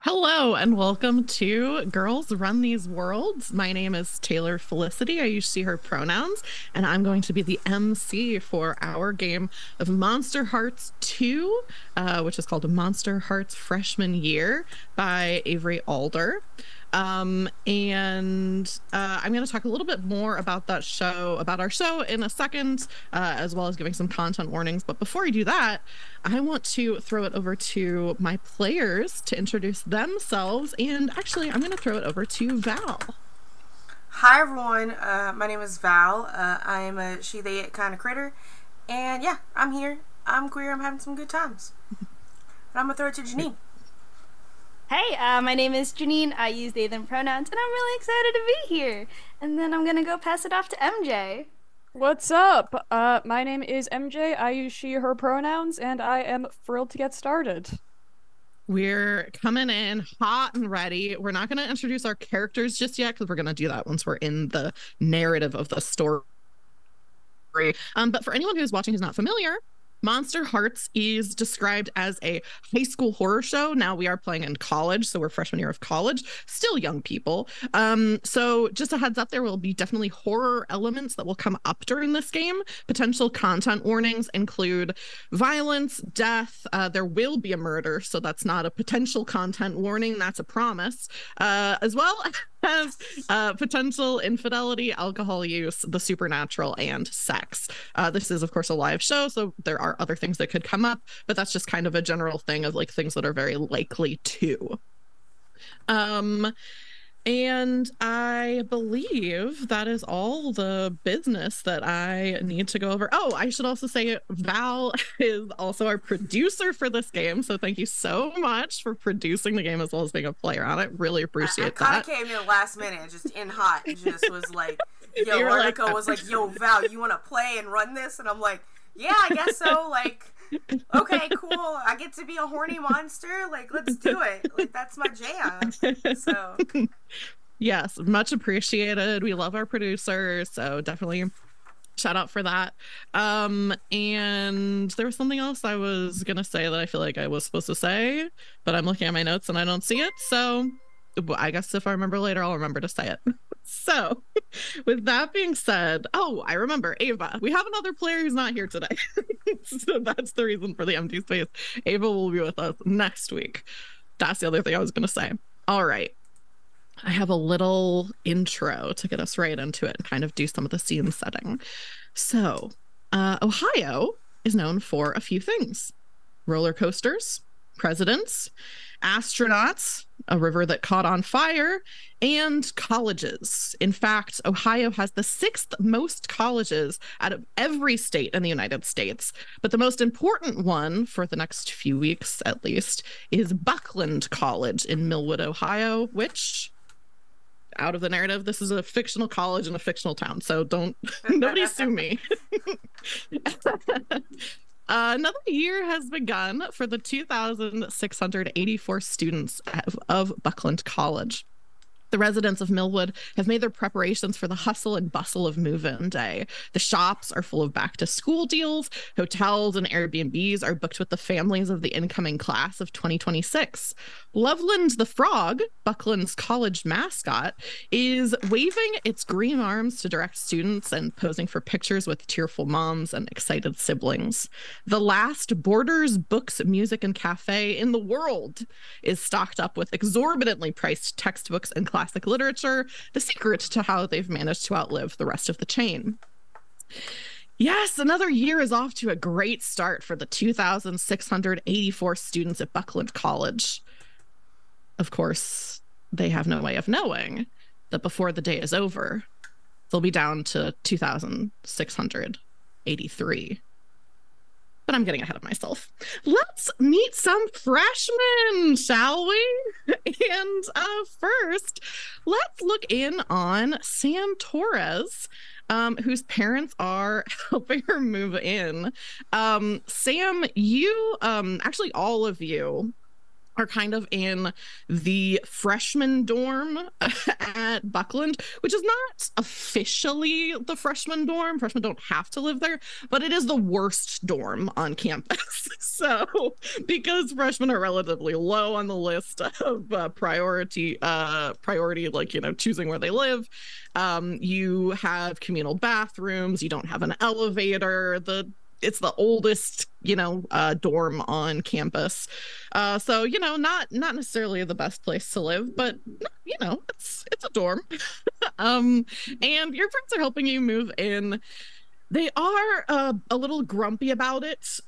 Hello and welcome to Girls Run These Worlds. My name is Taylor Felicity. I use she, her pronouns, and I'm going to be the MC for our game of MonsterHearts 2, which is called MonsterHearts Freshman Year by Avery Alder. And I'm going to talk a little bit more about that show, about our show in a second, as well as giving some content warnings. But before I do that, I want to throw it over to my players to introduce themselves. And actually, I'm going to throw it over to Val. Hi, everyone. My name is Val. I am a she, they, it kind of critter. And yeah, I'm here. I'm queer. I'm having some good times. And I'm going to throw it to Janine. Hey, my name is Janine. I use they, them pronouns, and I'm really excited to be here. And then I'm gonna go pass it off to MJ. What's up? My name is MJ. I use she, her pronouns, and I am thrilled to get started. We're coming in hot and ready. We're not going to introduce our characters just yet because we're going to do that once we're in the narrative of the story. But for anyone who's watching who's not familiar, MonsterHearts is described as a high school horror show. Now we are playing in college, so we're freshman year of college, still young people. So just a heads up, there will be definitely horror elements that will come up during this game. Potential content warnings include violence, death. There will be a murder, so that's not a potential content warning, that's a promise, as well as potential infidelity, alcohol use, the supernatural, and sex. This is, of course, a live show, so there are other things that could come up, but that's just kind of a general thing of like things that are very likely to. And I believe that is all the business that I need to go over. Oh, I should also say Val is also our producer for this game. So thank you so much for producing the game as well as being a player on it. Really appreciate that. I kind of came in last minute, just in hot. Just was like, yo, Artico was like, yo, Val, you want to play and run this? And I'm like, yeah, I guess so. Like, okay, cool. I get to be a horny monster. Like, let's do it. Like, that's my jam. So, yes, much appreciated. We love our producer, so definitely shout out for that. And there was something else I was gonna say that I feel like I was supposed to say, but I'm looking at my notes and I don't see it. So I guess if I remember later, I'll remember to say it. So with that being said, oh, I remember Ava. We have another player who's not here today. So that's the reason for the empty space. Ava will be with us next week. That's the other thing I was going to say. All right. I have a little intro to get us right into it and kind of do some of the scene setting. So Ohio is known for a few things: roller coasters, presidents, astronauts, a river that caught on fire, and colleges. In fact, Ohio has the 6th most colleges out of every state in the United States. But the most important one, for the next few weeks at least, is Buckland College in Millwood, Ohio, which, out of the narrative, this is a fictional college in a fictional town. So don't, nobody sue me. Another year has begun for the 2,684 students of Buckland College. The residents of Millwood have made their preparations for the hustle and bustle of move-in day. The shops are full of back-to-school deals. Hotels and Airbnbs are booked with the families of the incoming class of 2026. Loveland the Frog, Buckland's college mascot, is waving its green arms to direct students and posing for pictures with tearful moms and excited siblings. The last Borders Books, Music, and Cafe in the world is stocked up with exorbitantly priced textbooks and classic literature, the secret to how they've managed to outlive the rest of the chain. Yes, another year is off to a great start for the 2,684 students at Buckland College. Of course, they have no way of knowing that before the day is over, they'll be down to 2,683. But I'm getting ahead of myself. Let's meet some freshmen, shall we? And first, let's look in on Sam Torres, whose parents are helping her move in. Sam, you, actually all of you, are kind of in the freshman dorm at Buckland, which is not officially the freshman dorm. Freshmen don't have to live there, but it is the worst dorm on campus. So because freshmen are relatively low on the list of priority, like, you know, choosing where they live, you have communal bathrooms, you don't have an elevator, the it's the oldest, dorm on campus. So, not necessarily the best place to live, but it's a dorm. And your friends are helping you move in. They are a little grumpy about it.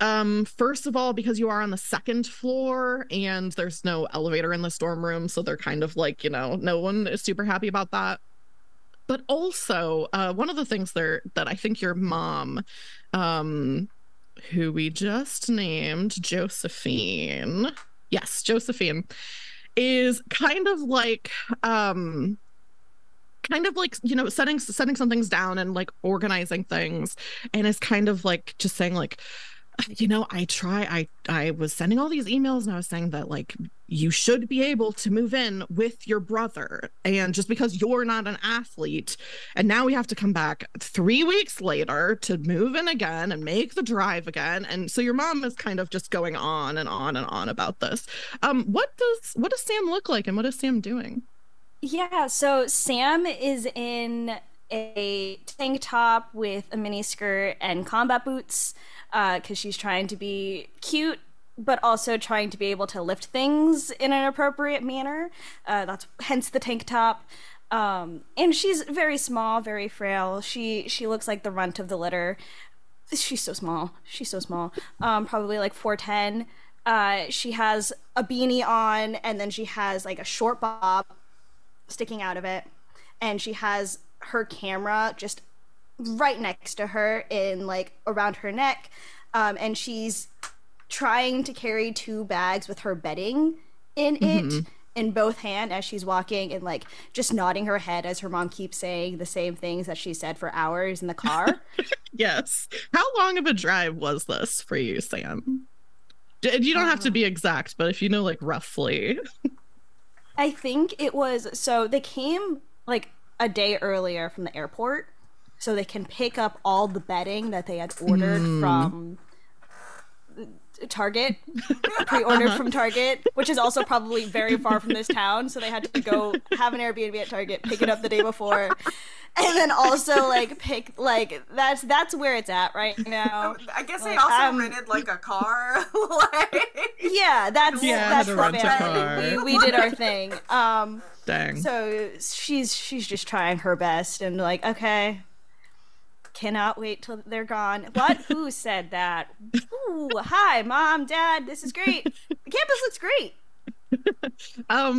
First of all, because you are on the second floor and there's no elevator in the storm room, so they're kind of like, no one is super happy about that. But also, one of the things there that I think your mom, who we just named Josephine, yes, Josephine, is kind of like setting some things down and like organizing things, and is kind of like just saying like, I was sending all these emails and I was saying that like you should be able to move in with your brother, and just because you're not an athlete, and now we have to come back 3 weeks later to move in again and make the drive again. And so your mom is kind of just going on and on and on about this. What does Sam look like, and what is Sam doing? Yeah, so Sam is in a tank top with a mini skirt and combat boots, because she's trying to be cute, but also trying to be able to lift things in an appropriate manner. That's hence the tank top. And she's very small, very frail. She looks like the runt of the litter. She's so small. Probably like 4'10". She has a beanie on, and then she has like a short bob sticking out of it, and she has her camera just right next to her in like around her neck, and she's trying to carry 2 bags with her bedding in it in both hands as she's walking, and like just nodding her head as her mom keeps saying the same things that she said for hours in the car. Yes. How long of a drive was this for you, Sam? You don't have to be exact, but if you know like roughly. I think it was, so they came like a day earlier from the airport, so they can pick up all the bedding that they had ordered from Target, pre-ordered from Target, which is also probably very far from this town, so they had to go have an Airbnb at Target, pick it up the day before, and then also like pick, like that's where it's at right now. I guess they also rented like a car. Yeah, that's the family. We did our thing. Dang. So she's just trying her best, and like, okay, cannot wait till they're gone. What? Who said that? Ooh, hi, Mom, Dad. This is great. The campus looks great.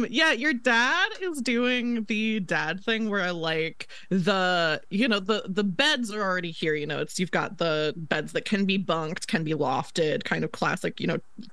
Yeah, your dad is doing the dad thing where like the beds are already here, you've got the beds that can be bunked, can be lofted, kind of classic,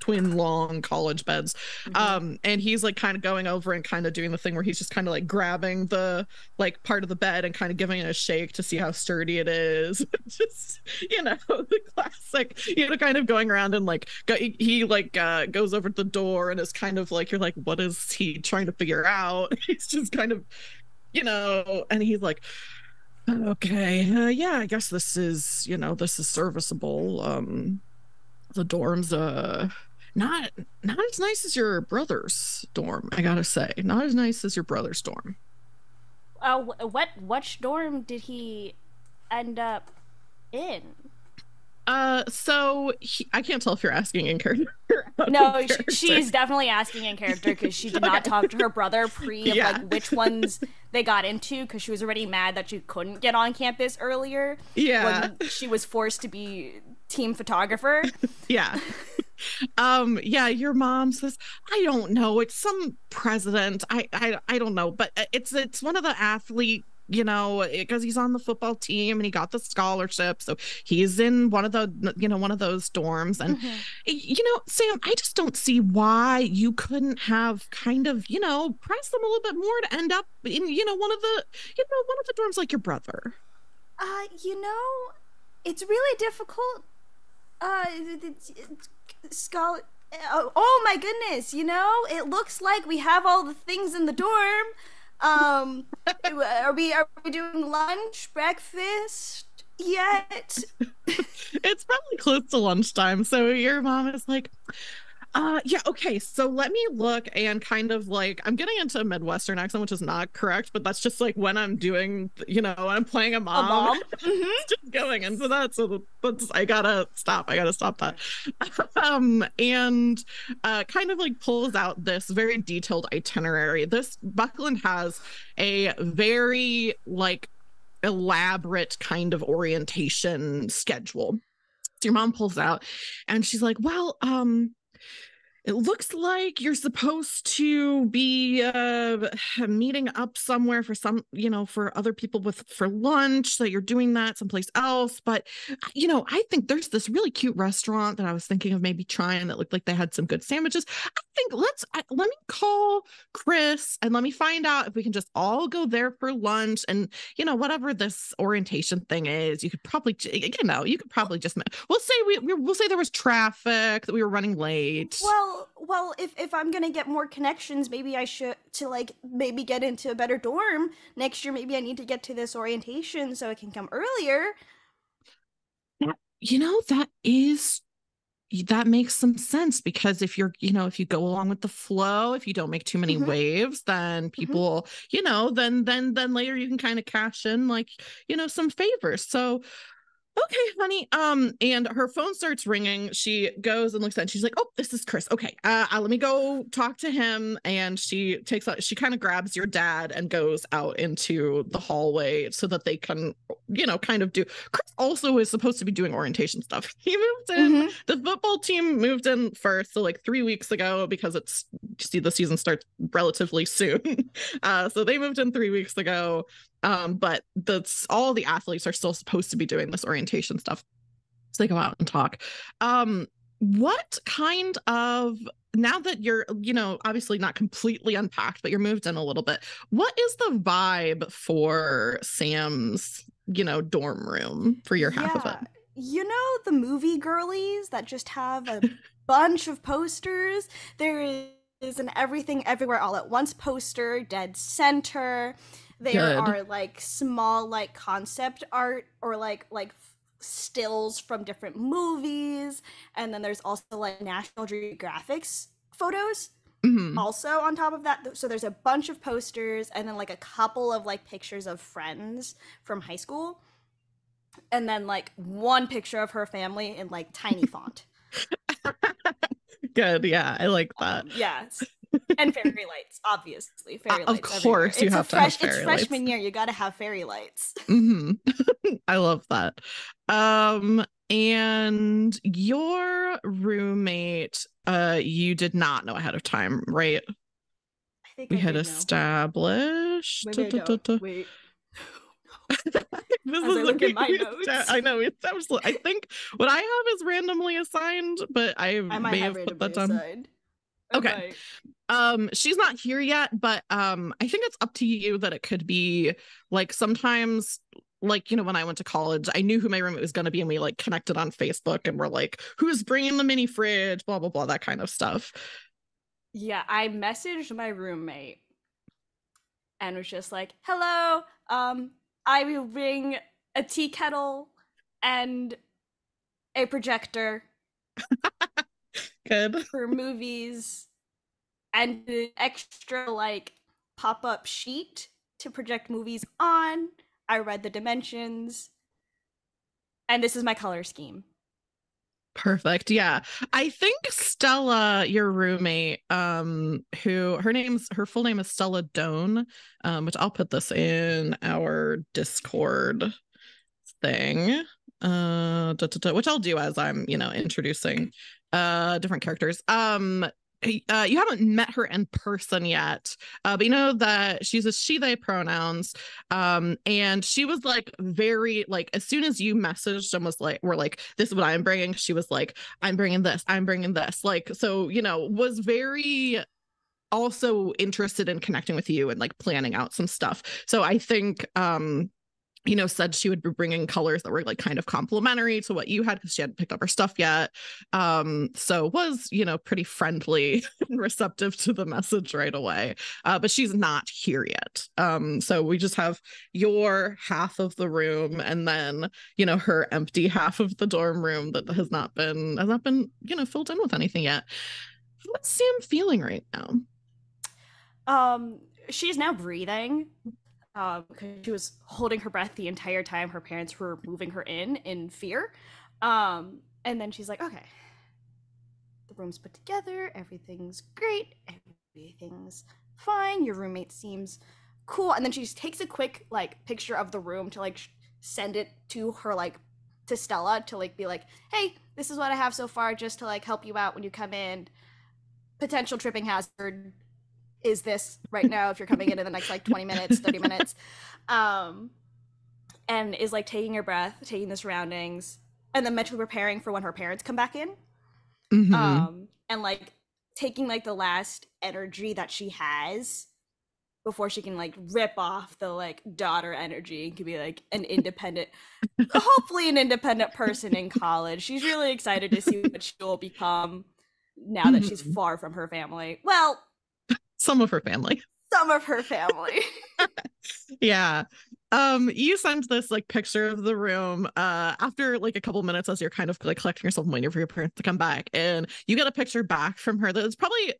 twin long college beds. And he's like kind of going over and kind of doing the thing where he's just kind of like grabbing the like part of the bed and kind of giving it a shake to see how sturdy it is. Just the classic, kind of going around and like he goes over to the door and is kind of like, you're like, what is he trying to figure out? He's just kind of, and he's like, okay, yeah, I guess this is serviceable. The dorm's not as nice as your brother's dorm, I gotta say. Not as nice as your brother's dorm. Which dorm did he end up in? So I can't tell if you're asking in character. No, she's definitely asking in character, because she did not talk to her brother like which ones they got into, because she was already mad that she couldn't get on campus earlier. Yeah. When she was forced to be team photographer. Yeah. Yeah, your mom says, I don't know, it's some president. I don't know, but it's one of the athlete, because he's on the football team and he got the scholarship, so he's in one of the one of those dorms. And Sam, I just don't see why you couldn't have kind of press them a little bit more to end up in one of the dorms like your brother. It's really difficult. Scholar. Oh my goodness! It looks like we have all the things in the dorm. Are we doing lunch, breakfast yet? It's probably close to lunchtime, so your mom is like, Yeah, okay. So let me look and kind of like I'm getting into a Midwestern accent, which is not correct, but that's just like when I'm doing, when I'm playing a mom. A mom? It's just going into that. So that's I gotta stop. that. And kind of like pulls out this very detailed itinerary. This Buckland has a very like elaborate kind of orientation schedule. So your mom pulls out and she's like, well, it looks like you're supposed to be meeting up somewhere for for other people for lunch. So you're doing that someplace else. But, I think there's this really cute restaurant that I was thinking of maybe trying that looked like they had some good sandwiches. I think let me call Chris and let me find out if we can just all go there for lunch. And, whatever this orientation thing is, you could probably just, we'll say there was traffic, that we were running late. Well, if I'm gonna get more connections, maybe I should maybe get into a better dorm next year. Maybe I need to get to this orientation so I can come earlier. That makes some sense, because if if you go along with the flow, if you don't make too many waves, then people, then later you can kind of cash in some favors. So okay, honey. And her phone starts ringing. She goes and looks at it. And she's like, "Oh, this is Chris. Okay, let me go talk to him." And she kind of grabs your dad and goes out into the hallway so that they can, kind of do. Chris also is supposed to be doing orientation stuff. He moved in. The football team moved in first, so like 3 weeks ago, because the season starts relatively soon. So they moved in 3 weeks ago. But all the athletes are still supposed to be doing this orientation stuff. So they go out and talk. What kind of, now that you're, obviously not completely unpacked, but you're moved in a little bit, what is the vibe for Sam's, dorm room for your half of it? The movie girlies that just have a bunch of posters? There is an Everything Everywhere All at Once poster, dead center. There are like small like concept art or like stills from different movies, and then there's also like National Geographic's photos also on top of that. So there's a bunch of posters and then like a couple of like pictures of friends from high school, and then like one picture of her family in like tiny font. Good, yeah, I like that. Yes. And fairy lights, obviously. Fairy lights. Of course, everywhere. You have to have fairy lights. It's freshman year. You got to have fairy lights. I love that. And your roommate, you did not know ahead of time, right? I think we had established. Wait. This is look at my notes. I know. I think what I have is randomly assigned, but I may have put that down. Assigned. Okay. She's not here yet, but I think it's up to you that it could be like sometimes, like, when I went to college, I knew who my roommate was going to be, and we like connected on Facebook and we're like, who's bringing the mini fridge, blah, blah, blah, that kind of stuff. Yeah, I messaged my roommate and was just like, hello, I will bring a tea kettle and a projector. Good. For movies, and an extra like pop-up sheet to project movies on. I read the dimensions, and this is my color scheme. Perfect. Yeah, I think Stella, your roommate, who her full name is Stella Doan, which I'll put this in our Discord thing, which I'll do as I'm introducing different characters. You haven't met her in person yet, but you know that she's a she they pronouns, and she was like very like, as soon as you messaged and was like, we're like, this is what I'm bringing, she was like, I'm bringing this, like, so was very also interested in connecting with you and like planning out some stuff. So I think said she would be bringing colors that were like kind of complementary to what you had, because she hadn't picked up her stuff yet. So was, pretty friendly and receptive to the message right away. But she's not here yet. So we just have your half of the room and then, her empty half of the dorm room that has not been, filled in with anything yet. What's Sam feeling right now? She's now breathing. Because she was holding her breath the entire time her parents were moving her in fear. And then she's like, okay, the room's put together, everything's great, everything's fine, your roommate seems cool. And then she just takes a quick like picture of the room to like send it to her, like to Stella, to like be like, hey, this is what I have so far, just to like help you out when you come in. Potential tripping hazard is this right now if you're coming in the next like 20 minutes, 30 minutes. And is like taking your breath, taking the surroundings, and then mentally preparing for when her parents come back in. And like taking like the last energy that she has before she can like rip off the like daughter energy and can be like an independent, hopefully an independent person in college. She's really excited to see what she'll become now that she's far from her family. Well, some of her family. Yeah. You sent this like picture of the room after like a couple minutes as you're kind of like collecting yourself and waiting for your parents to come back, and you get a picture back from her that's probably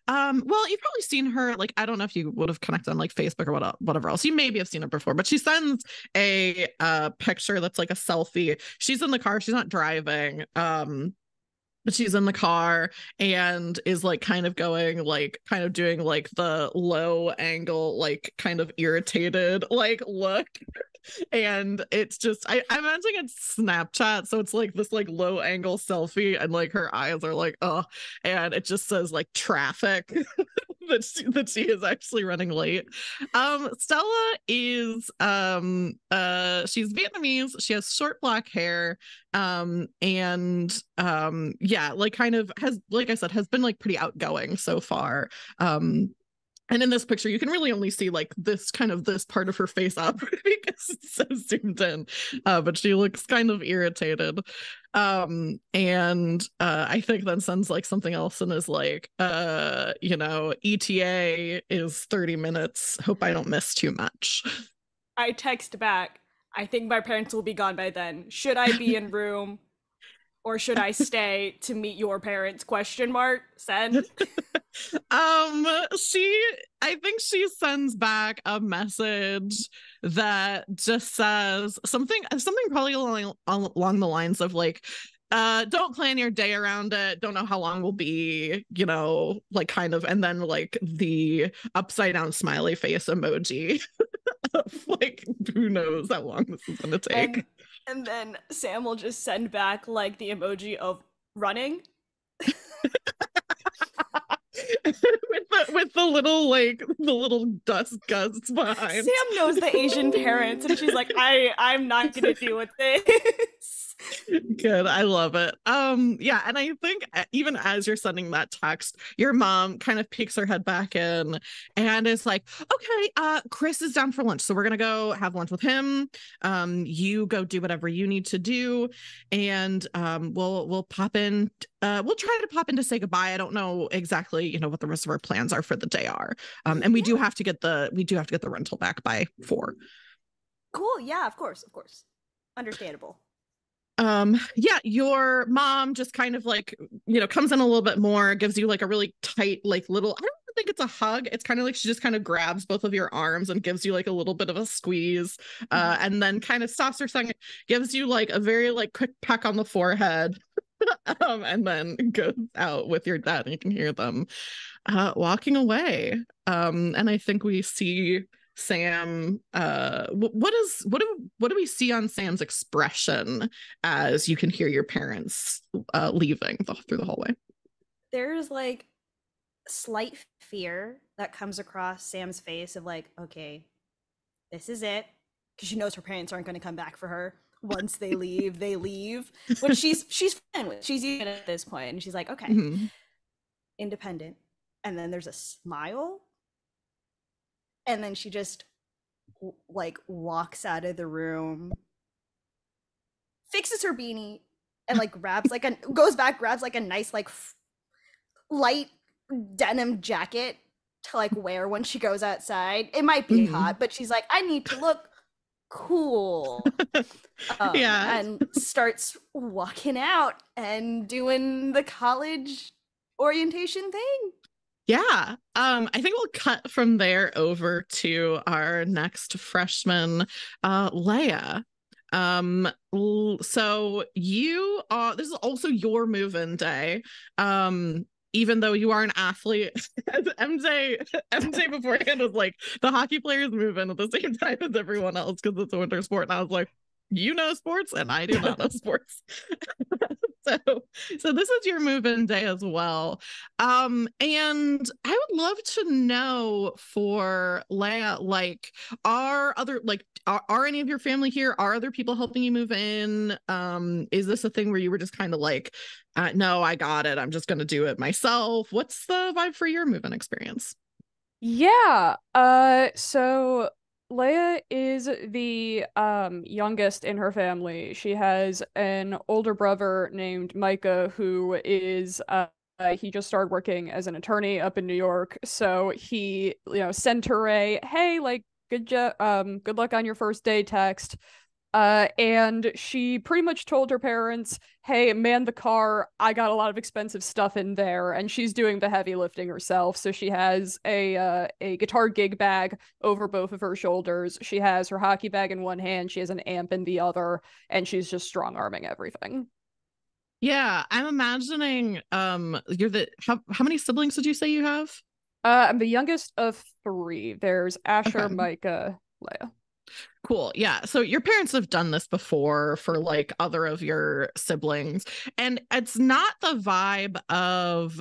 well, you've probably seen her, like I don't know if you would have connected on like Facebook or whatever else. You maybe have seen it before, but she sends a picture that's like a selfie. She's in the car, she's not driving, but she's in the car and is like kind of going like kind of doing like the low angle like kind of irritated like look. And it's just I'm imagining it's Snapchat, so it's like this like low angle selfie and like her eyes are like oh, and it just says like traffic. that she is actually running late. Stella is she's Vietnamese, she has short black hair, and yeah, like kind of has, like I said, has been like pretty outgoing so far. And in this picture, you can really only see like this kind of this part of her face up because it's so zoomed in. But she looks kind of irritated. And I think then sends like something else and is like, you know, ETA is 30 minutes. Hope I don't miss too much. I text back, I think my parents will be gone by then. Should I be in room? Or should I stay to meet your parents? Question mark. Send. I think she sends back a message that just says something probably along the lines of like, don't plan your day around it, don't know how long will be, you know, like kind of, and then like the upside down smiley face emoji of like who knows how long this is gonna take. And then Sam will just send back like the emoji of running. with the little dust gusts behind. Sam knows the Asian parents and she's like, I'm not gonna deal with this. Good, I love it. Yeah, and I think even as you're sending that text, your mom kind of peeks her head back in and is like, okay, Chris is down for lunch, so we're gonna go have lunch with him. You go do whatever you need to do, and we'll pop in. We'll try to pop in to say goodbye. I don't know exactly, you know, what the rest of our plans are for the day are. And we do have to get the rental back by 4. Cool. Yeah, of course. Understandable. Yeah, your mom just kind of like, you know, comes in a little bit more, gives you like a really tight, like little, I don't think it's a hug. It's kind of like she just kind of grabs both of your arms and gives you like a little bit of a squeeze, and then kind of stops for a second, gives you like a very like quick peck on the forehead, and then goes out with your dad, and you can hear them walking away. And I think we see Sam, what do we see on Sam's expression as you can hear your parents leaving through the hallway? There's like slight fear that comes across Sam's face of like, okay, this is it, because she knows her parents aren't going to come back for her. Once they leave, they leave, which she's fine with. She's even at this point, and she's like, okay, independent. And then there's a smile. And then she just like walks out of the room, fixes her beanie, and like grabs like grabs like a nice like light denim jacket to like wear when she goes outside. It might be hot, but she's like, I need to look cool. Yeah. And starts walking out and doing the college orientation thing. Yeah. I think we'll cut from there over to our next freshman, Leia. So you this is also your move-in day. Even though you are an athlete, MJ beforehand was like, the hockey players move in at the same time as everyone else because it's a winter sport. And I was like, you know sports and I do not know sports. so so this is your move-in day as well. And I would love to know for Leia, like, are any of your family here? Are other people helping you move in? Is this a thing where you were just kind of like, no, I got it, I'm just gonna do it myself? What's the vibe for your move-in experience? Yeah. So Leia is the youngest in her family. She has an older brother named Micah who is he just started working as an attorney up in New York. So he, sent her a, hey, like, good luck on your first day text. And she pretty much told her parents, hey, man the car, I got a lot of expensive stuff in there, and she's doing the heavy lifting herself. So she has a guitar gig bag over both of her shoulders. She has her hockey bag in one hand, she has an amp in the other, and she's just strong-arming everything. Yeah, I'm imagining you're the how many siblings did you say you have? I'm the youngest of three. There's Asher, Okay. Micah, Leia. Cool. Yeah. So your parents have done this before for like other of your siblings. And it's not the vibe of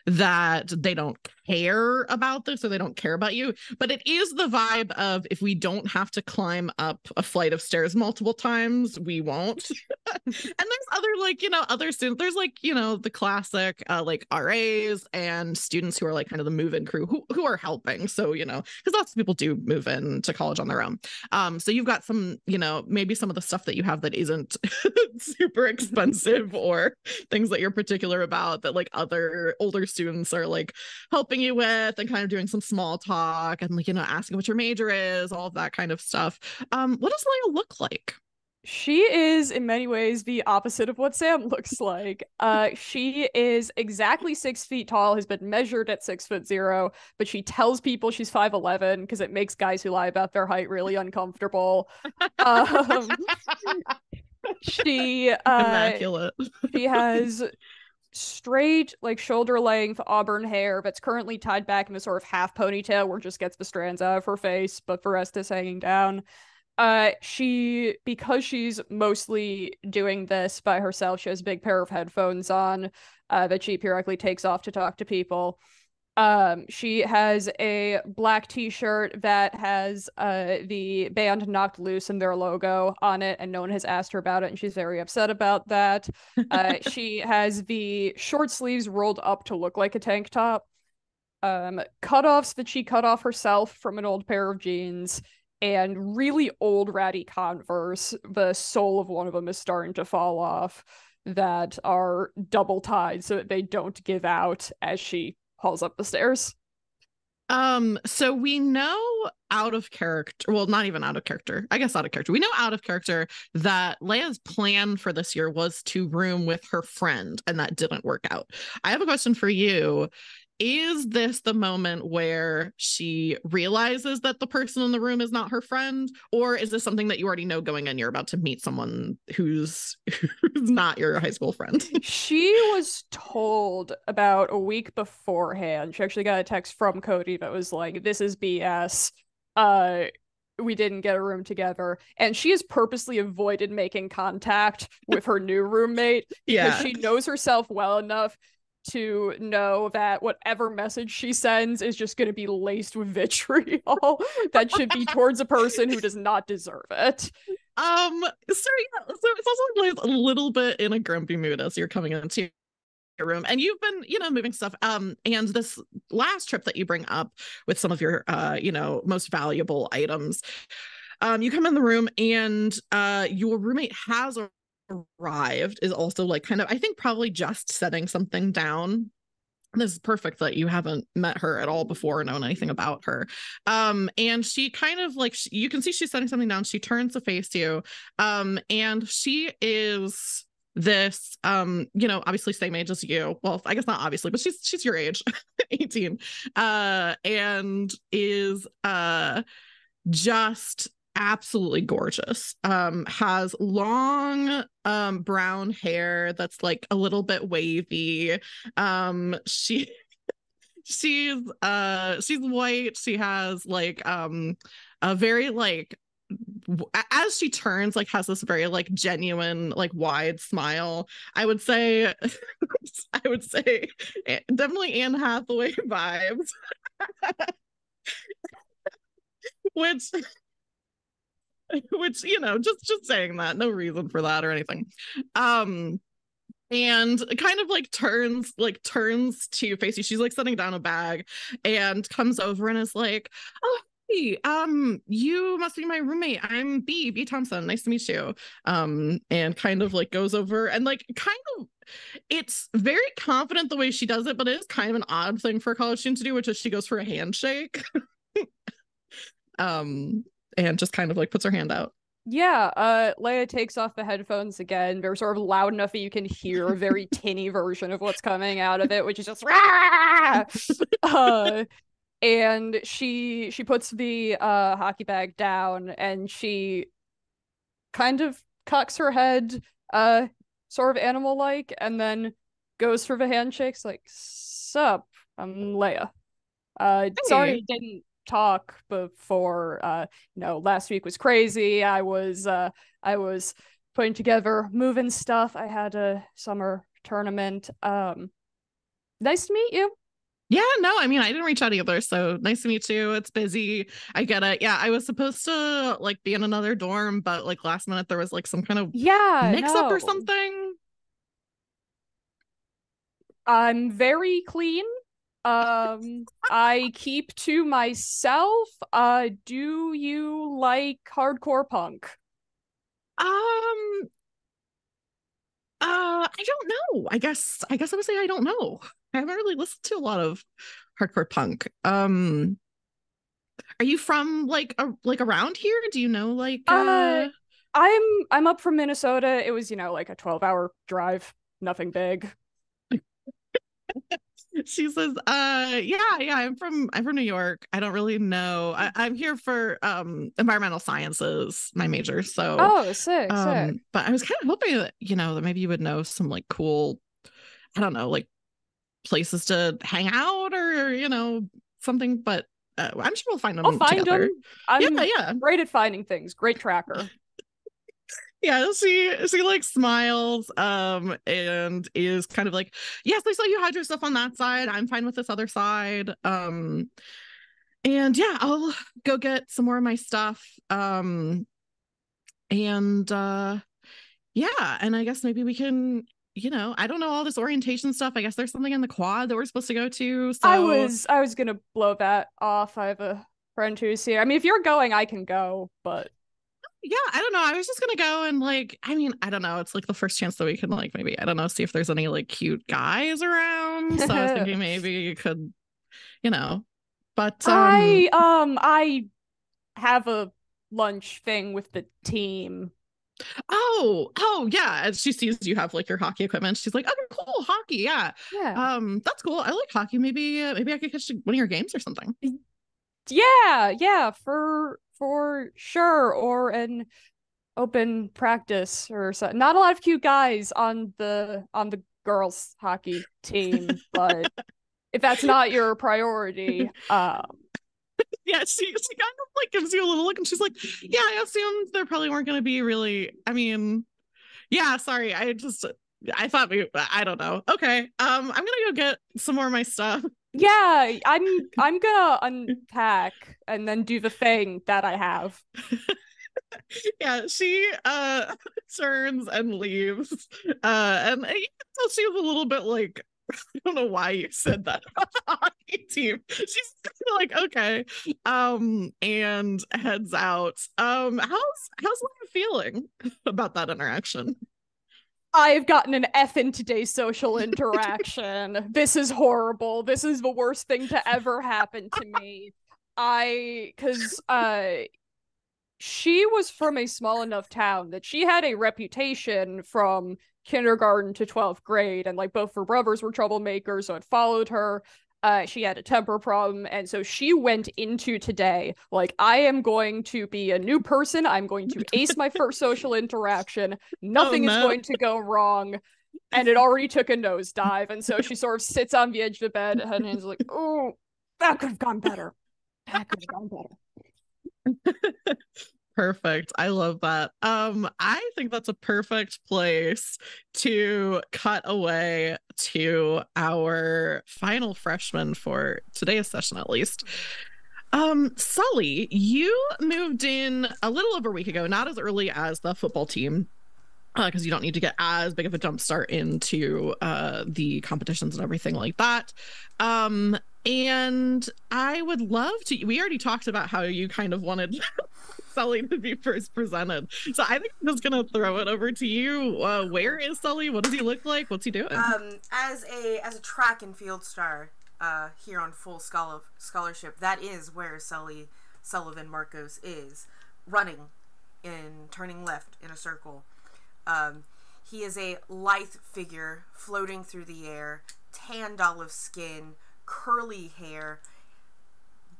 that they don't care about this or they don't care about you, but it is the vibe of if we don't have to climb up a flight of stairs multiple times, we won't. And there's other other students. There's the classic like RAs and students who are like kind of the move-in crew who are helping. So, because lots of people do move in to college on their own. So you've got some, maybe some of the stuff that you have that isn't super expensive or things that you're particular about that like other older students are like helping you with and kind of doing some small talk and like, asking what your major is, all of that kind of stuff. What does Leia look like? She is in many ways the opposite of what Sam looks like. She is exactly 6 feet tall, has been measured at 6'0", but she tells people she's 5'11" because it makes guys who lie about their height really uncomfortable. Um, she Immaculate. she has straight, like, shoulder length auburn hair that's currently tied back in a sort of half ponytail where it just gets the strands out of her face, but the rest is hanging down. Because she's mostly doing this by herself, she has a big pair of headphones on that she periodically takes off to talk to people. She has a black t-shirt that has the band Knocked Loose and their logo on it, and no one has asked her about it, and she's very upset about that. She has the short sleeves rolled up to look like a tank top. Cutoffs that she cut off herself from an old pair of jeans, and really old ratty Converse. The sole of one of them is starting to fall off, that are double tied so that they don't give out as she hauls up the stairs. So we know out of character, well, not even out of character, I guess out of character. We know out of character that Leia's plan for this year was to room with her friend, and that didn't work out. I have a question for you. Is this the moment where she realizes that the person in the room is not her friend? Or is this something that you already know going in? You're about to meet someone who's not your high school friend. She was told about a week beforehand. She actually got a text from Cody that was like, this is BS. We didn't get a room together. And she has purposely avoided making contact with her new roommate because she knows herself well enough to know that whatever message she sends is just going to be laced with vitriol that should be towards a person who does not deserve it. So it's also like a little bit in a grumpy mood as you're coming into your room, and you've been moving stuff, and this last trip that you bring up with some of your most valuable items, you come in the room and your roommate has arrived, is also like kind of, I think, probably just setting something down. This is perfect that you haven't met her at all before or known anything about her. And she kind of like, you can see she's setting something down. She turns to face you, and she is this obviously same age as you. Well, I guess not obviously, but she's your age, 18, and is just absolutely gorgeous. Has long brown hair that's like a little bit wavy. She's white. She has like a very like as she turns, like has this very like genuine like wide smile. I would say definitely Anne Hathaway vibes. which just saying that, no reason for that or anything. And kind of like turns to face you. She's like setting down a bag and comes over and is like, oh hey, you must be my roommate. I'm B Thompson, nice to meet you. And kind of like goes over and like kind of, it's very confident the way she does it, but it is kind of an odd thing for a college student to do, which is she goes for a handshake. And just kind of like puts her hand out. Yeah, Leia takes off the headphones again. They're sort of loud enough that you can hear a very tinny version of what's coming out of it, which is just and she puts the hockey bag down and she kind of cocks her head, sort of animal-like, and then goes for the handshakes like, sup, I'm Leia. Sorry I didn't talk before. Last week was crazy. I was putting together moving stuff. I had a summer tournament. Nice to meet you. Yeah, no, I mean, I didn't reach out either, so nice to meet you. It's busy. I get it. Yeah, I was supposed to like be in another dorm, but like last minute there was like some kind of mix-up or something. I'm very clean. I keep to myself. Do you like hardcore punk? I don't know. I guess I would say I don't know. I haven't really listened to a lot of hardcore punk. Are you from like around here? Do you know like I'm up from Minnesota. It was, like a 12-hour drive. Nothing big. She says, I'm from New York. I don't really know. I'm here for environmental sciences, my major. So sick. But I was kind of hoping that, that maybe you would know some like cool, I don't know, like places to hang out or, something, but I'm sure we'll find them. I'll find together. them. I'm great at finding things. Great tracker. Yeah, she like smiles and is kind of like, yes, I saw you had your stuff on that side. I'm fine with this other side. And yeah, I'll go get some more of my stuff. And yeah, and I guess maybe we can, I don't know all this orientation stuff. I guess there's something in the quad that we're supposed to go to. So I was gonna blow that off. I have a friend who's here. I mean, if you're going, I can go, but yeah, I don't know. I was just gonna go and like, I mean, I don't know. It's like the first chance that we can like maybe, I don't know, see if there's any like cute guys around. So I was thinking maybe you could, but I have a lunch thing with the team. Oh yeah. And she sees you have like your hockey equipment. She's like, oh, cool, hockey, yeah. That's cool. I like hockey. Maybe I could catch one of your games or something. Yeah, for sure, or an open practice or something. Not a lot of cute guys on the girls hockey team, but if that's not your priority, yeah, she kind of like gives you a little look and she's like, yeah, I assumed there probably weren't going to be really, I mean, yeah, sorry, I thought I don't know. Okay, I'm gonna go get some more of my stuff. Yeah, I'm gonna unpack and then do the thing that I have. Yeah, she turns and leaves. And so she was a little bit like, I don't know why you said that about the hockey team. She's like, okay. And heads out. How's Lana feeling about that interaction? I've gotten an F in today's social interaction. This is horrible. This is the worst thing to ever happen to me. Because she was from a small enough town that she had a reputation from kindergarten to 12th grade, and like both her brothers were troublemakers, so it followed her. She had a temper problem, and so she went into today like, I am going to be a new person. I'm going to ace my first social interaction. Nothing is going to go wrong. And it already took a nosedive, and so she sort of sits on the edge of the bed and is like, oh, that could have gone better. That could have gone better. Perfect. I love that. I think that's a perfect place to cut away to our final freshman for today's session, at least. Sully, you moved in a little over a week ago, not as early as the football team, because you don't need to get as big of a jump start into the competitions and everything like that. And I would love to, we already talked about how you kind of wanted Sully to be first presented. So I think I'm just going to throw it over to you. Where is Sully? What does he look like? What's he doing? As a track and field star here on full scholarship, that is where Sully Sullivan Marcos is, running and turning left in a circle. He is a lithe figure floating through the air, tanned olive skin, curly hair,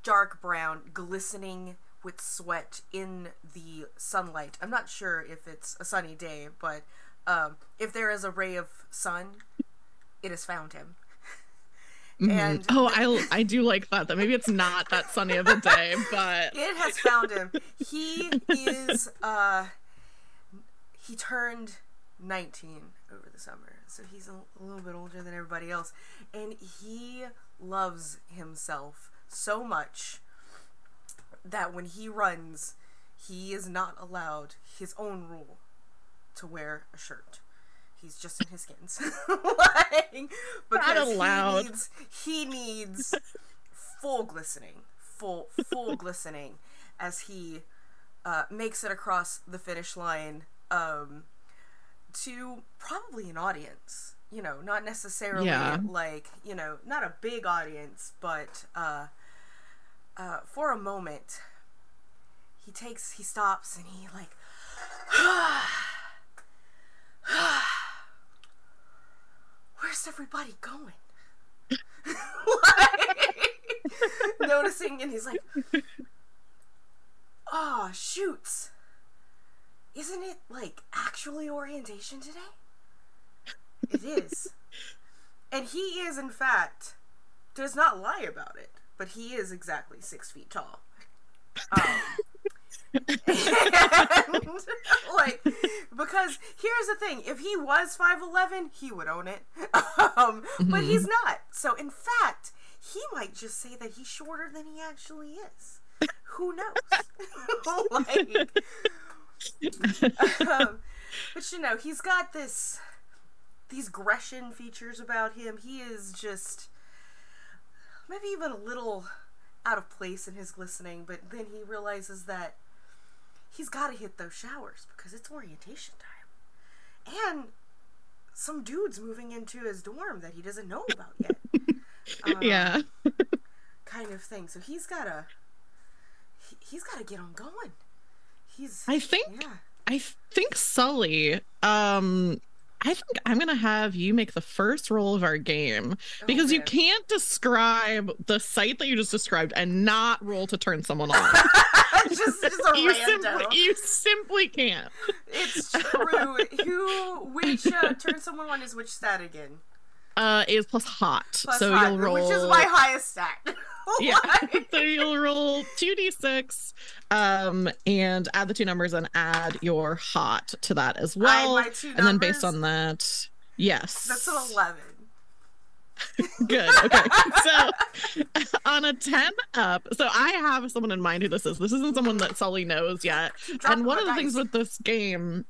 dark brown, glistening with sweat in the sunlight. I'm not sure if it's a sunny day, but if there is a ray of sun, it has found him. And I do like that maybe it's not that sunny of a day, but it has found him. He is he turned 19 over the summer, so he's a little bit older than everybody else, and he loves himself so much that when he runs, he is not allowed his own rule to wear a shirt. He's just in his skins. Because not allowed. He needs full glistening, full glistening as he makes it across the finish line to probably an audience. You know, not necessarily like, you know, not a big audience, but for a moment, he stops and he like, where's everybody going? Like, noticing, and he's like, oh, shoots. Isn't it, like, actually orientation today? It is. And he is, in fact, does not lie about it, but he is exactly 6 feet tall. And, like, because here's the thing, if he was 5'11", he would own it. But he's not. So, in fact, he might just say that he's shorter than he actually is. Who knows? Like, but you know, he's got these Grecian features about him. He is just maybe even a little out of place in his glistening, but then he realizes that he's got to hit those showers because it's orientation time. And some dude's moving into his dorm that he doesn't know about yet. Yeah. Kind of thing. So he's got to get on going. I think Sully, I think I'm going to have you make the first roll of our game because you can't describe the site that you just described and not roll to turn someone on. just a rando. You simply can't. It's true. Which turn someone on is which stat again? Is plus hot. Plus so hot, you'll roll. Which is my highest stat. Yeah. So you'll roll 2d6 and add the two numbers and add your hot to that as well. I add my two and then based on that, yes. That's an 11. Good. Okay. So on a 10 up, so I have someone in mind who this is. This isn't someone that Sully knows yet. And one of the things with this game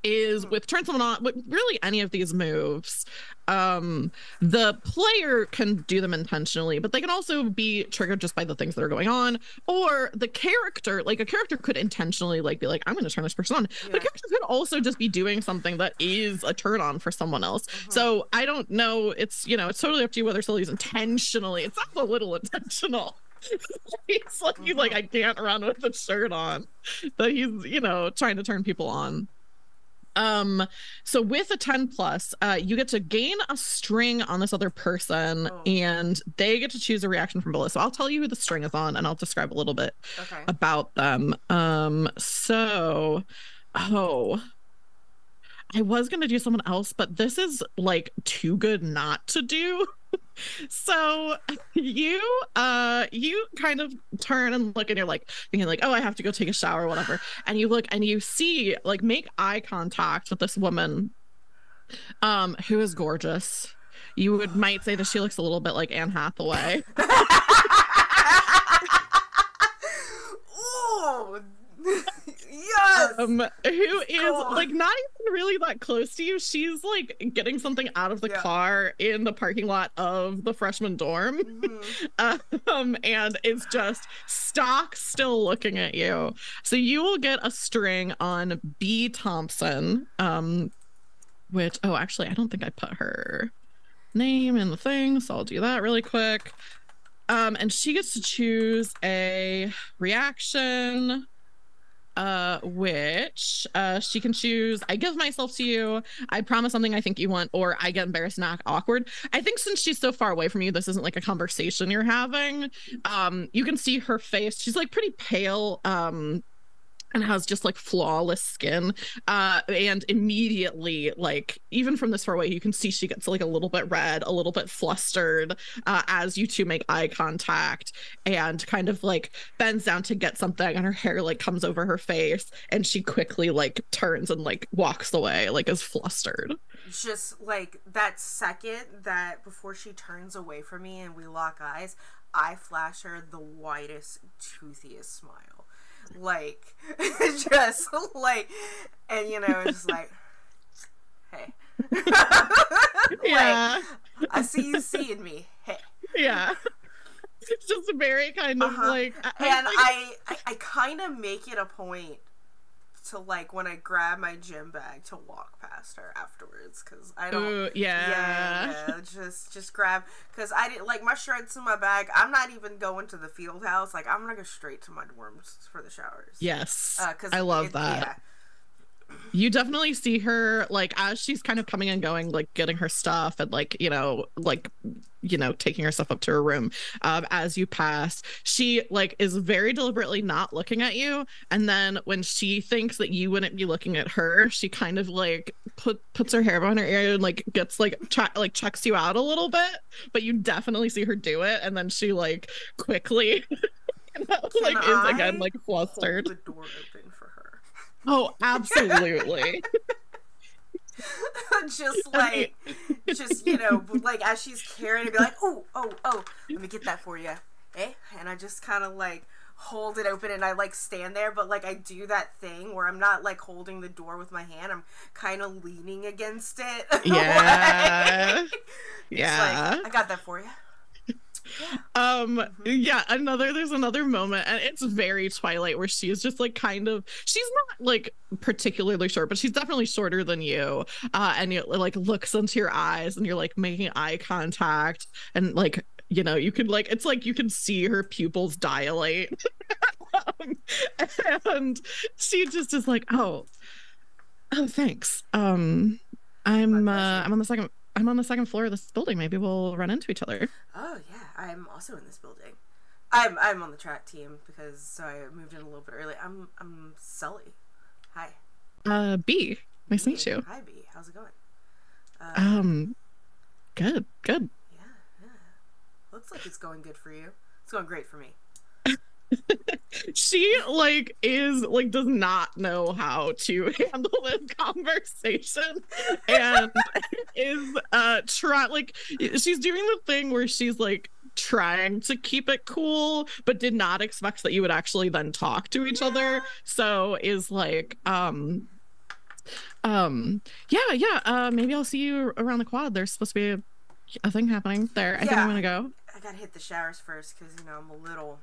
is with turn someone on, with really any of these moves, the player can do them intentionally, but they can also be triggered just by the things that are going on, or the character, like a character could intentionally like be like, I'm going to turn this person on, but a character could also just be doing something that is a turn on for someone else. So I don't know, it's, you know, it's totally up to you whether Sully's intentionally, it sounds a little intentional. He's like, I can't run with the shirt on, but he's, you know, trying to turn people on. So with a 10 plus, you get to gain a string on this other person, and they get to choose a reaction from below. So I'll tell you who the string is on, and I'll describe a little bit about them. I was gonna do someone else, but this is like too good not to do. So you kind of turn and look, and you're like thinking like, oh, I have to go take a shower or whatever, and you look and you see, like, make eye contact with this woman who is gorgeous. You might say that she looks a little bit like Anne Hathaway. Ooh. Yes. Who is like not even really that close to you. She's like getting something out of the car in the parking lot of the freshman dorm. And it's just stock still looking at you. So you will get a string on B. Thompson, which, oh, actually, I don't think I put her name in the thing, so I'll do that really quick. And she gets to choose a reaction, which she can choose: I give myself to you, I promise something I think you want, or I get embarrassed and act awkward. I think since she's so far away from you, this isn't like a conversation you're having. You can see her face. She's like pretty pale, and has just like flawless skin, and immediately, like, even from this far away, you can see she gets like a little bit red, a little bit flustered, as you two make eye contact, and kind of like bends down to get something, and her hair like comes over her face, and she quickly like turns and like walks away, like is flustered. Just like that second that before she turns away from me and we lock eyes, I flash her the widest, toothiest smile. Like, just like, and you know, it's like, hey. Yeah. Like, I see you seeing me. Hey. Yeah. It's just very kind of like, and I kind of make it a point to, like, when I grab my gym bag, to walk past her afterwards, because I don't. Ooh, yeah. Just grab, because I didn't, like, my shirt's in my bag. I'm not even going to the field house. Like, I'm gonna go straight to my dorms for the showers. Yes, I love that. Yeah. You definitely see her, like, as she's kind of coming and going, like getting her stuff and like, taking her stuff up to her room. As you pass, she like is very deliberately not looking at you, and then when she thinks that you wouldn't be looking at her, she kind of like puts her hair behind her ear and like gets like checks you out a little bit, but you definitely see her do it, and then she like quickly is again like flustered. Hold the door open for her. Oh, absolutely. just like as she's carrying it, be like, oh, let me get that for you, eh? And I just kind of like hold it open, and I like stand there, but like I do that thing where I'm not like holding the door with my hand, I'm kind of leaning against it. Yeah. Yeah. Like, I got that for you. There's another moment, and it's very Twilight, where she is just like she's not like particularly short, but she's definitely shorter than you, and you like looks into your eyes, and you're like making eye contact, and like, you could like, it's like you can see her pupils dilate. And she just is like, oh thanks, I'm on the second floor of this building. Maybe we'll run into each other. Oh yeah, I'm also in this building. I'm on the track team because I moved in a little bit early. I'm Sully. Hi. B. Nice to meet you. Hi B. How's it going? Good. Yeah. Looks like it's going good for you. It's going great for me. She like is like does not know how to handle this conversation, and is she's doing the thing where she's like trying to keep it cool, but did not expect that you would actually then talk to each other. So is like maybe I'll see you around the quad. There's supposed to be a thing happening there. I think I'm gonna go. I gotta hit the showers first because I'm a little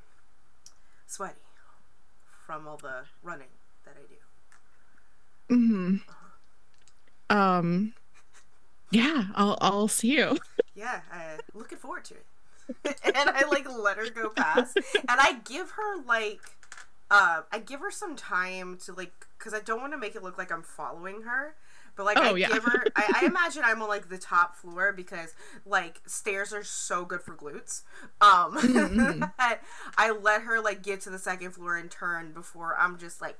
sweaty from all the running that I do. Yeah, I'll see you. Yeah, looking forward to it. And I like let her go past, and I give her like I give her some time to, like, because I don't want to make it look like I'm following her. But, like, give her... I imagine I'm on, like, the top floor because, like, stairs are so good for glutes. I let her, like, get to the second floor and turn before I'm just, like,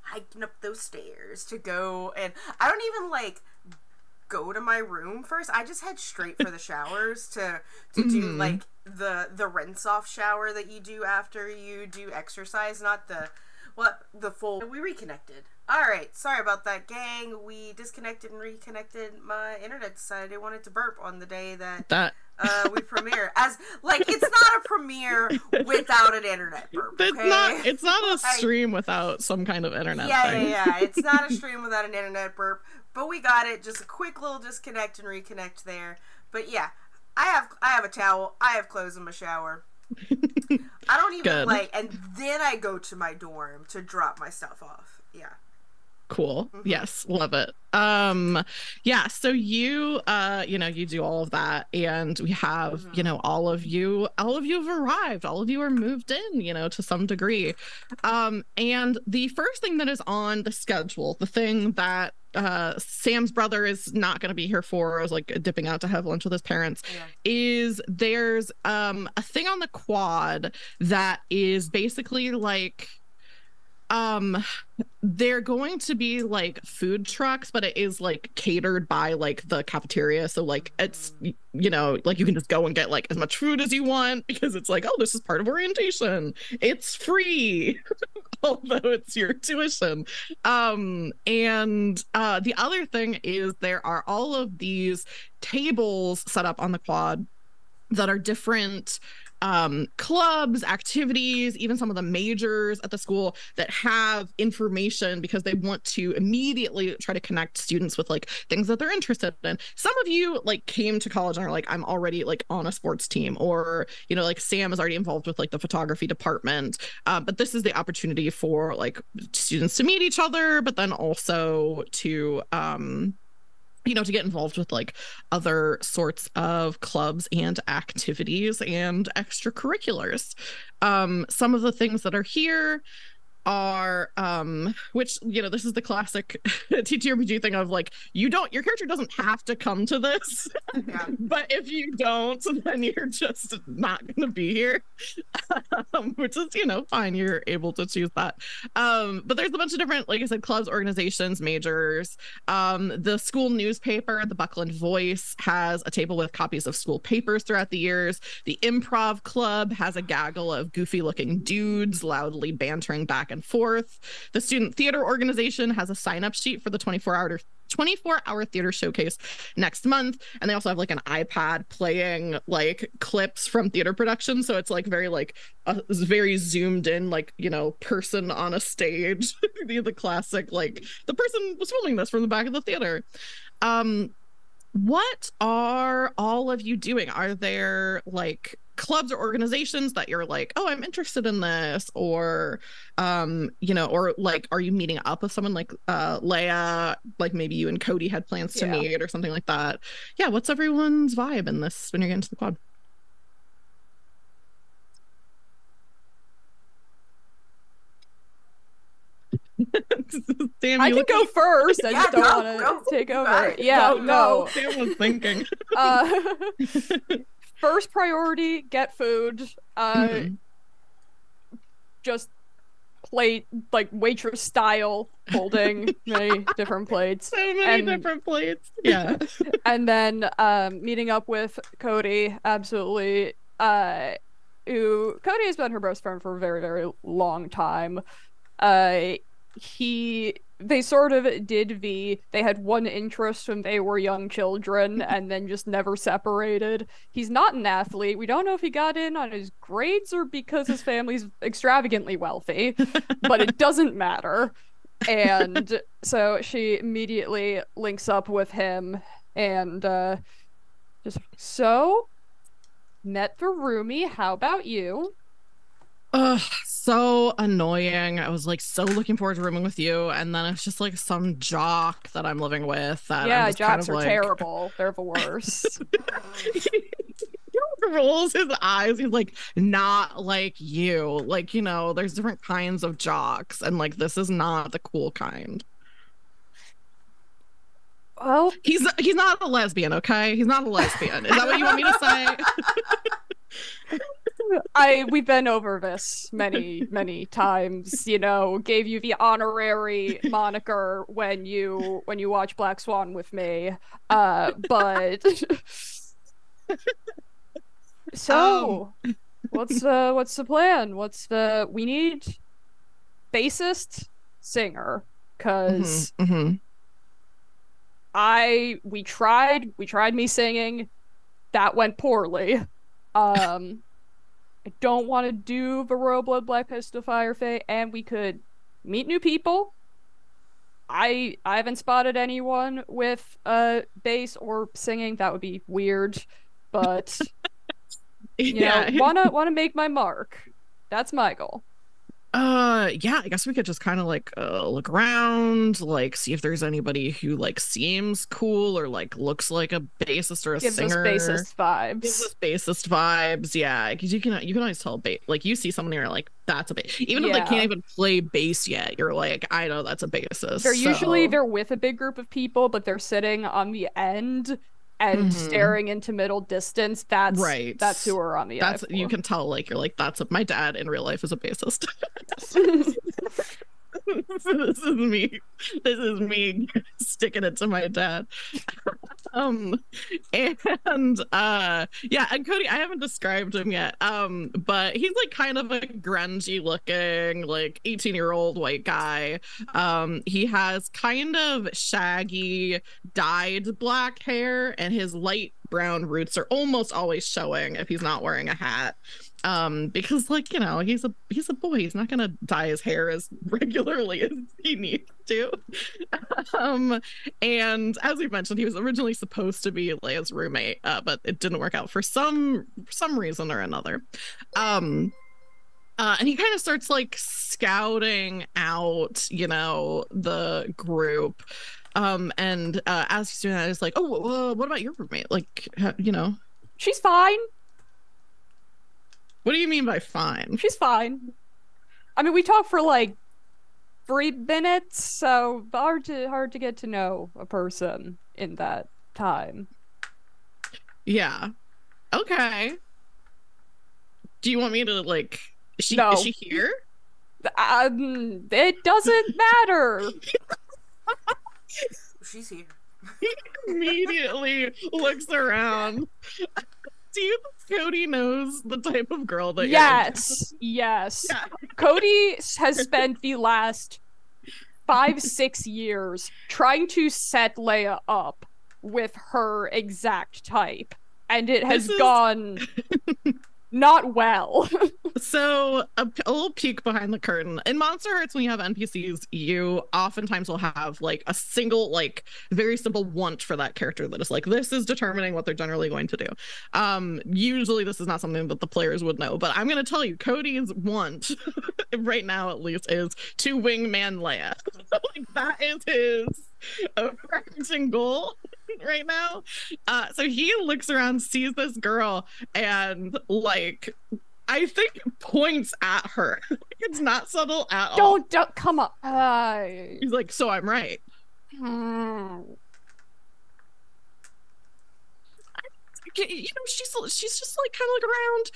hiking up those stairs to go. And I don't even, like, go to my room first. I just head straight for the showers to do, like, the rinse-off shower that you do after you do exercise, not the full... We reconnected. Alright, sorry about that, gang. We disconnected and reconnected. My internet decided it wanted to burp on the day that we premiere. As, like, it's not a premiere without an internet burp, okay? It's not a stream without some kind of internet thing. Yeah. It's not a stream without an internet burp. But we got it. Just a quick little disconnect and reconnect there. But yeah, I have a towel. I have clothes in my shower. I don't even and then I go to my dorm to drop my stuff off. Yeah. Cool. Yes, love it. So you you do all of that, and we have all of you have arrived, all of you are moved in, to some degree. And the first thing that is on the schedule, the thing that Sam's brother is not going to be here for, is like dipping out to have lunch with his parents, is there's a thing on the quad that is basically like they're going to be like food trucks, but it is like catered by like the cafeteria, so like it's like you can just go and get like as much food as you want, because it's like, oh, this is part of orientation, it's free although it's your tuition. And the other thing is there are all of these tables set up on the quad that are different clubs, activities, even some of the majors at the school that have information, because they want to immediately try to connect students with like things that they're interested in. Some of you like came to college and are like, I'm already like on a sports team, or like Sam is already involved with like the photography department, but this is the opportunity for like students to meet each other, but then also to to get involved with like other sorts of clubs and activities and extracurriculars. Some of the things that are here are which this is the classic TTRPG thing of like, your character doesn't have to come to this, but if you don't, then you're just not gonna be here, which is fine, you're able to choose that. But there's a bunch of different, like I said, clubs, organizations, majors. The school newspaper, the Buckland Voice, has a table with copies of school papers throughout the years. The improv club has a gaggle of goofy looking dudes loudly bantering back and forth. The student theater organization has a sign-up sheet for the 24-hour theater showcase next month, and they also have like an iPad playing like clips from theater production, so it's like very like very zoomed in, like person on a stage. The classic, like, the person was filming this from the back of the theater. What are all of you doing? Are there like clubs or organizations that you're like, oh, I'm interested in this, or or like, are you meeting up with someone like Leia, like maybe you and Cody had plans to meet or something like that? Yeah, what's everyone's vibe in this when you're getting to the quad? Sam, I can go first. I just don't want to take over. No. Sam was thinking. First priority, get food. Just plate, like waitress style, holding many different plates. So many different plates. Yeah. And then meeting up with Cody, absolutely. Cody has been her best friend for a very, very long time. They sort of they had one interest when they were young children and then just never separated. He's not an athlete. We don't know if he got in on his grades or because his family's extravagantly wealthy, but it doesn't matter. And so she immediately links up with him and met the roomie. How about you? Ugh, so annoying. I was like so looking forward to rooming with you, and then it's just like some jock that I'm living with. That jocks are terrible. They're the worst. You don't rolls his eyes. He's like, not like you. Like, there's different kinds of jocks, and like this is not the cool kind. Well, he's not a lesbian, okay? He's not a lesbian. Is that what you want me to say? We've been over this many times, gave you the honorary moniker when you watch Black Swan with me. But so what's the plan? We need bassist, singer, because we tried me singing, that went poorly. I don't want to do the Royal Blood Black Pistol Fire Fate, and we could meet new people. I haven't spotted anyone with bass or singing. That would be weird, but wanna make my mark. That's my goal. Yeah, I guess we could just kind of like look around, like see if there's anybody who like seems cool or like looks like a bassist or a singer. Gives us bassist vibes. Yeah, because you can always tell like you see someone and you're like, that's a bass. Even if they can't even play bass yet, you're like, I know that's a bassist. They're with a big group of people, but they're sitting on the end and staring into middle distance. That's right. That's who we're on the eye for. You can tell, like, you're like, that's my dad in real life is a bassist. This is me sticking it to my dad. And Cody, I haven't described him yet, but he's like kind of a grungy looking like 18-year-old white guy. He has kind of shaggy dyed black hair, and his light brown roots are almost always showing if he's not wearing a hat. Because like, he's a boy. He's not gonna dye his hair as regularly as he needs to. And as we mentioned, he was originally supposed to be Leia's roommate, but it didn't work out for some reason or another. And he kind of starts like scouting out, the group. And as he's doing that, it's like, oh, what about your roommate? Like, she's fine. What do you mean by fine? She's fine. I mean, we talked for like 3 minutes, so hard to get to know a person in that time. Yeah. Okay. Do you want me to like? Is she here? It doesn't matter. She's here. He immediately looks around. Do you think Cody knows the type of girl that yes. Yeah. Cody has spent the last 5-6 years trying to set Leia up with her exact type, and it has gone not well. So a little peek behind the curtain. In MonsterHearts, when you have NPCs, you oftentimes will have like a single, like very simple want for that character that is like, this is determining what they're generally going to do. Usually this is not something that the players would know, but I'm going to tell you, Cody's want right now at least is to wingman Leia. Like that is his overarching goal right now. So he looks around, sees this girl, and like I think points at her. It's not subtle at all. Don't come on. He's like, so I'm right. She's just like kind of like around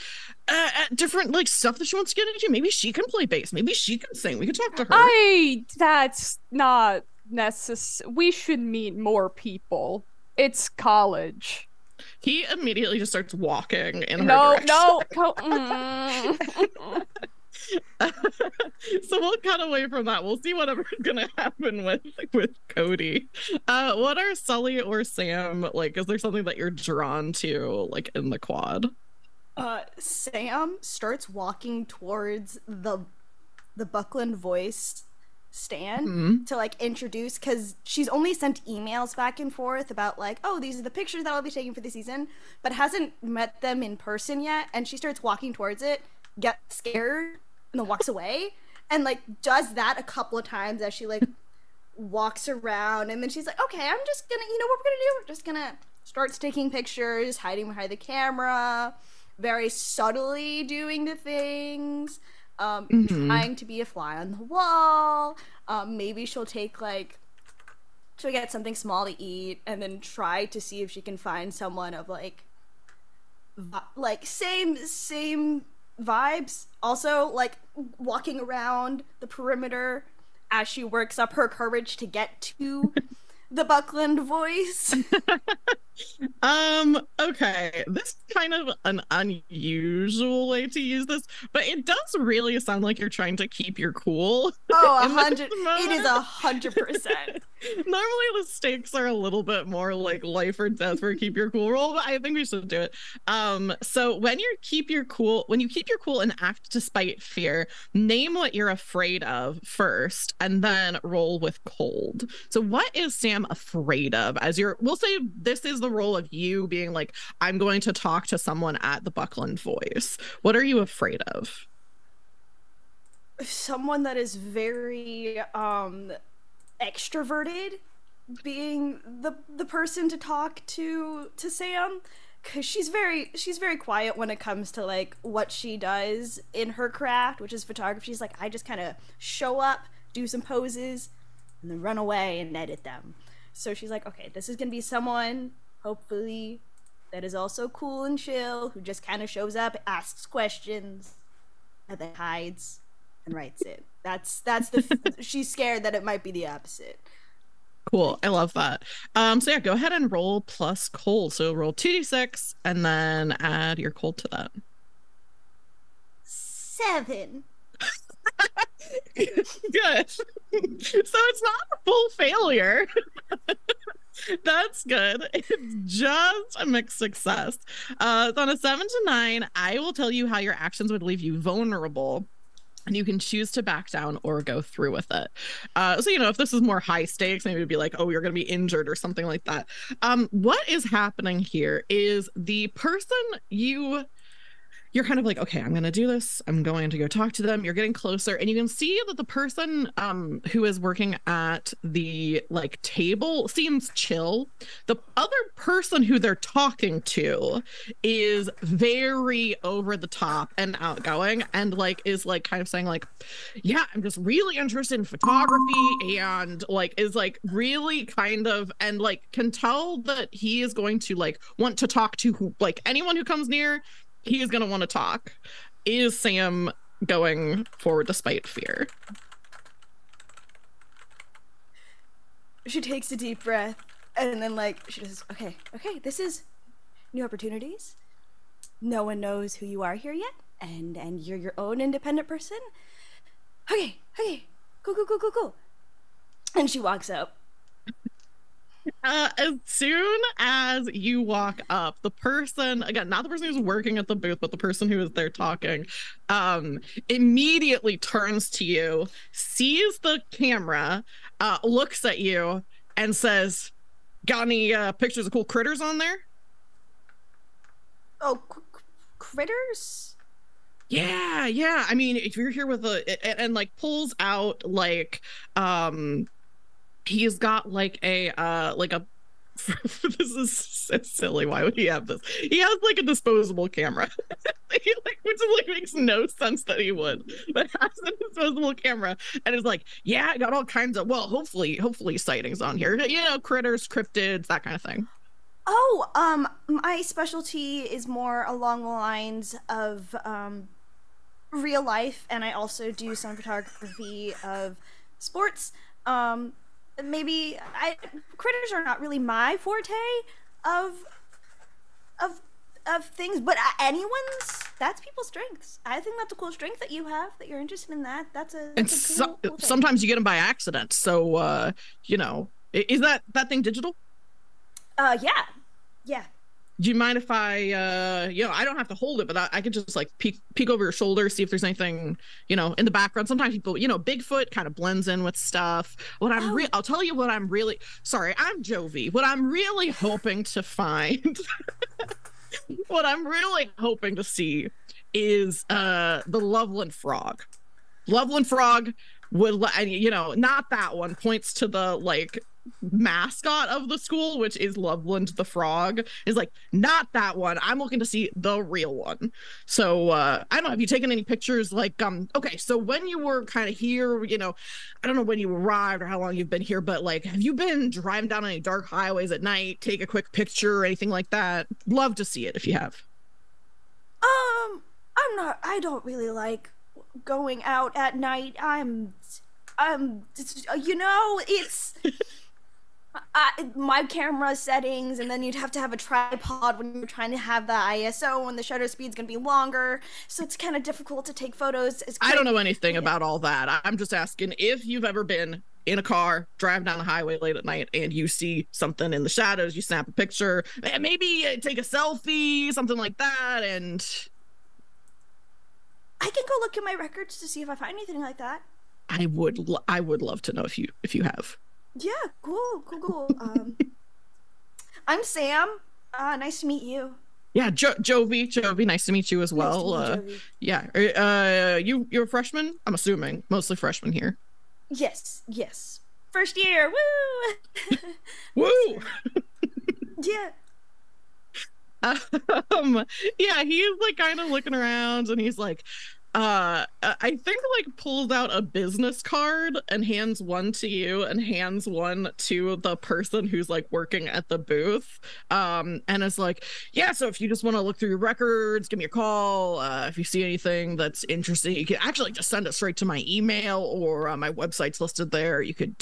at different like stuff that she wants to get into. Maybe she can play bass. Maybe she can sing. We could talk to her. That's not necessary. We should meet more people. It's college. He immediately just starts walking in her direction. So we'll cut away from that. We'll see whatever's gonna happen with Cody. What are Sully or Sam like? Is there something that you're drawn to like in the quad? Sam starts walking towards the Buckland voice stand to like introduce, because she's only sent emails back and forth about like, oh, these are the pictures that I'll be taking for the season, but hasn't met them in person yet. And she starts walking towards it, gets scared, and then walks away, and like does that a couple of times as she like walks around. And then she's like, okay, I'm just gonna, what we're gonna do, we're just gonna start taking pictures, hiding behind the camera, very subtly doing the things, Mhm. trying to be a fly on the wall. Maybe she'll get something small to eat and then try to see if she can find someone of like same vibes, also like walking around the perimeter as she works up her courage to get to the Buckland voice. Okay, this is kind of an unusual way to use this, but it does really sound like you're trying to keep your cool. Oh, in this 100. It moment. is 100%. Normally the stakes are a little bit more like life or death for keep your cool roll, but I think we should do it. So when you keep your cool and act despite fear, name what you're afraid of first, and then roll with cold. So what is Sam afraid of? We'll say this is the role of you being like, I'm going to talk to someone at the Buckland voice. What are you afraid of? Someone that is very extroverted being the person to talk to Sam, because she's very quiet when it comes to like what she does in her craft, which is photography. She's like, I just kind of show up, do some poses, and then run away and edit them. So she's like, okay, this is gonna be someone hopefully that is also cool and chill, who just kind of shows up, asks questions, and then hides and writes it. That's she's scared that it might be the opposite. Cool. I love that. So yeah, go ahead and roll plus cold. So roll 2d6 and then add your cold to that. 7. Good. So it's not a full failure. That's good. It's just a mixed success. So on a 7 to 9, I will tell you how your actions would leave you vulnerable, and you can choose to back down or go through with it. So, if this is more high stakes, maybe it'd be like, oh, you're going to be injured or something like that. What is happening here is the person you're kind of like, okay, I'm going to do this. I'm going to go talk to them. You're getting closer, and you can see that the person who is working at the like table seems chill. The other person who they're talking to is very over the top and outgoing, and like is like kind of saying like, yeah, I'm just really interested in photography, and like is like really kind of, and like can tell that he is going to like want to talk to like anyone who comes near. He is going to want to talk. Is Sam going forward despite fear? She takes a deep breath and then like she says, okay, this is new opportunities. No one knows who you are here yet, and you're your own independent person. Okay, cool. And she walks up. As soon as you walk up, the person, again, not the person who's working at the booth, but the person who is there talking, immediately turns to you, sees the camera, looks at you, and says, got any pictures of cool critters on there? Oh, critters? Yeah. I mean, if you're here with and like pulls out like, he's got like a this is so silly. Why would he have this? He has like a disposable camera. Which like makes no sense that he would, but has a disposable camera and is like, yeah, I got all kinds of, well, hopefully sightings on here. Critters, cryptids, that kind of thing. Oh, my specialty is more along the lines of real life, and I also do some photography of sports. Critters are not really my forte of things, but that's people's strengths. I think that's a cool strength that you have, that you're interested in that. That's a cool thing. Sometimes you get them by accident. So, is that thing digital? Yeah. Do you mind if I I don't have to hold it, but I could just like peek over your shoulder, see if there's anything, in the background. Sometimes people, Bigfoot kind of blends in with stuff. I'll tell you what I'm really, sorry, I'm Jovi. What I'm really hoping to find, what I'm really hoping to see is the Loveland frog. Loveland frog would, not that one, points to the like mascot of the school, which is Loveland the Frog, is like, not that one. I'm looking to see the real one. So I don't know, have you taken any pictures? Like, okay, so when you were kind of here, you know, I don't know when you arrived or how long you've been here, but like, have you been driving down any dark highways at night, take a quick picture or anything like that? Love to see it if you have. I don't really like going out at night. You know, it's my camera settings, and then you'd have to have a tripod when you're trying to have the ISO, and the shutter speed's gonna be longer, so it's kind of difficult to take photos. I don't know anything about all that. I'm just asking if you've ever been in a car, driving down the highway late at night, and you see something in the shadows, you snap a picture, and maybe take a selfie, something like that, and... I can go look at my records to see if I find anything like that. I would love to know if you have. Yeah, cool. I'm Sam. Nice to meet you. Yeah, Jovi, nice to meet you as well. Nice to meet you, yeah, you're a freshman? I'm assuming mostly freshman here. Yes. First year, woo! Woo! Yeah. Yeah, he's like kind of looking around, and he's like, I think like pulls out a business card and hands one to you and hands one to the person who's like working at the booth, and it's like, yeah, so if you just want to look through your records, give me a call. If you see anything that's interesting, you can actually just send it straight to my email, or my website's listed there. You could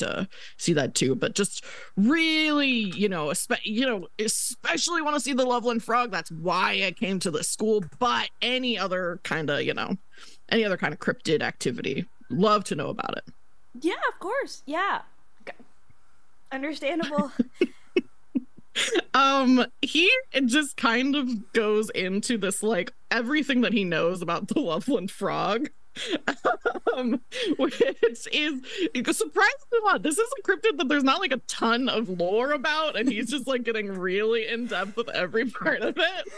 see that too. But just really, especially want to see the Loveland Frog. That's why I came to this school. But any other kind of cryptid activity, love to know about it. Yeah, of course. Yeah. Understandable. He just kind of goes into this, like, everything that he knows about the Loveland Frog. Which is surprisingly a lot. This is a cryptid that there's not like a ton of lore about, and he's just like getting really in depth with every part of it.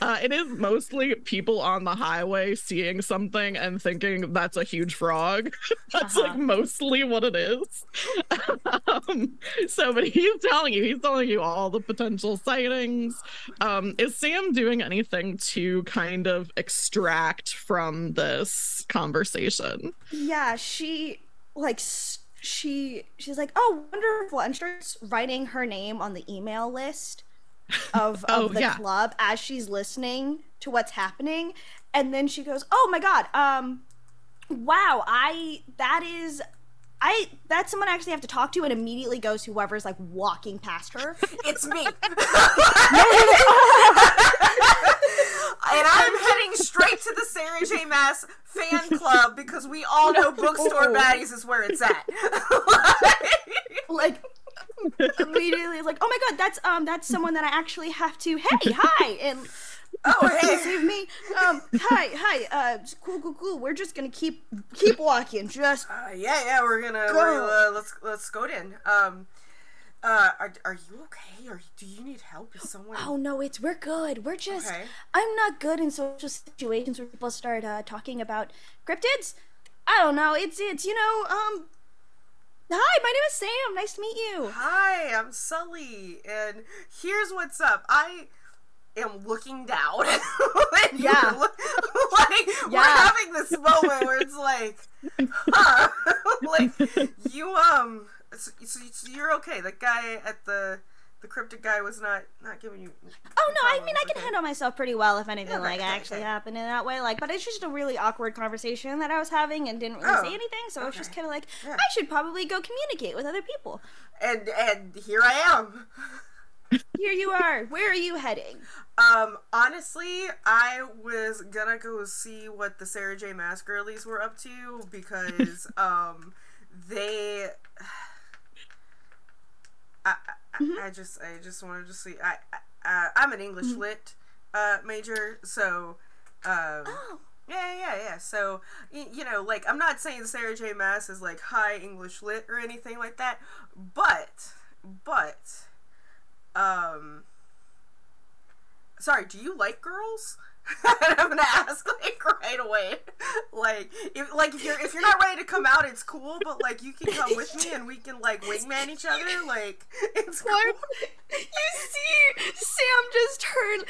It is mostly people on the highway seeing something and thinking that's a huge frog. That's like mostly what it is. But he's telling you all the potential sightings. Is Sam doing anything to kind of extract from this conversation? Yeah, she's like, oh, wonderful, and starts writing her name on the email list of the club as she's listening to what's happening, and then she goes, oh my god, wow, that's someone I actually have to talk to, and immediately goes to whoever's like walking past her. It's me. And I'm heading straight to the Sarah J. Maas fan club because we all know Bookstore Baddies is where it's at. Like immediately, like, oh my god, that's someone that I actually have to. Hey, hi, and oh hey, save me. Hi, cool. We're just gonna keep walking. Just yeah, we're gonna let's go then. Are you okay? Or do you need help? Is someone? Oh no, we're good. We're just okay. I'm not good in social situations where people start talking about cryptids. I don't know. It's hi, my name is Sam. Nice to meet you. Hi, I'm Sully, and here's what's up. I am looking down. Yeah. We're having this moment where it's like, huh? Like you So you're okay. That guy at the cryptic guy was not giving you. Oh no, I mean I can handle myself pretty well if anything actually happened in that way. Like, but it's just a really awkward conversation that I was having and didn't really say anything. So I was just kind of like, I should probably go communicate with other people. And here I am. Here you are. Where are you heading? Honestly, I was gonna go see what the Sarah J. Maas girlies were up to because they. I just wanted to see. I'm an English lit major, so yeah. So like I'm not saying Sarah J. Maas is like high English lit or anything like that, but sorry, do you like girls? And I'm gonna ask like right away, like if you're not ready to come out, it's cool, but like you can come with me and we can like wingman each other, like it's cool. You see, Sam just heard.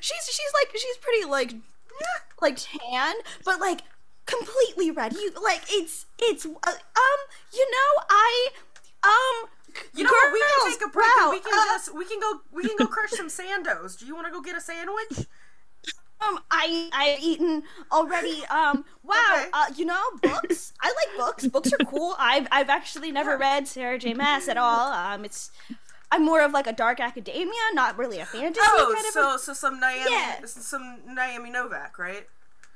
She's pretty like tan, but like completely red. It's you know what? We can take a break. Wow, and we can go crush some sandos. Do you want to go get a sandwich? I've eaten already. Wow. Okay. Books. I like books. Books are cool. I've actually never read Sarah J. Maas at all. I'm more of like a dark academia, not really a fantasy kind of. So some Naomi Novak, right?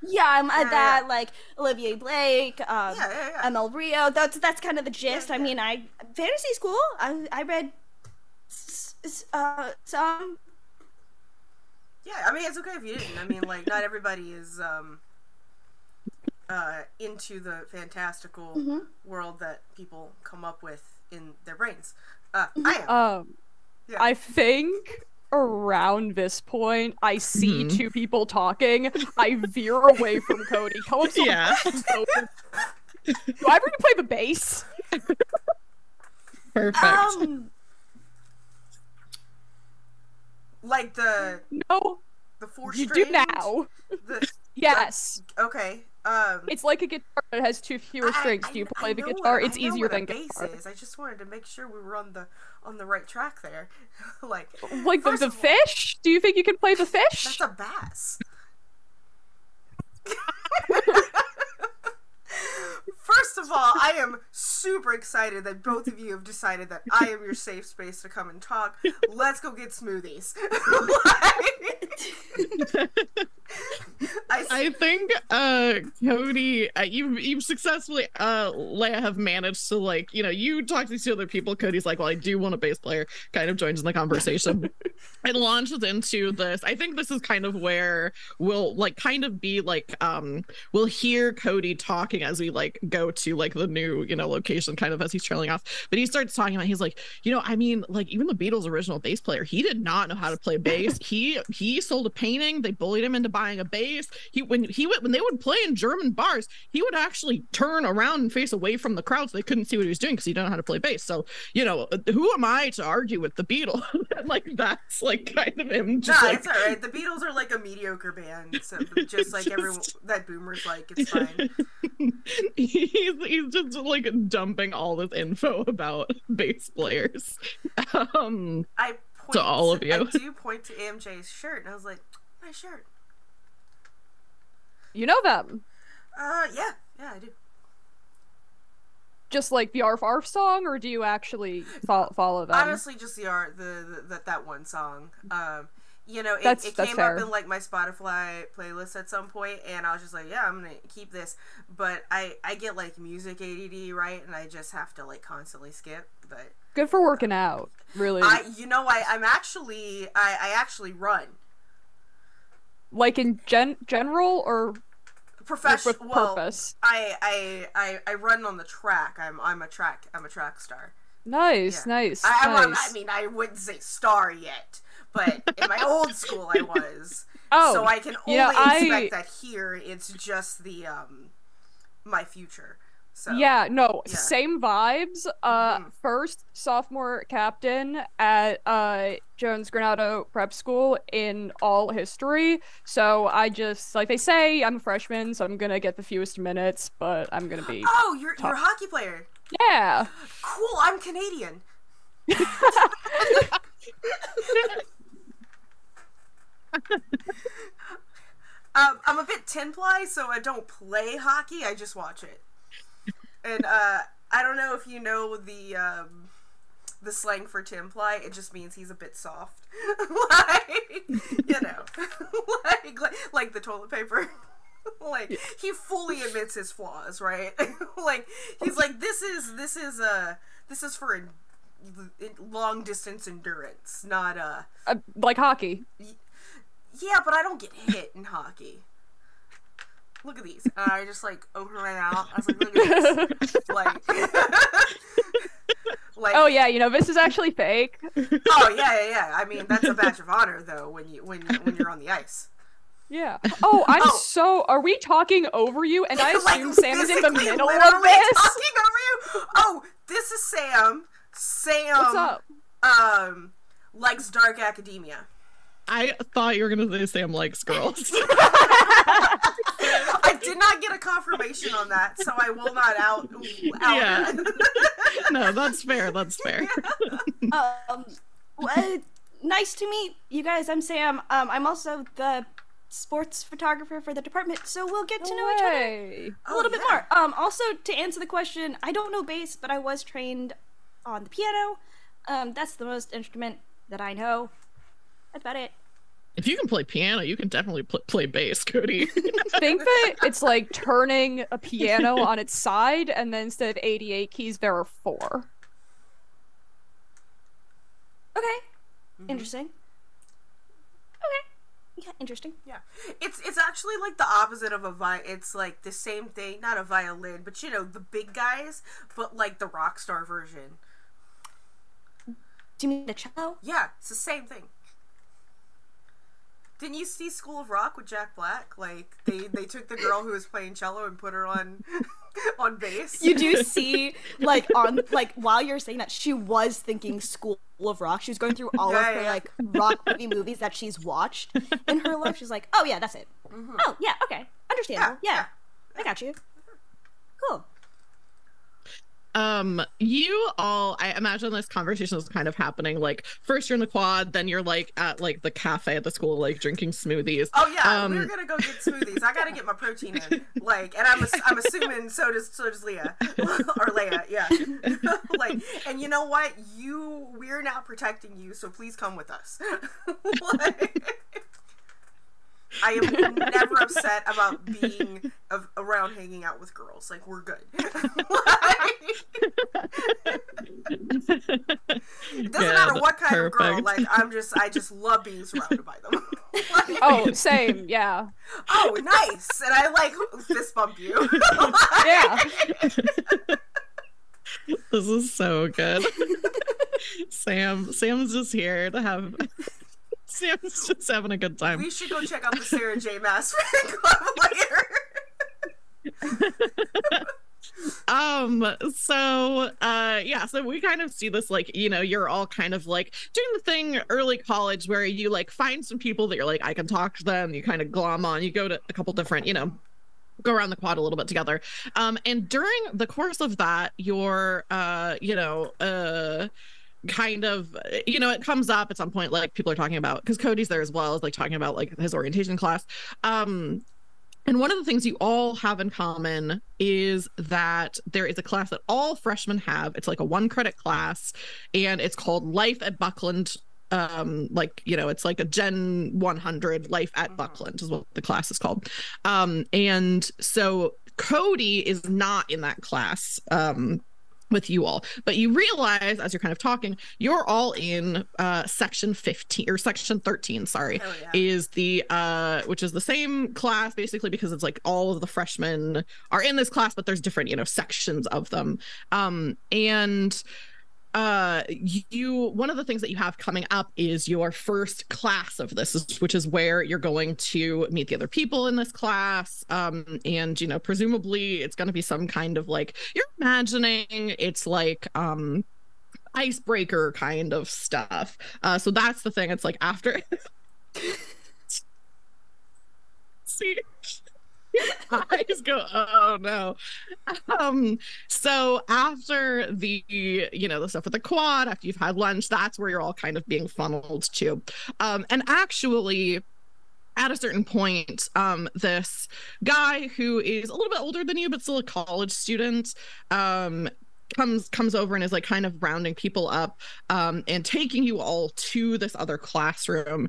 Yeah, I'm at that like Olivia Blake, ML Rio. That's kind of the gist. I mean, fantasy's cool. I read some. Yeah, I mean, it's okay if you didn't. I mean, like, not everybody is into the fantastical world that people come up with in their brains. I am. Yeah. I think around this point, I see two people talking. I veer away from Cody. Come up to Do I ever play the bass? Perfect. Like the four you string. do now. Yes. Okay. It's like a guitar that has fewer strings. Do you play the guitar? It's easier than guitar. I just wanted to make sure we were on the right track there. like the fish? Do you think you can play the fish? That's a bass. First of all, I am super excited that both of you have decided that I am your safe space to come and talk. Let's go get smoothies. I think Cody, you've successfully Leia have managed to, like, you talk to these two other people. Cody's like, well, I do want a bass player, kind of joins in the conversation. It launches into this. I think this is kind of where we'll like kind of be like we'll hear Cody talking as we like go to like the new location, kind of as he's trailing off, but he starts talking about, he's like, I mean, like, even the Beatles' original bass player, he did not know how to play bass. He sold a painting, they bullied him into buying a bass. When they would play in German bars, he would actually turn around and face away from the crowd so they couldn't see what he was doing because he didn't know how to play bass. So who am I to argue with the Beatles? Like, that's like kind of him. It's all right. The Beatles are like a mediocre band, so just like everyone that boomers like, it's fine. He's just like dumping all this info about bass players. To all of you. I do point to AMJ's shirt, and I was like, my shirt. You know them? Yeah, I do. Just like the Arf Arf song, or do you actually follow them? Honestly, just that one song. It came up in like my Spotify playlist at some point, and I was just like, yeah, I'm gonna keep this. But I get like music ADD, right? And I just have to like constantly skip. But good for working out, really. I actually run. Like in general or professional purpose? I run on the track. I'm a track star. Nice. I mean, I wouldn't say star yet, but in my old school I was. So I can only expect that here it's just the my future. So same vibes. First sophomore captain at Jones Granado Prep School in all history. So I just, like they say, I'm a freshman, so I'm gonna get the fewest minutes, but I'm gonna be. Oh, you're a hockey player. Yeah. Cool. I'm Canadian. I'm a bit tin-ply, so I don't play hockey. I just watch it. And I don't know if you know the slang for tin-ply. It just means he's a bit soft, like the toilet paper. Like, he fully admits his flaws, right? Like, he's like, this is for long distance endurance, not like hockey. Yeah, but I don't get hit in hockey. Look at these. And I just like open my mouth. I was like, look at this. Like, oh yeah, this is actually fake. Oh yeah. I mean, that's a badge of honor though when you're on the ice. Yeah. Oh, are we talking over you? And I assume like, Sam is in the middle of literally this. talking over you. Oh, this is Sam. What's up? Likes dark academia. I thought you were gonna say Sam likes girls. I did not get a confirmation on that, so I will not out Yeah. it. No, that's fair. That's fair. Nice to meet you guys. I'm Sam. I'm also the sports photographer for the department, so we'll get to know each other a little bit more. Also, to answer the question, I don't know bass, but I was trained on the piano. That's the most instrument that I know. That's about it. If you can play piano, you can definitely play bass, Cody. Think that it's like turning a piano on its side, and then instead of 88 keys, there are 4. Okay. Interesting. Okay. Yeah, interesting. Yeah. It's actually like the opposite of it's like the same thing, not a violin, but you know, the big guys, but like the rock star version. Do you mean the cello? Yeah, it's the same thing. Didn't you see School of Rock with Jack Black? Like they took the girl who was playing cello and put her on bass. You do see while you're saying that, she was thinking School of Rock. She was going through all of her like rock movies that she's watched in her life. She's like, oh yeah, that's it. Mm-hmm. Oh yeah, okay, understandable. Yeah, I got you. Cool. You all, I imagine this conversation is kind of happening like first you're in the quad, then you're like at like the cafe at the school, like drinking smoothies. Oh yeah, we're gonna go get smoothies. I gotta get my protein in. Like, and I'm assuming so does Leah or Leia. Yeah. Like, and you know what? We're now protecting you, so please come with us. Like, I am never upset about being around hanging out with girls. Like, we're good. It doesn't matter what kind of girl. Like, I just love being surrounded by them. Like, oh, same. Yeah. Oh, nice. And I like fist bump you. Yeah. This is so good. Sam's just here to have. Sam's just having a good time. We should go check out the Sarah J. Maas fan club later. So we kind of see this, like, you know, you're all kind of like doing the thing early college where you like find some people that you're like, I can talk to them. You kind of glom on, you go to a couple different, you know, go around the quad a little bit together. And during the course of that, you're kind of, you know, it comes up at some point, like people are talking about, because Cody's there as well, as like talking about like his orientation class. And one of the things you all have in common is that there is a class that all freshmen have. It's like a 1-credit class, and it's called Life at Buckland. Like, you know, it's like a Gen 100 Life at Buckland is what the class is called. And so Cody is not in that class. With you all, but you realize as you're kind of talking, you're all in section 15 or section 13, sorry, is the which is the same class basically, because it's like all of the freshmen are in this class, but there's different, you know, sections of them. One of the things that you have coming up is your first class of this, which is where you're going to meet the other people in this class. And, you know, presumably it's going to be some kind of like, you're imagining it's like icebreaker kind of stuff. So that's the thing. It's like after see, eyes go, oh no. So after the, you know, the stuff with the quad, after you've had lunch, that's where you're all kind of being funneled to. And actually at a certain point, this guy who is a little bit older than you, but still a college student, comes over and is like kind of rounding people up, and taking you all to this other classroom.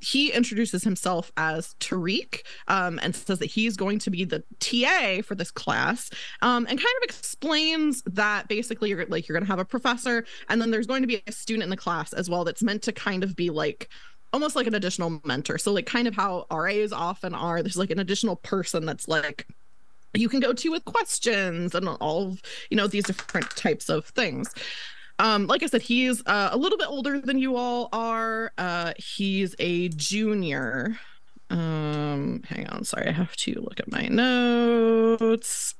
He introduces himself as Tariq, and says that he's going to be the TA for this class, and kind of explains that basically you're going to have a professor, and then there's going to be a student in the class as well that's meant to kind of be like almost like an additional mentor. So like kind of how RAs often are, there's like an additional person that's like you can go to with questions and all of, you know, these different types of things. Like I said, he's a little bit older than you all are. He's a junior. Hang on, sorry, I have to look at my notes.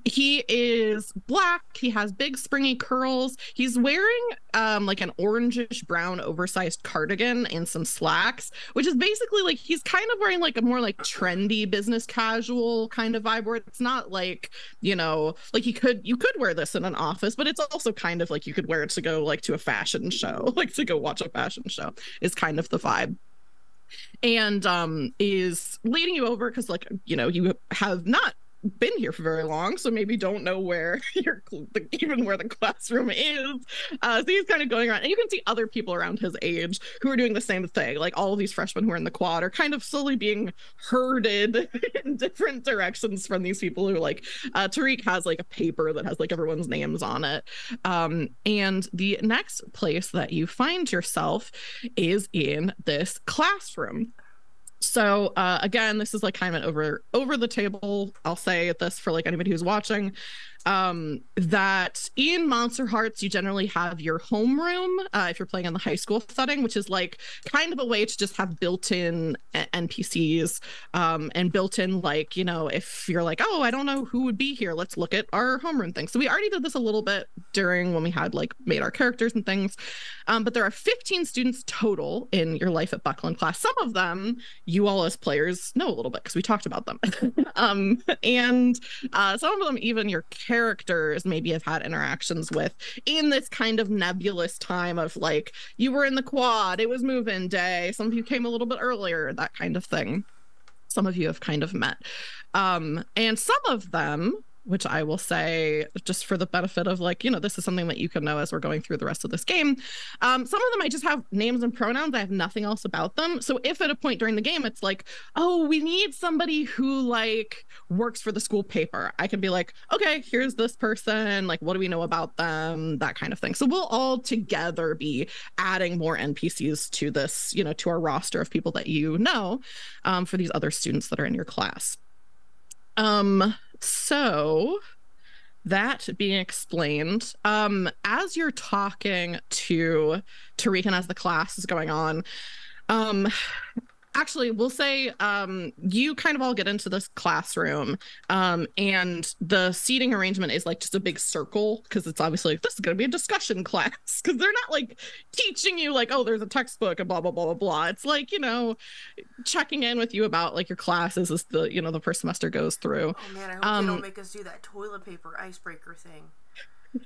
He is black. He has big springy curls. He's wearing like an orangish brown oversized cardigan and some slacks, which is basically like he's kind of wearing like a more like trendy business casual kind of vibe, where it's not like, you know, like you could wear this in an office, but it's also kind of like you could wear it to go like to a fashion show, like to go watch a fashion show is kind of the vibe. And is leading you over because, like, you know, you have not been here for very long, so maybe don't know where even where the classroom is. So he's kind of going around, and you can see other people around his age who are doing the same thing. Like all of these freshmen who are in the quad are kind of slowly being herded in different directions from these people who, like, Tariq has like a paper that has like everyone's names on it. And the next place that you find yourself is in this classroom. So again, this is like kind of an over the table, I'll say this for like anybody who's watching, that in MonsterHearts you generally have your homeroom if you're playing in the high school setting, which is like kind of a way to just have built-in NPCs and built-in, like, you know, if you're like, oh, I don't know who would be here, let's look at our homeroom thing. So we already did this a little bit during when we had like made our characters and things, but there are 15 students total in your Life at Buckland class. Some of them you all as players know a little bit because we talked about them. And some of them even your characters maybe have had interactions with in this kind of nebulous time of like, you were in the quad, it was move-in day, some of you came a little bit earlier, that kind of thing. Some of you have kind of met. And some of them, which I will say just for the benefit of, like, you know, this is something that you can know as we're going through the rest of this game. Some of them I just have names and pronouns. I have nothing else about them. So if at a point during the game it's like, oh, we need somebody who like works for the school paper, I can be like, okay, here's this person. Like, what do we know about them? That kind of thing. So we'll all together be adding more NPCs to this, you know, to our roster of people that you know, for these other students that are in your class. So that being explained, as you're talking to Tariq and as the class is going on, actually, we'll say you kind of all get into this classroom, and the seating arrangement is like just a big circle because it's obviously like, this is going to be a discussion class, because they're not like teaching you like, oh, there's a textbook and blah, blah, blah, blah, blah. It's like, you know, checking in with you about like your classes as the, you know, the first semester goes through. Oh man, I hope they don't make us do that toilet paper icebreaker thing. You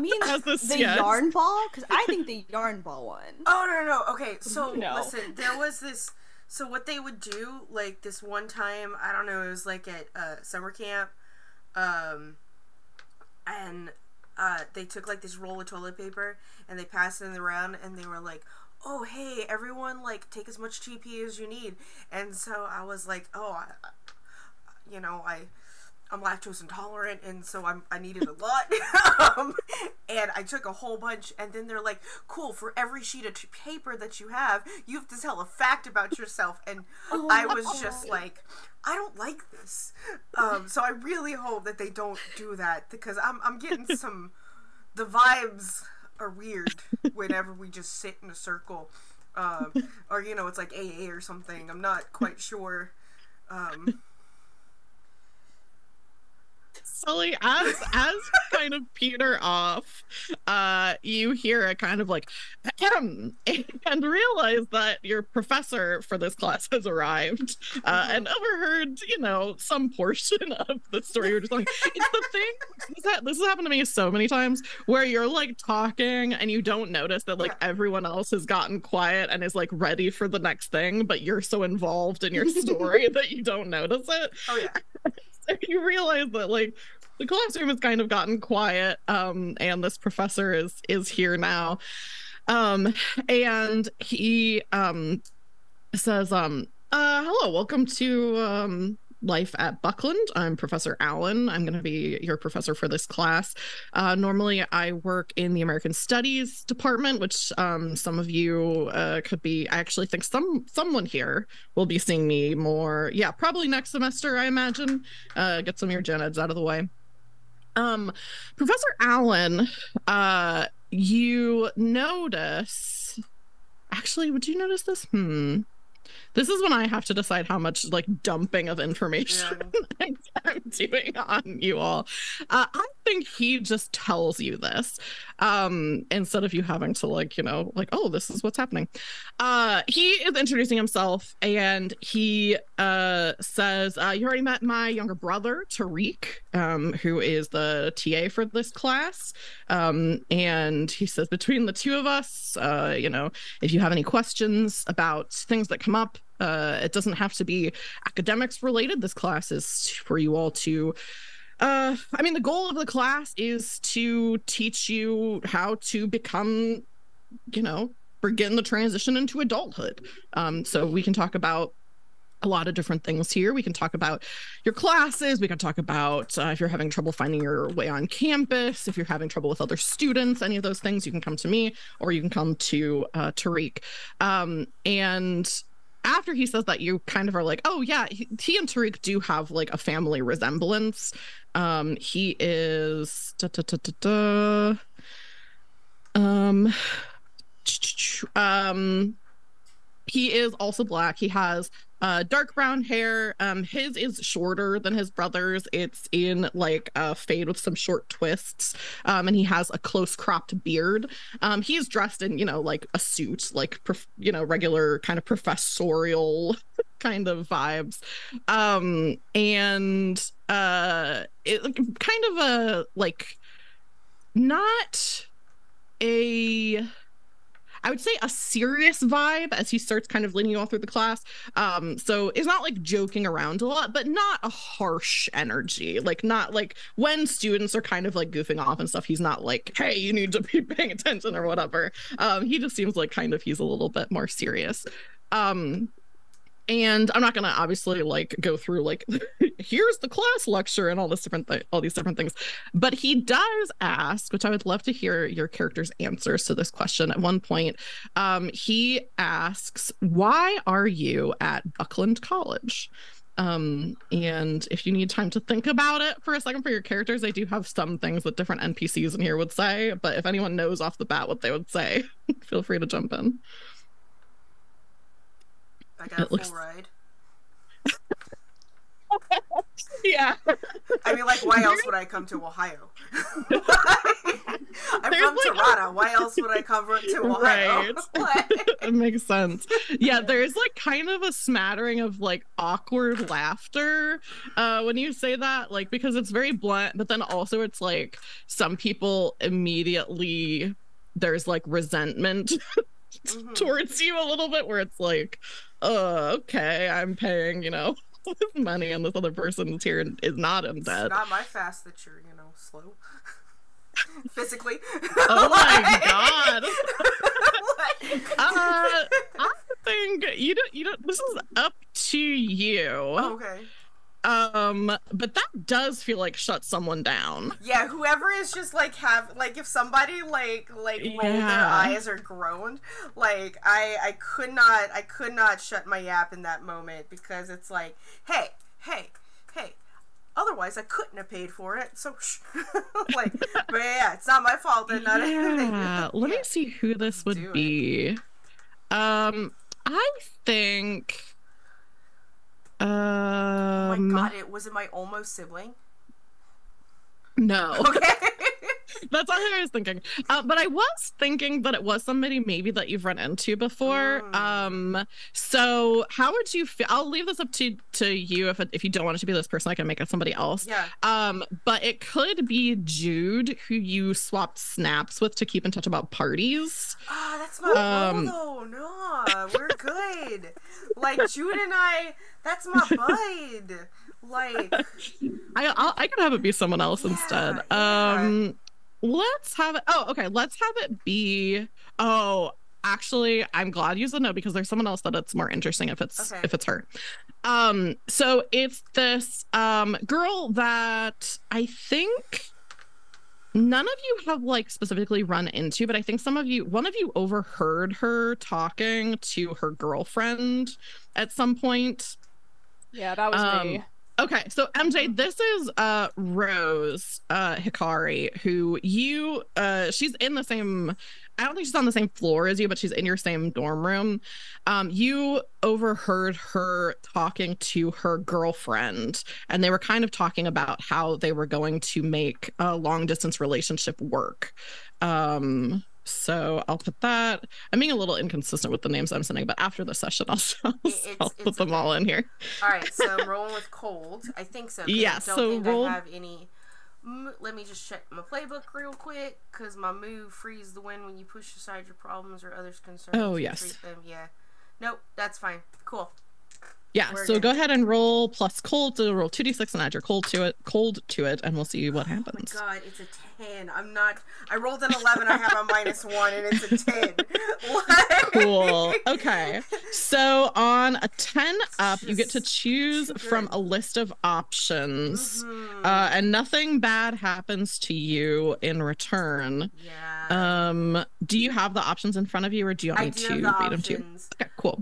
mean the yarn ball? Because I think the yarn ball won. Oh, no. Okay, so listen, there was this. So what they would do, like this one time, I don't know, it was like at summer camp, and they took like this roll of toilet paper and they passed it around, and they were like, oh, hey, everyone, like, take as much TP as you need. And so I was like, oh, I'm lactose intolerant, and so I needed a lot. And I took a whole bunch, and then they're like, cool, for every sheet of paper that you have to tell a fact about yourself. And I was just like, I don't like this. So I really hope that they don't do that, because I'm getting the vibes are weird whenever we just sit in a circle. Or, you know, it's like AA or something. I'm not quite sure. Sully, as you kind of peter off, you hear a kind of like, and realize that your professor for this class has arrived, and overheard, you know, some portion of the story you're just telling. It's the thing, this has happened to me so many times, where you're like talking and you don't notice that like everyone else has gotten quiet and is like ready for the next thing, but you're so involved in your story that you don't notice it. Oh yeah. You realize that like the classroom has kind of gotten quiet, and this professor is here now, and he says, hello, welcome to life at Buckland. I'm Professor Allen. I'm going to be your professor for this class. Normally, I work in the American Studies department, which some of you could be. I actually think someone here will be seeing me more. Yeah, probably next semester, I imagine. Get some of your gen eds out of the way. Professor Allen, you notice. Actually, would you notice this? This is when I have to decide how much like dumping of information I'm doing on you all. I think he just tells you this instead of you having to like, you know, like, oh, this is what's happening. He is introducing himself and he says, you already met my younger brother, Tariq, who is the TA for this class. And he says, between the two of us, you know, if you have any questions about things that come up, it doesn't have to be academics related. This class is for you all to I mean, the goal of the class is to teach you how to become, you know, begin the transition into adulthood. So we can talk about a lot of different things here. We can talk about your classes. We can talk about if you're having trouble finding your way on campus, if you're having trouble with other students, any of those things, you can come to me or you can come to Tariq. And after he says that, you kind of are like, oh yeah, he and Tariq do have like a family resemblance. He is he is also black. He has dark brown hair. His is shorter than his brother's. It's in like a fade with some short twists. And he has a close cropped beard. He's dressed in, you know, like a suit, like, you know, regular kind of professorial kind of vibes. And it kind of a like not a I would say a serious vibe as he starts kind of leading you all through the class. So it's not like joking around a lot, but not a harsh energy. Like not like when students are kind of like goofing off and stuff, he's not like, hey, you need to be paying attention or whatever. He just seems like kind of he's a little bit more serious. And I'm not gonna obviously like go through like here's the class lecture and all these different things, but he does ask, which I would love to hear your character's answers to this question. At one point, he asks, "Why are you at Buckland College?" And if you need time to think about it for a second for your characters, I do have some things that different NPCs in here would say. But if anyone knows off the bat what they would say, feel free to jump in. I got a full ride. Yeah. I mean, like, why else would I come to Ohio? I'm from Toronto. Why else would I come to Ohio? Right. It makes sense. Yeah, there's like kind of a smattering of like awkward laughter when you say that, like, because it's very blunt, but then also it's like some people immediately there's like resentment towards you a little bit where it's like, okay, I'm paying, you know, money and this other person's here and is not in debt. It's not my fast that you're, you know, slow. Physically. Oh my god. I think you don't this is up to you. Oh, okay. But that does feel like shut someone down. Yeah, whoever is just like if somebody like rolled their eyes or groaned, like I could not shut my yap in that moment because it's like, hey, otherwise I couldn't have paid for it. So like, but yeah, it's not my fault. Let me see who this would be. I think oh my god, was it my almost sibling? No. Okay. That's not who I was thinking. But I was thinking that it was somebody maybe that you've run into before. So how would you feel? I'll leave this up to you. If you don't want it to be this person, I can make it somebody else. Yeah. But it could be Jude, who you swapped snaps with to keep in touch about parties. Ah, that's my bro, though. No, we're good. Like Jude and I, that's my bud. Like I could have it be someone else instead. Yeah. Let's have it. Oh, okay. Let's have it be. Oh, actually, I'm glad you said no because there's someone else that it's more interesting if it's her. So it's this girl that I think none of you have like specifically run into, but I think one of you overheard her talking to her girlfriend at some point. Yeah, that was me. Okay, so MJ, this is Rose Hikari, who she's in the same, I don't think she's on the same floor as you, but she's in your same dorm room. You overheard her talking to her girlfriend, and they were kind of talking about how they were going to make a long distance relationship work. So I'll put that. I'm being a little inconsistent with the names I'm sending, but after the session, I'll put them all in here. All right, so I'm rolling with cold. I think so. Yeah, I don't think I have any. Let me just check my playbook real quick, because my move frees the wind when you push aside your problems or others' concerns. Oh, yes. Treat them. Yeah. Nope, that's fine. Cool. Yeah, so go ahead and roll plus cold. So roll 2d6 and add your cold to it, and we'll see what happens. Oh my god, it's a 10. I rolled an 11, I have a -1, and it's a 10. Cool. Okay. So on a 10 up, you get to choose from a list of options. And nothing bad happens to you in return. Yeah. Do you have the options in front of you, or do you want me to read them to you? Okay, cool.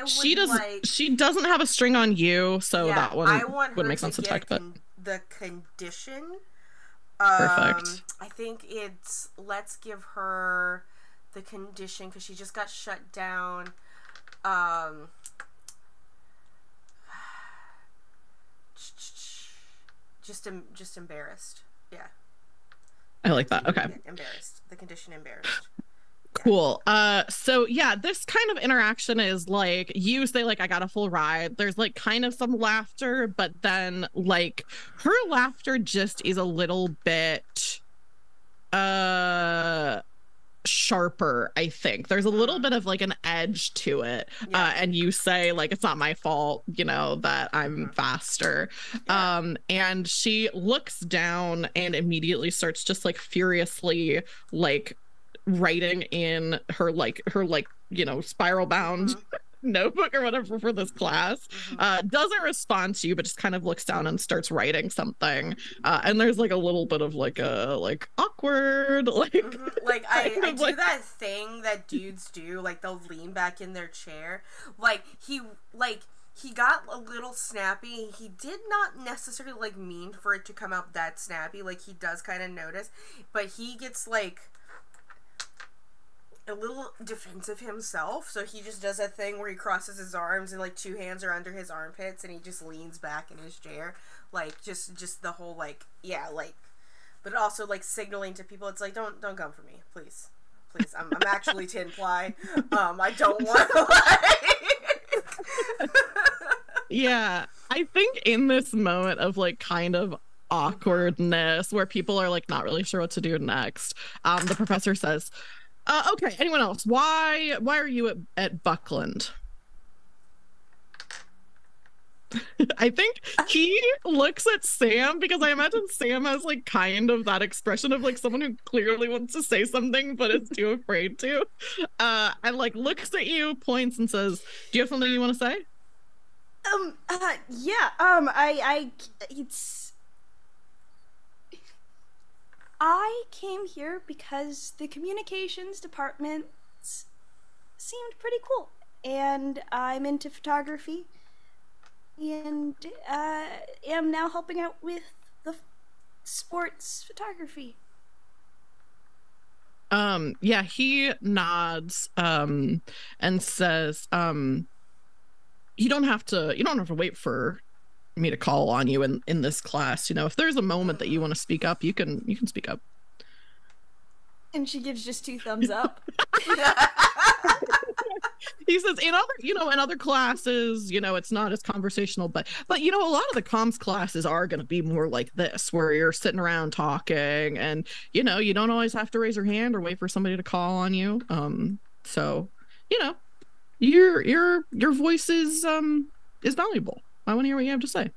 She doesn't have a string on you, so that one would make sense to check. But the condition, perfect. I think let's give her the condition because she just got shut down. Just embarrassed. Yeah. I like that. Okay. Embarrassed. The condition embarrassed. Cool. So yeah, this kind of interaction is like you say like I got a full ride. There's like kind of some laughter, but then like her laughter just is a little bit sharper, I think. There's a little bit of like an edge to it. And you say like it's not my fault, that I'm faster. And she looks down and immediately starts just like furiously like writing in her spiral bound notebook or whatever for this class. Doesn't respond to you, but just kind of looks down and starts writing something. And there's like a little bit of like a awkward I do that thing that dudes do, like they'll lean back in their chair. He got a little snappy. He did not necessarily mean for it to come out that snappy. He does kind of notice, but he gets a little defensive himself, so he just does a thing where he crosses his arms and two hands are under his armpits and he just leans back in his chair, just the whole but also signaling to people, it's don't come for me, please, I'm actually 10 ply, I don't want to Yeah, I think in this moment of kind of awkwardness where people are not really sure what to do next, the professor says, okay, anyone else? Why are you at Buckland? I think he looks at Sam because I imagine Sam has kind of that expression of someone who clearly wants to say something but is too afraid to. And looks at you, points, and says, "Do you have something you want to say?" I came here because the communications department seemed pretty cool, and I'm into photography, and am now helping out with the sports photography. Yeah, he nods, and says, you don't have to wait for me to call on you in this class. If there's a moment that you want to speak up, you can speak up. And she gives just 2 thumbs up. He says, in other classes, it's not as conversational, but a lot of the comms classes are going to be more like this, where you're sitting around talking, and you don't always have to raise your hand or wait for somebody to call on you. So your voice is valuable. I want to hear what you have to say.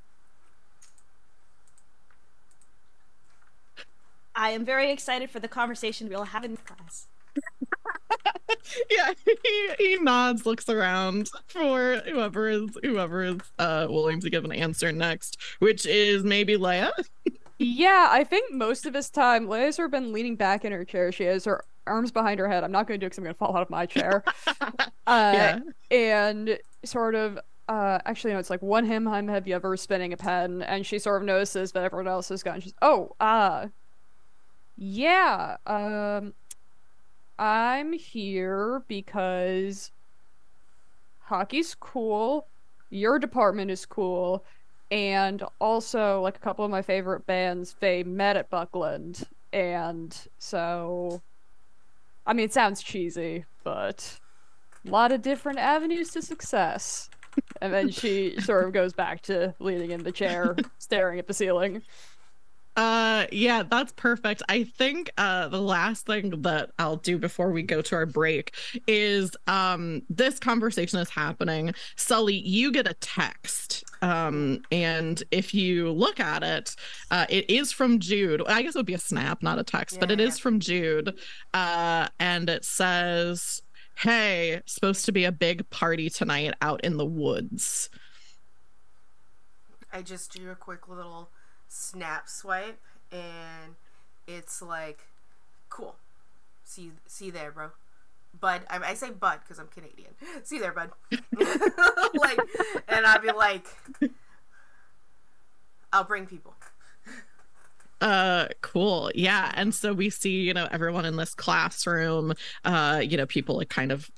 I am very excited for the conversation we'll have in class. Yeah, he nods, looks around for whoever is willing to give an answer next, which is maybe Leia. Yeah, I think most of his time, Leia's sort of been leaning back in her chair. She has her arms behind her head. I'm not going to do it because I'm going to fall out of my chair. Yeah. And sort of, actually, no, it's like one him have you ever spinning a pen? And she sort of notices that everyone else has gone. She's, yeah, I'm here because hockey's cool, your department is cool, and also, like, a couple of my favorite bands, they met at Buckland, and so, I mean, it sounds cheesy, but a lot of different avenues to success. And then she sort of goes back to leaning in the chair, staring at the ceiling. Yeah, that's perfect. I think the last thing that I'll do before we go to our break is this conversation is happening. Sully, you get a text. And if you look at it, it is from Jude. I guess it would be a snap, not a text, but it is from Jude. And it says, "Hey, supposed to be a big party tonight out in the woods." I just do a quick little snap swipe, and it's like, cool. See you there, bro. Bud. I say bud because I'm Canadian. See you there, bud. Like, and I'd be like, I'll bring people. Cool. Yeah. And so we see, everyone in this classroom, people like kind of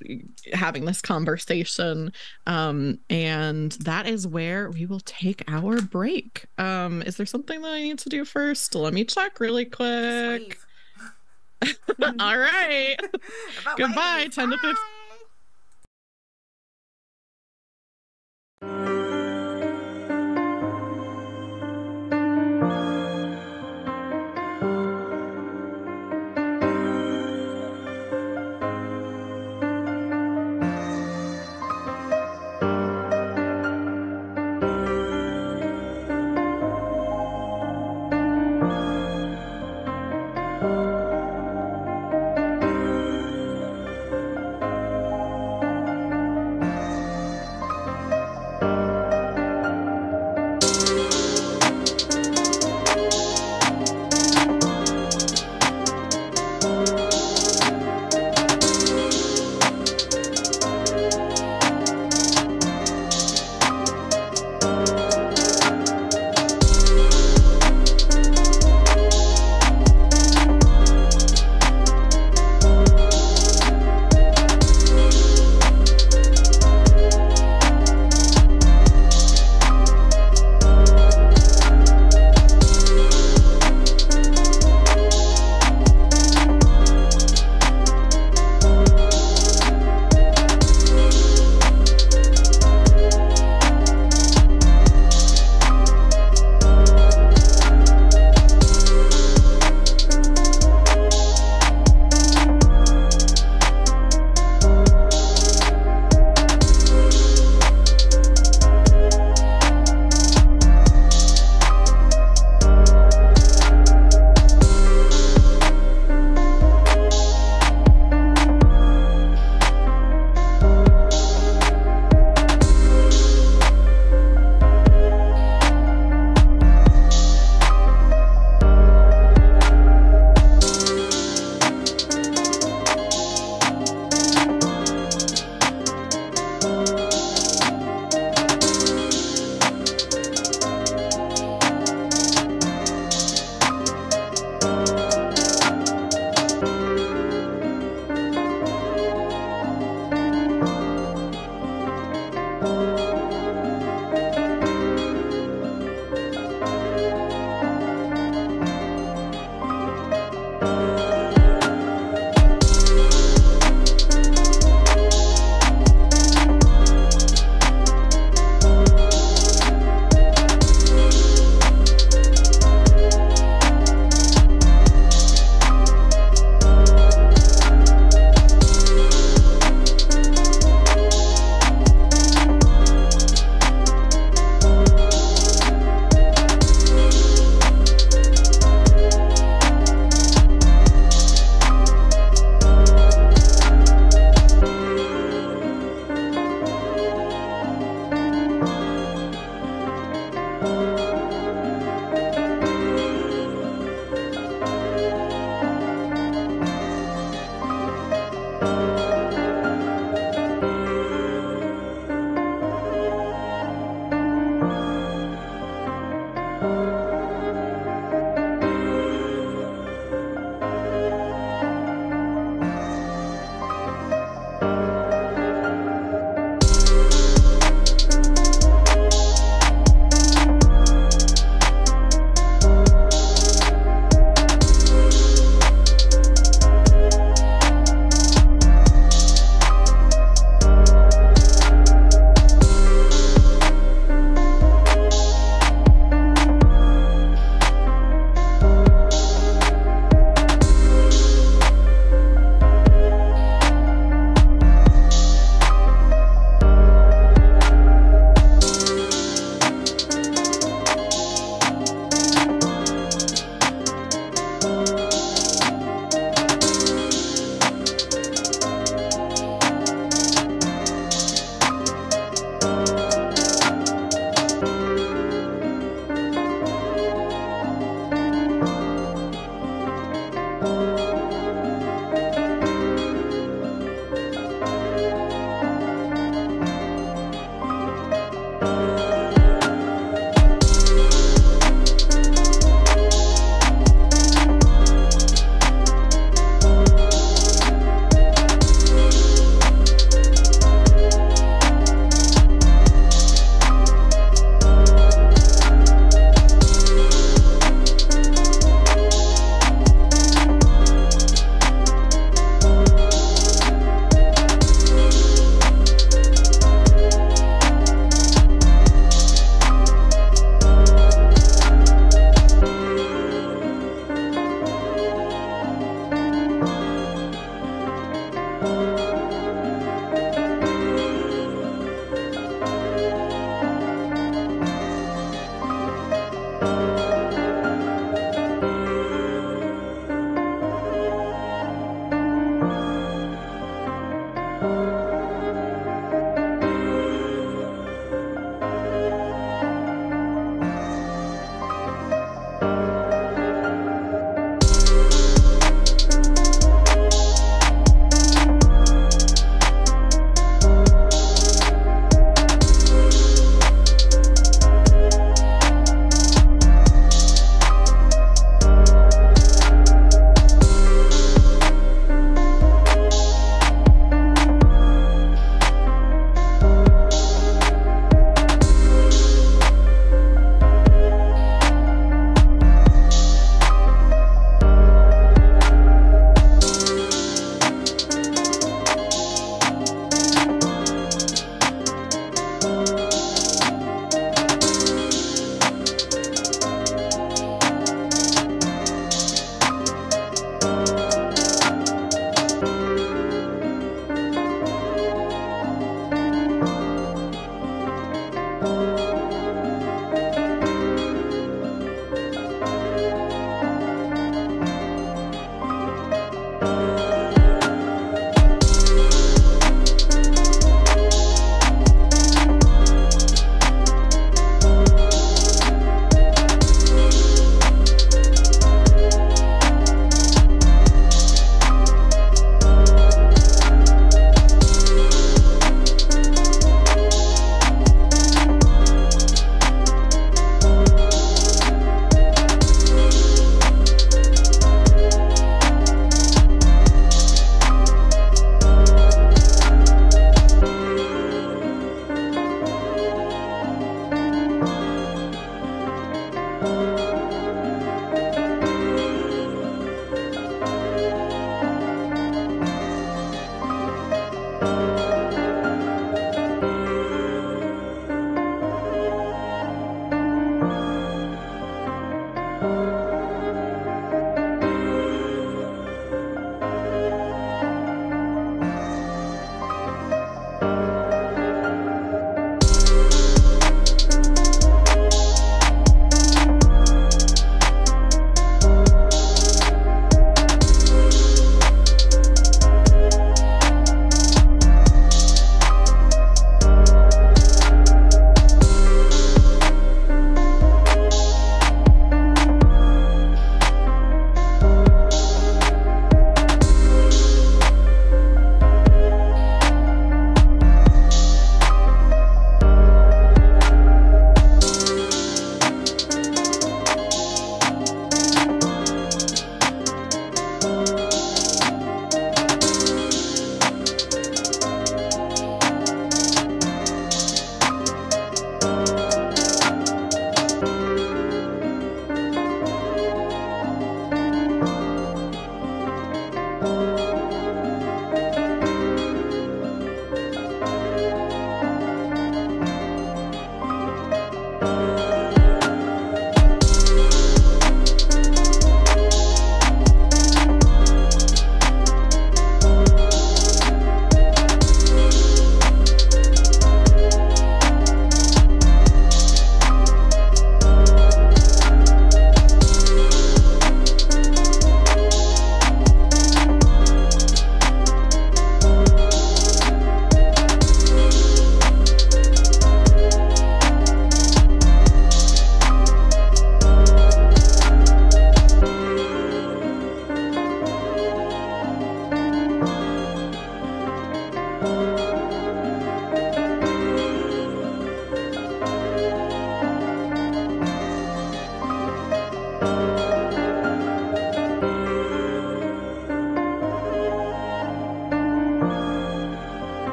having this conversation. And that is where we will take our break. Is there something that I need to do first? Let me check really quick. All right. Goodbye. 10 to 15.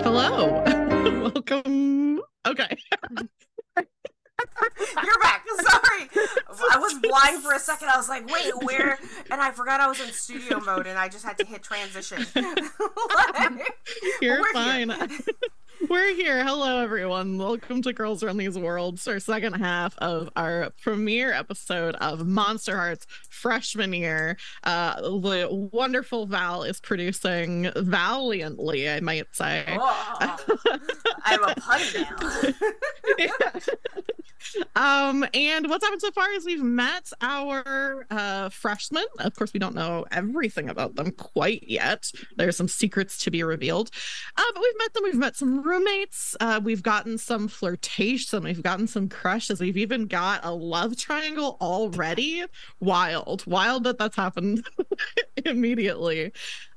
Hello. Welcome. Okay. You're back. Sorry. I was blind for a second. I was like, wait, where? And I forgot I was in studio mode and I just had to hit transition. You're fine. We're here. Hello, everyone. Welcome to Girls Run These Worlds, our second half of our premiere episode of MonsterHearts freshman year. The wonderful Val is producing valiantly, I might say. Oh, I'm a pun now. And what's happened so far is we've met our freshmen. Of course, we don't know everything about them quite yet. There's some secrets to be revealed. But we've met them. We've met some roommates. We've gotten some flirtation. We've gotten some crushes. We've even got a love triangle already. Wild that that's happened immediately.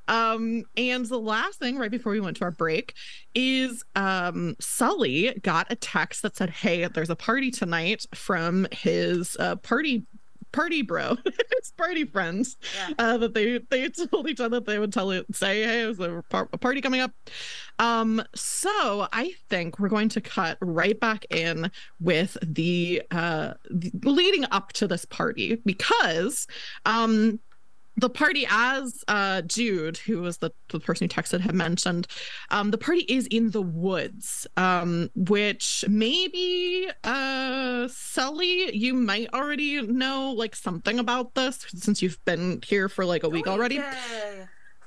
And the last thing right before we went to our break is Sully got a text that said, hey, there's a party tonight from his party bro, his party friends, that they told each other that they would say, hey, there's a party coming up. So I think we're going to cut right back in with the leading up to this party, because the party, as Jude, who was the person who texted, had mentioned, the party is in the woods, which maybe Sully, you might already know like something about this since you've been here for like a week already.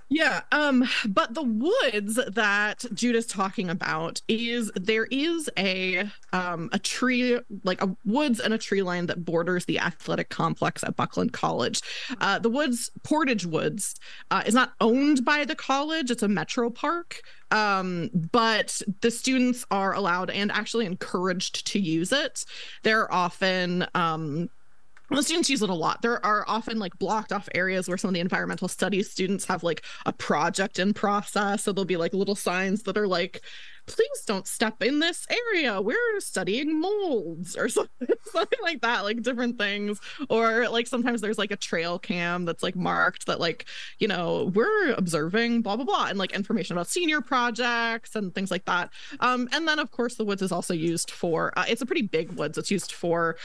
Yeah, but the woods that Jude is talking about there is a tree, like a woods and a tree line that borders the athletic complex at Buckland College. The woods, Portage Woods, is not owned by the college. It's a metro park. But the students are allowed and actually encouraged to use it. They're often the students use it a lot. There are often like blocked off areas where some of the environmental studies students have like a project in process. So there'll be like little signs that are like please don't step in this area. We're studying molds or something like that, like different things. Or like sometimes there's like a trail cam that's like marked that like, you know, we're observing blah, blah, blah, and like information about senior projects and things like that. And then of course the woods is also used for, it's a pretty big woods. It's used for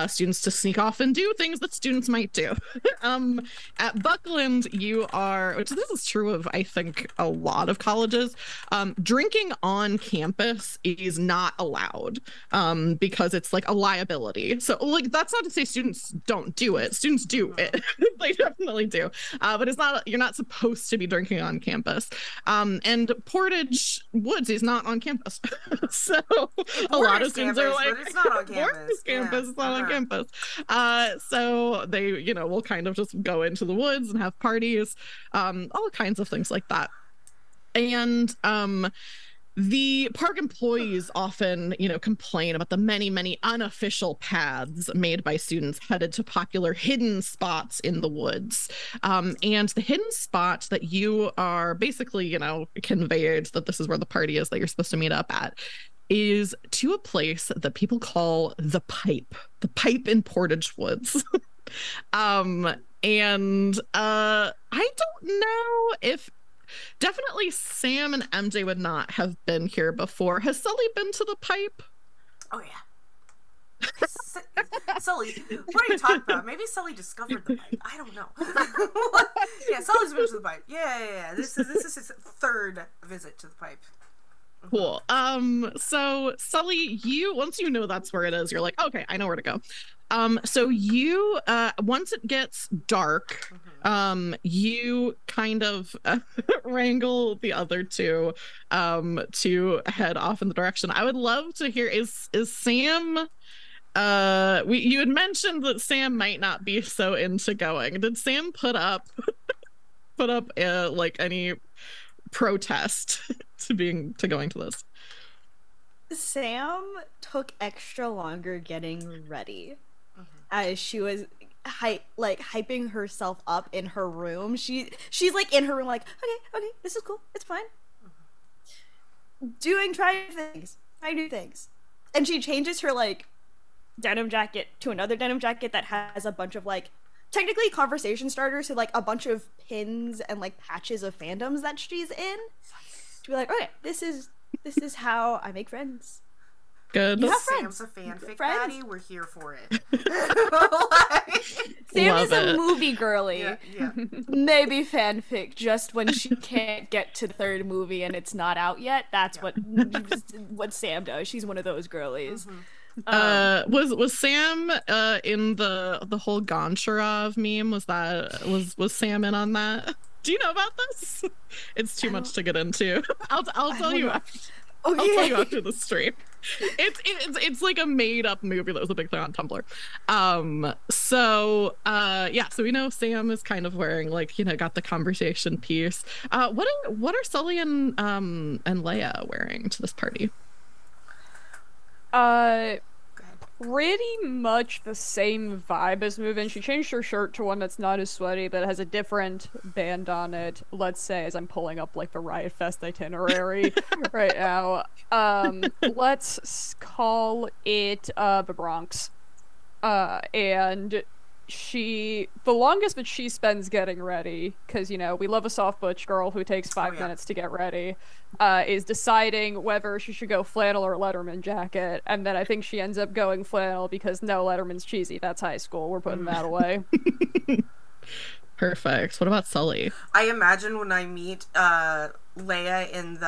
students to sneak off and do things that students might do. At Buckland, you are, which this is true of, I think, a lot of colleges, drinking on campus is not allowed because it's like a liability. So like, that's not to say students don't do it. Students do it. They definitely do. But it's not, you're not supposed to be drinking on campus. And Portage Woods is not on campus. So a lot of students are like, but it's not on campus. Portage campus, it's not on campus. So they, you know, will kind of just go into the woods and have parties, all kinds of things like that. And the park employees often, you know, complain about the many, many unofficial paths made by students headed to popular hidden spots in the woods. And the hidden spot that you are basically, you know, conveyed that this is where the party is that you're supposed to meet up at is to a place that people call the Pipe in Portage Woods. And I don't know if, definitely Sam and MJ would not have been here before. Has Sully been to the Pipe? Oh yeah. Sully, what are you talking about? Maybe Sully discovered the Pipe. I don't know. Yeah, Sully's been to the Pipe. Yeah. This is his third visit to the Pipe. Cool. So Sully, you, once you know that's where it is, you're like, okay, I know where to go. So you, once it gets dark, you kind of wrangle the other two, to head off in the direction. I would love to hear, is Sam, you had mentioned that Sam might not be so into going. Did Sam put up like any protest to going to this? Sam took extra longer getting ready as she was hyping herself up in her room. She's like in her room like, okay, this is cool, it's fine. Trying new things. And she changes her like denim jacket to another denim jacket that has a bunch of like technically conversation starters, so like a bunch of pins and like patches of fandoms that she's in, to be like, okay, this is how I make friends. Good. You have friends. Sam's a fanfic baddie. We're here for it. Sam Love is a it. movie girly. Yeah. Maybe fanfic just when she can't get to the third movie and it's not out yet. That's what Sam does. She's one of those girlies. Was Sam in the whole Goncharov meme? Was Sam in on that? Do you know about this? It's too much to get into. I'll tell you after. Okay. I'll tell you after the stream. It's like a made up movie that was a big thing on Tumblr. So we know Sam is kind of wearing, like, you know, got the conversation piece. What are Sully and Leia wearing to this party? Pretty much the same vibe as Move-In. She changed her shirt to one that's not as sweaty, but it has a different band on it. Let's say, as I'm pulling up like the Riot Fest itinerary right now. Let's call it the Bronx. And the longest that she spends getting ready, because, you know, we love a soft butch girl who takes 5 minutes to get ready, is deciding whether she should go flannel or Letterman jacket. And then I think she ends up going flannel because no, Letterman's cheesy. That's high school. We're putting that away. Perfect. What about Sully? I imagine when I meet Leia in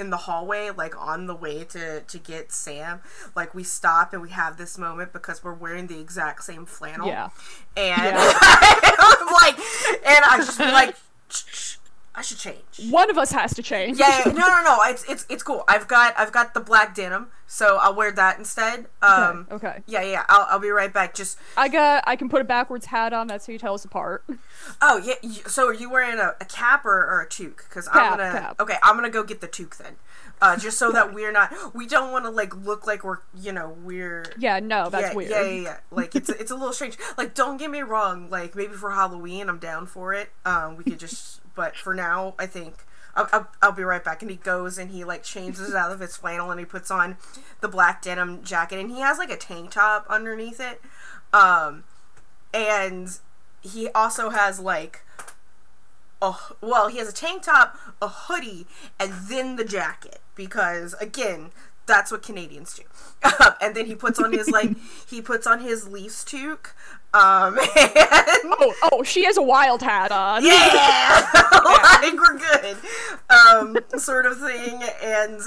the hallway, like on the way to get Sam, like we stop and we have this moment because we're wearing the exact same flannel. Yeah. And I'm like, and I just be like, shh, I should change. One of us has to change. Yeah, no. It's cool. I've got the black denim. So I'll wear that instead. Okay. Yeah. I'll be right back. Just I can put a backwards hat on. That's how you tell us apart. Oh yeah. So are you wearing a cap or a toque? Because Cap. Okay, I'm gonna go get the toque then. Just so that we don't want to like look like we're Yeah, no, that's weird. Yeah. Like it's a little strange. Like, don't get me wrong. Like, maybe for Halloween, I'm down for it. We could just, but for now, I think I'll be right back. And he goes and he like changes out of his flannel and he puts on the black denim jacket and he has like a tank top underneath it. And he also has like he has a tank top, a hoodie, and then the jacket. Because, again, that's what Canadians do. And then he puts on his, Leafs toque. And... she has a wild hat on. Yeah! Like, we're good. Sort of thing. And,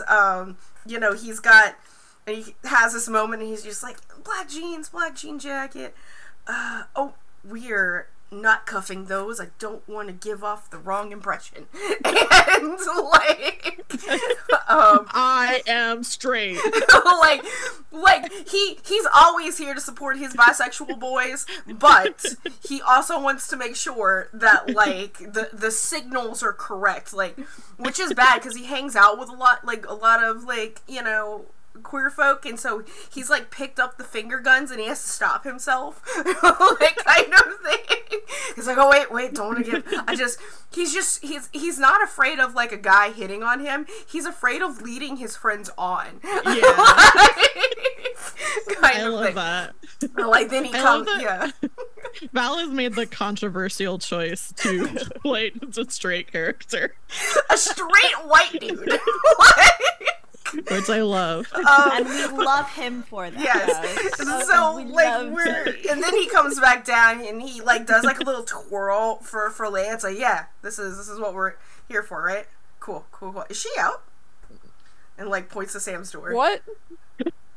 he has this moment and he's just like, black jean jacket. We're not cuffing those. I don't want to give off the wrong impression. And I am straight. He's always here to support his bisexual boys, but he also wants to make sure that the signals are correct, which is bad because he hangs out with a lot of queer folk, and so he's picked up the finger guns and he has to stop himself. Kind of thing. He's like, oh wait, don't want to give he's not afraid of a guy hitting on him. He's afraid of leading his friends on. Yeah. Kind I of love thing. That. Then he comes, yeah. Val has made the controversial choice to play the straight character. A straight white dude. Which I love. And we love him for that. Yes. So, and then he comes back down and he, does, a little twirl for Leia. It's like, yeah, this is what we're here for, right? Cool. Is she out? And, points to Sam's door. What?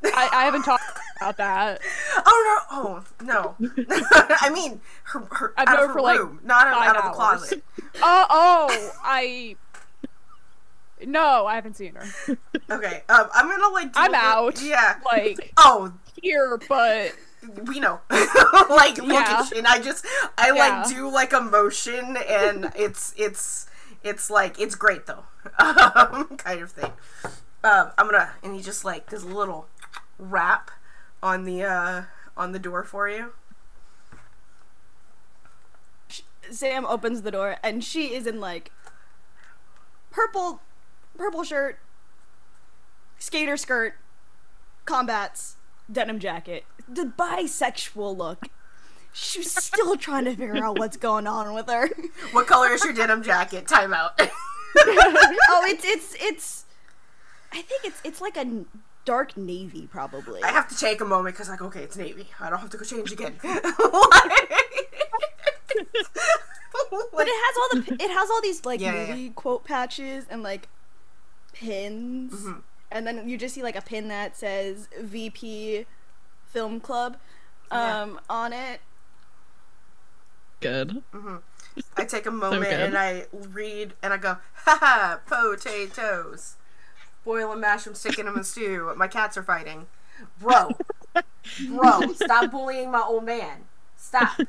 I haven't talked about that. Oh, no. I mean, her I've out known of her for, room, not out of the hours. closet. No, I haven't seen her. Okay, I'm gonna I'm out. Yeah. Here, but we know. Location. I do a motion, and it's great though. Kind of thing. And he just does a little rap on the door for you. Sam opens the door and she is in purple shirt, skater skirt, combats, denim jacket. The bisexual look. She's still trying to figure out what's going on with her. What color is your denim jacket? Time out. it's I think it's like a dark navy, probably. I have to take a moment because okay, it's navy. I don't have to go change again. But it has all these movie quote patches and pins, and then you just see a pin that says VP Film Club on it. Good. I take a moment and I read and I go, haha, potatoes. Boil and mash them, sticking them in stew. My cats are fighting. Bro, stop bullying my old man. Stop.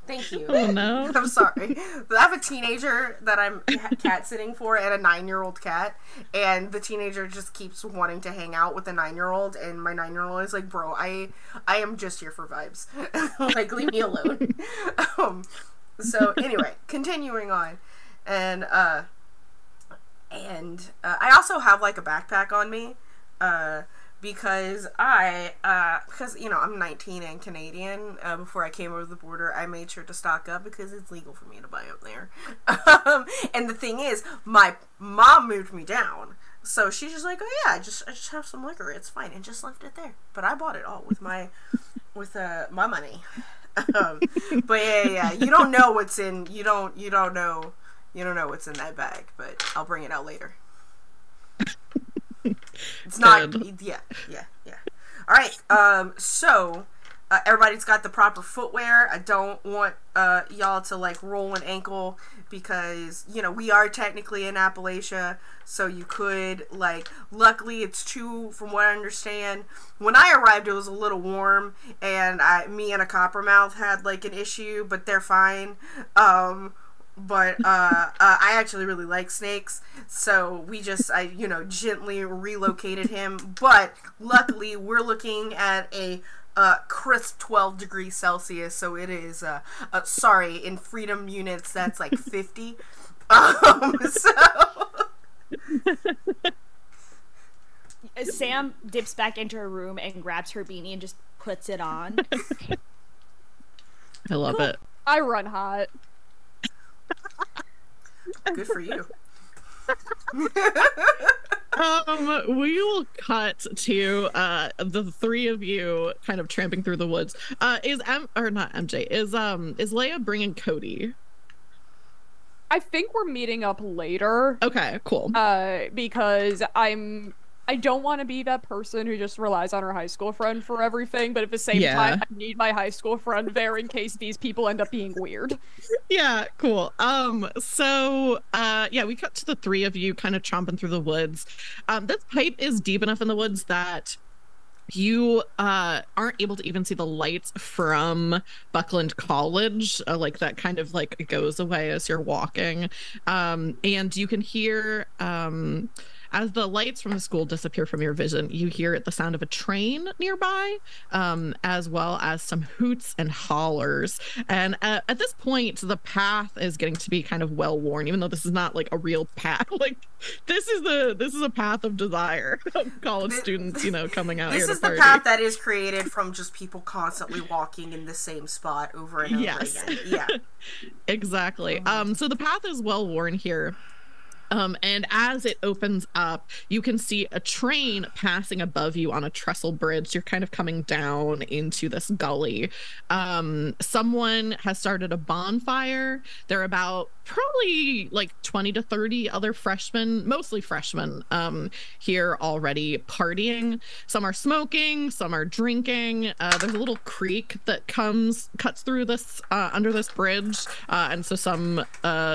Thank you. Oh no. I'm sorry. But I have a teenager that I'm cat sitting for and a 9-year-old cat, and the teenager just keeps wanting to hang out with the 9-year-old, and my 9-year-old is like, bro, I am just here for vibes. Leave me alone. So anyway, continuing on. And I also have a backpack on me, because I'm 19 and Canadian. Before I came over the border, I made sure to stock up because it's legal for me to buy up there. And the thing is, my mom moved me down, so she's just like, oh yeah, I just have some liquor, it's fine, and just left it there. But I bought it all with my money. But yeah, you don't know what's in. You don't know what's in that bag, but I'll bring it out later. It's not. Yeah. All right. So everybody's got the proper footwear. I don't want y'all to like roll an ankle because, you know, we are technically in Appalachia, so you could like, luckily it's true from what I understand. When I arrived it was a little warm and me and a coppermouth had like an issue, but they're fine. But I actually really like snakes, so I gently relocated him. But luckily, we're looking at a crisp 12 degrees Celsius, so it is, sorry, in freedom units, that's like 50. So... Sam dips back into her room and grabs her beanie and just puts it on. I love it. I run hot. Good for you. We will cut to the three of you kind of tramping through the woods. Is Leia bringing Cody? I think we're meeting up later. Okay, cool. Because I don't want to be that person who just relies on her high school friend for everything, but at the same time, I need my high school friend there in case these people end up being weird. Yeah, cool. So we cut to the three of you kind of chomping through the woods. This pipe is deep enough in the woods that you aren't able to even see the lights from Buckland College, like that kind of like goes away as you're walking. And you can hear as the lights from the school disappear from your vision, you hear the sound of a train nearby, as well as some hoots and hollers. And at this point, the path is getting to be kind of well worn, even though this is not like a real path. Like this is a path of desire of college students, coming out here to party. This is the path that is created from just people constantly walking in the same spot over and over again. Yeah, exactly. So the path is well worn here. And as it opens up, you can see a train passing above you on a trestle bridge. You're kind of coming down into this gully. Someone has started a bonfire. There are about probably like 20 to 30 other freshmen, mostly freshmen, here already partying. Some are smoking, some are drinking. There's a little creek that cuts through this, under this bridge. And so some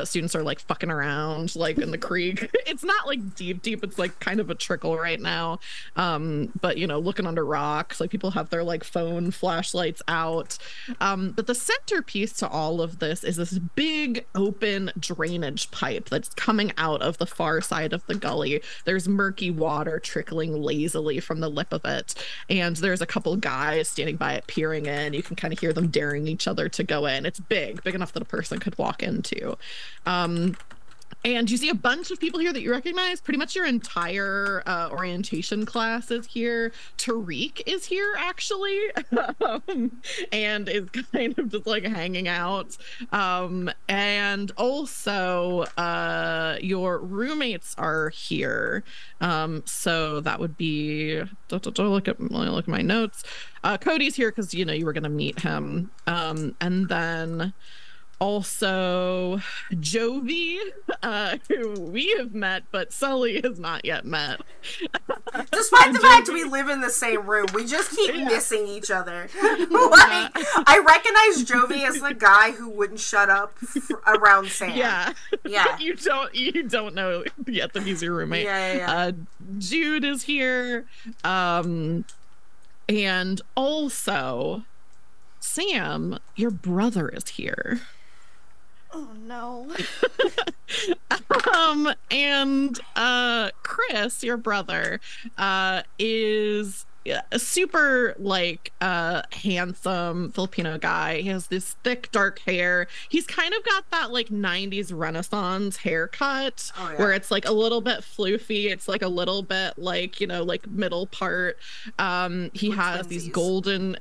students are like fucking around like in the creek. It's not like deep, it's like kind of a trickle right now. But looking under rocks, like people have their like phone flashlights out. But the centerpiece to all of this is this big open drainage pipe that's coming out of the far side of the gully. There's murky water trickling lazily from the lip of it, and there's a couple guys standing by it peering in. You can kind of hear them daring each other to go in. It's big enough that a person could walk into. And you see a bunch of people here that you recognize. Pretty much your entire orientation class is here. Tariq is here, actually, and is kind of just like hanging out. And also, your roommates are here. So that would be. Look at my notes. Cody's here because you were going to meet him, and then. Also, Jovi, who we have met, but Sully has not yet met. Despite the fact we live in the same room, we just keep missing each other. Like, I recognize Jovi as the guy who wouldn't shut up around Sam. Yeah. You don't know yet that he's your roommate. Yeah. Jude is here, and also Sam, your brother, is here. Oh no. And Chris, your brother, is a super like handsome Filipino guy. He has this thick dark hair. He's kind of got that like 90s Renaissance haircut where it's like a little bit floofy. It's like a little bit like like middle part. He has these golden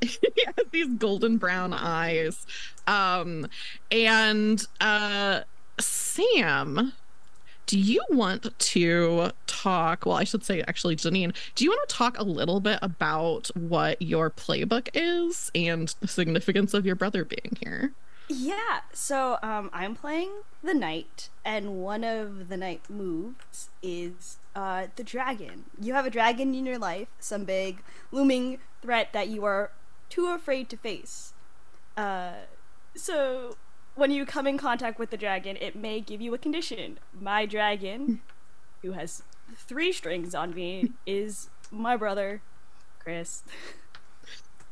brown eyes. And Sam, do you want to talk? Well, I should say, actually, Janine, do you want to talk a little bit about what your playbook is and the significance of your brother being here? Yeah, so I'm playing the knight, and one of the knight moves is the dragon. You have a dragon in your life, some big looming threat that you are too afraid to face. So when you come in contact with the dragon, it may give you a condition. My dragon, who has 3 strings on me, is my brother, Chris.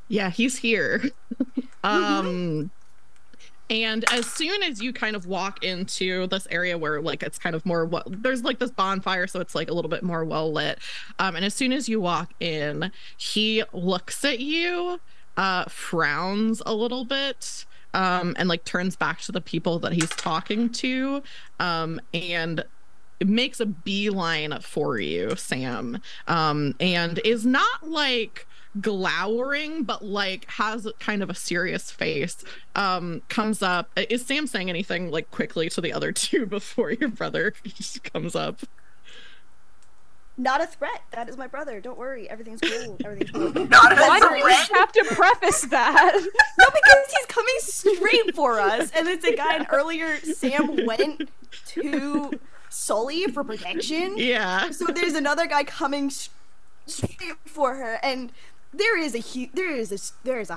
Yeah, he's here. And as soon as you kind of walk into this area where like it's kind of more there's like this bonfire, so it's like a little bit more well lit. And as soon as you walk in, he looks at you, frowns a little bit, and like turns back to the people that he's talking to, and makes a beeline for you, Sam, and is not like glowering, but like has kind of a serious face. Comes up. Is Sam saying anything like quickly to the other 2 before your brother comes up? Not a threat. That is my brother. Don't worry. Everything's cool. Everything's cool. Not a Why do threat. you have to preface that? No, because he's coming straight for us, and it's a guy. And earlier, Sam went to Sully for protection. Yeah. So there's another guy coming straight for her, and there is a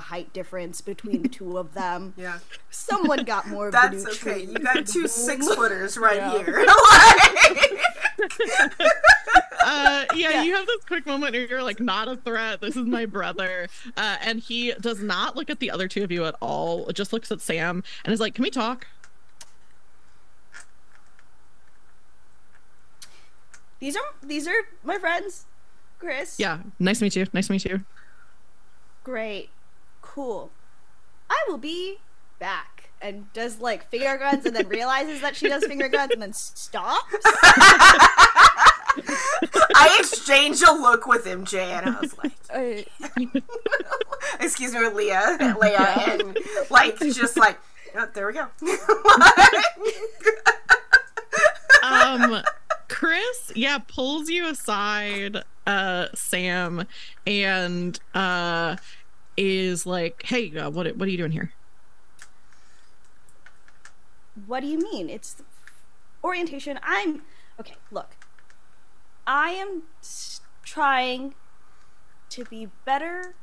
height difference between the 2 of them. Yeah. Someone got more of That's the okay. nutrients. You got 2 6-footers right Yeah. here. Yeah, you have this quick moment where you're like, not a threat, this is my brother. And he does not look at the other 2 of you at all, just looks at Sam and is like, can we talk? These are my friends, Chris. Yeah, nice to meet you. Nice to meet you. Great. Cool. I will be back. And does like finger guns and then realizes that she does finger guns and then stops. I exchanged a look with MJ and I was like, excuse me, with Leia, and like just like, oh, there we go. Chris, pulls you aside, Sam, and is like, hey, what are you doing here? What do you mean? It's orientation. Okay, look. I am trying to be better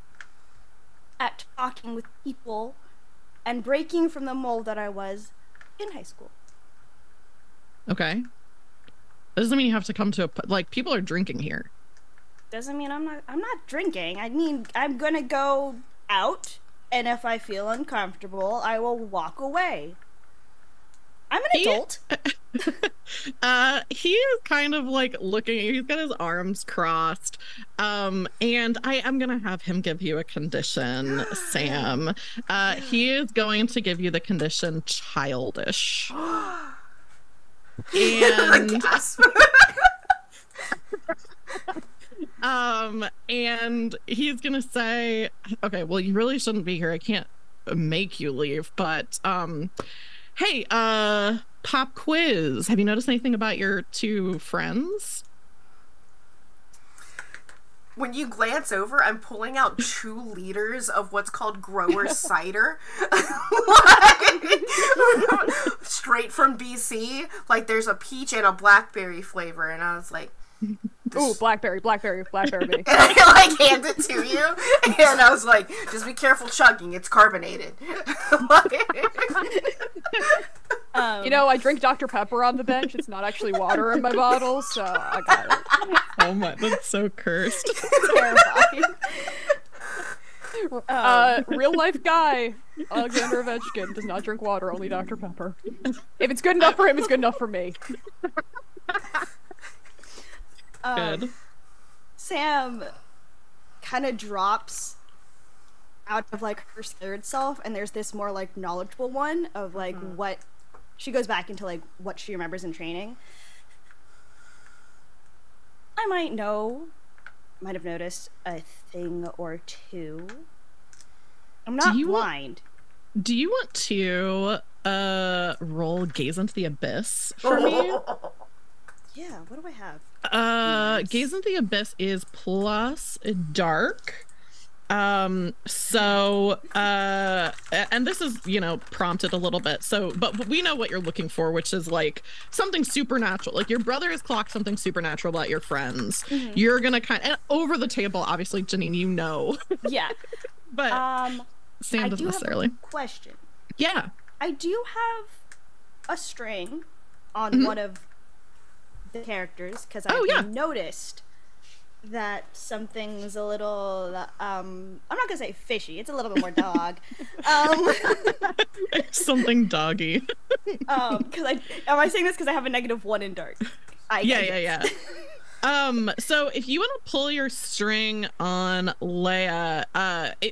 at talking with people and breaking from the mold that I was in high school. Okay. That doesn't mean you have to come to people are drinking here. Doesn't mean I'm not drinking. I mean, I'm gonna go out, and if I feel uncomfortable, I will walk away. I'm an adult. He is kind of like looking, he's got his arms crossed. And I am gonna have him give you a condition, Sam. He is going to give you the condition childish. And and he's gonna say, okay, well, you really shouldn't be here. I can't make you leave, but hey, pop quiz. Have you noticed anything about your 2 friends? When you glance over, I'm pulling out 2 liters of what's called grower cider. Straight from BC. Like, there's a peach and a blackberry flavor, and I was like, ooh, blackberry. and I like hand it to you, and I was like, just be careful chugging, it's carbonated. I drink Dr. Pepper on the bench. It's not actually water in my bottle, so I got it. Oh my, that's so cursed. Terrifying. Real life guy, Alexander Ovechkin, does not drink water, only Dr. Pepper. If it's good enough for him, it's good enough for me. Good. Sam kind of drops out of like her scared self, and there's this more like knowledgeable one of like what she goes back into, like what she remembers in training. I might have noticed a thing or 2. I'm not blind. Do you want to roll Gaze into the Abyss for me? Yeah, what do I have? Gaze into the Abyss is plus dark. And this is, prompted a little bit. So, but we know what you're looking for, which is like something supernatural. Like your brother has clocked something supernatural about your friends. Mm-hmm. You're gonna and over the table, obviously, Janine, Yeah. But Sam doesn't necessarily. I do have a question. Yeah. I do have a string on one of the characters because I noticed that something's a little I'm not gonna say fishy, it's a little bit more dog. Something doggy. Because am I saying this because I have a -1 in dark? Yeah. So if you want to pull your string on Leia,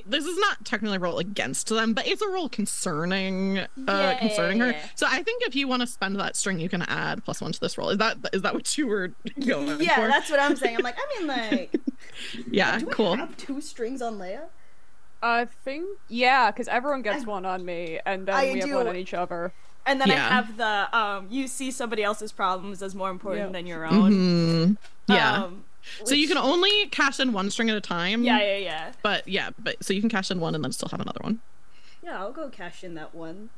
this is not technically a roll against them, but it's a roll concerning her. So I think if you want to spend that string, you can add +1 to this roll. Is that what you were going for? Yeah, that's what I'm saying. I'm like, yeah, do cool. I have 2 strings on Leia? I think, because everyone gets one on me, and then we have one on each other. And then I have the you see somebody else's problems as more important than your own. Mm-hmm. Yeah. So you can only cash in 1 string at a time. Yeah. But so you can cash in 1 and then still have another one. Yeah, I'll go cash in that 1.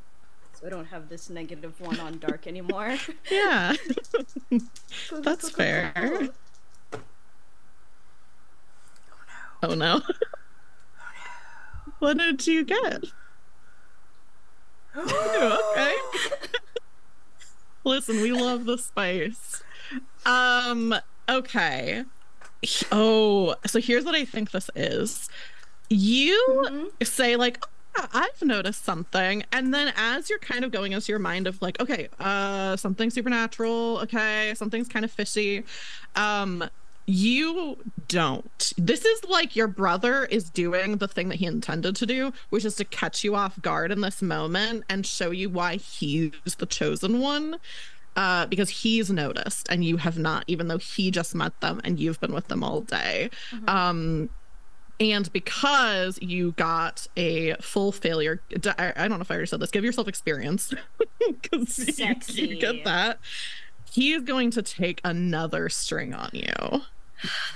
So I don't have this -1 on dark anymore. Yeah. That's fair. Oh no. What did you get? Okay. Listen, we love the spice. Okay. Oh, so here's what I think this is. You say like, oh, I've noticed something, and then as you're kind of going into your mind of like, okay, something supernatural, okay, something's kind of fishy. You don't. This is like your brother is doing the thing that he intended to do, which is to catch you off guard in this moment and show you why he's the chosen one, because he's noticed and you have not, even though he just met them and you've been with them all day. And because you got a full failure, I don't know if I already said this, give yourself experience because you get that. He is going to take another string on you.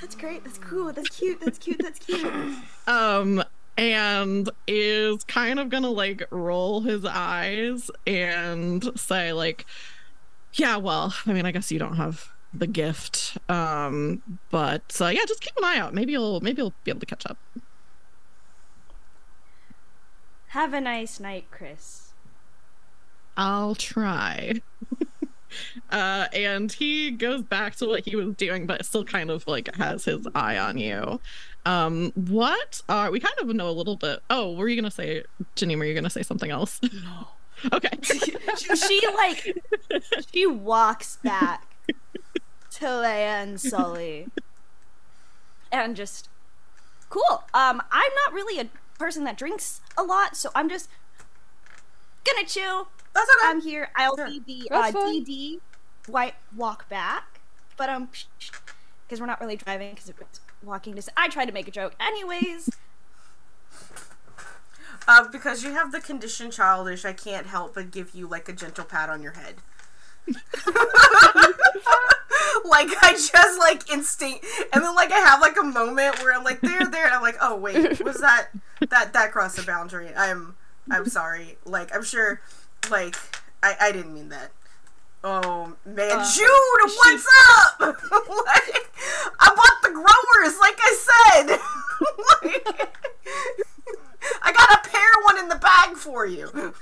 That's great. That's cool. That's cute. That's cute. That's cute. And is kind of gonna like roll his eyes and say like, yeah, well, I mean, I guess you don't have the gift. But yeah, just keep an eye out. Maybe you'll be able to catch up. Have a nice night, Chris. I'll try. And he goes back to what he was doing, but still kind of like has his eye on you. We kind of know a little bit. Oh, were you gonna say, Janine, were you gonna say something else? No. Okay. she walks back to Leia and Sully and just cool. I'm not really a person that drinks a lot, so I'm just gonna chill. That's okay. I'm here. I'll be the DD white walk back, but because we're not really driving because it's walking distance. I tried to make a joke, anyways. Because you have the condition childish, I can't help but give you like a gentle pat on your head. Like I just like instinct, and then like I have like a moment where I'm like there, and I'm like, oh wait, was that crossed the boundary? I'm sorry. Like I'm sure. Like, I didn't mean that. Oh, man. Jude, what's up? Like, I bought the growers, like I said. Like, I got a pear one in the bag for you.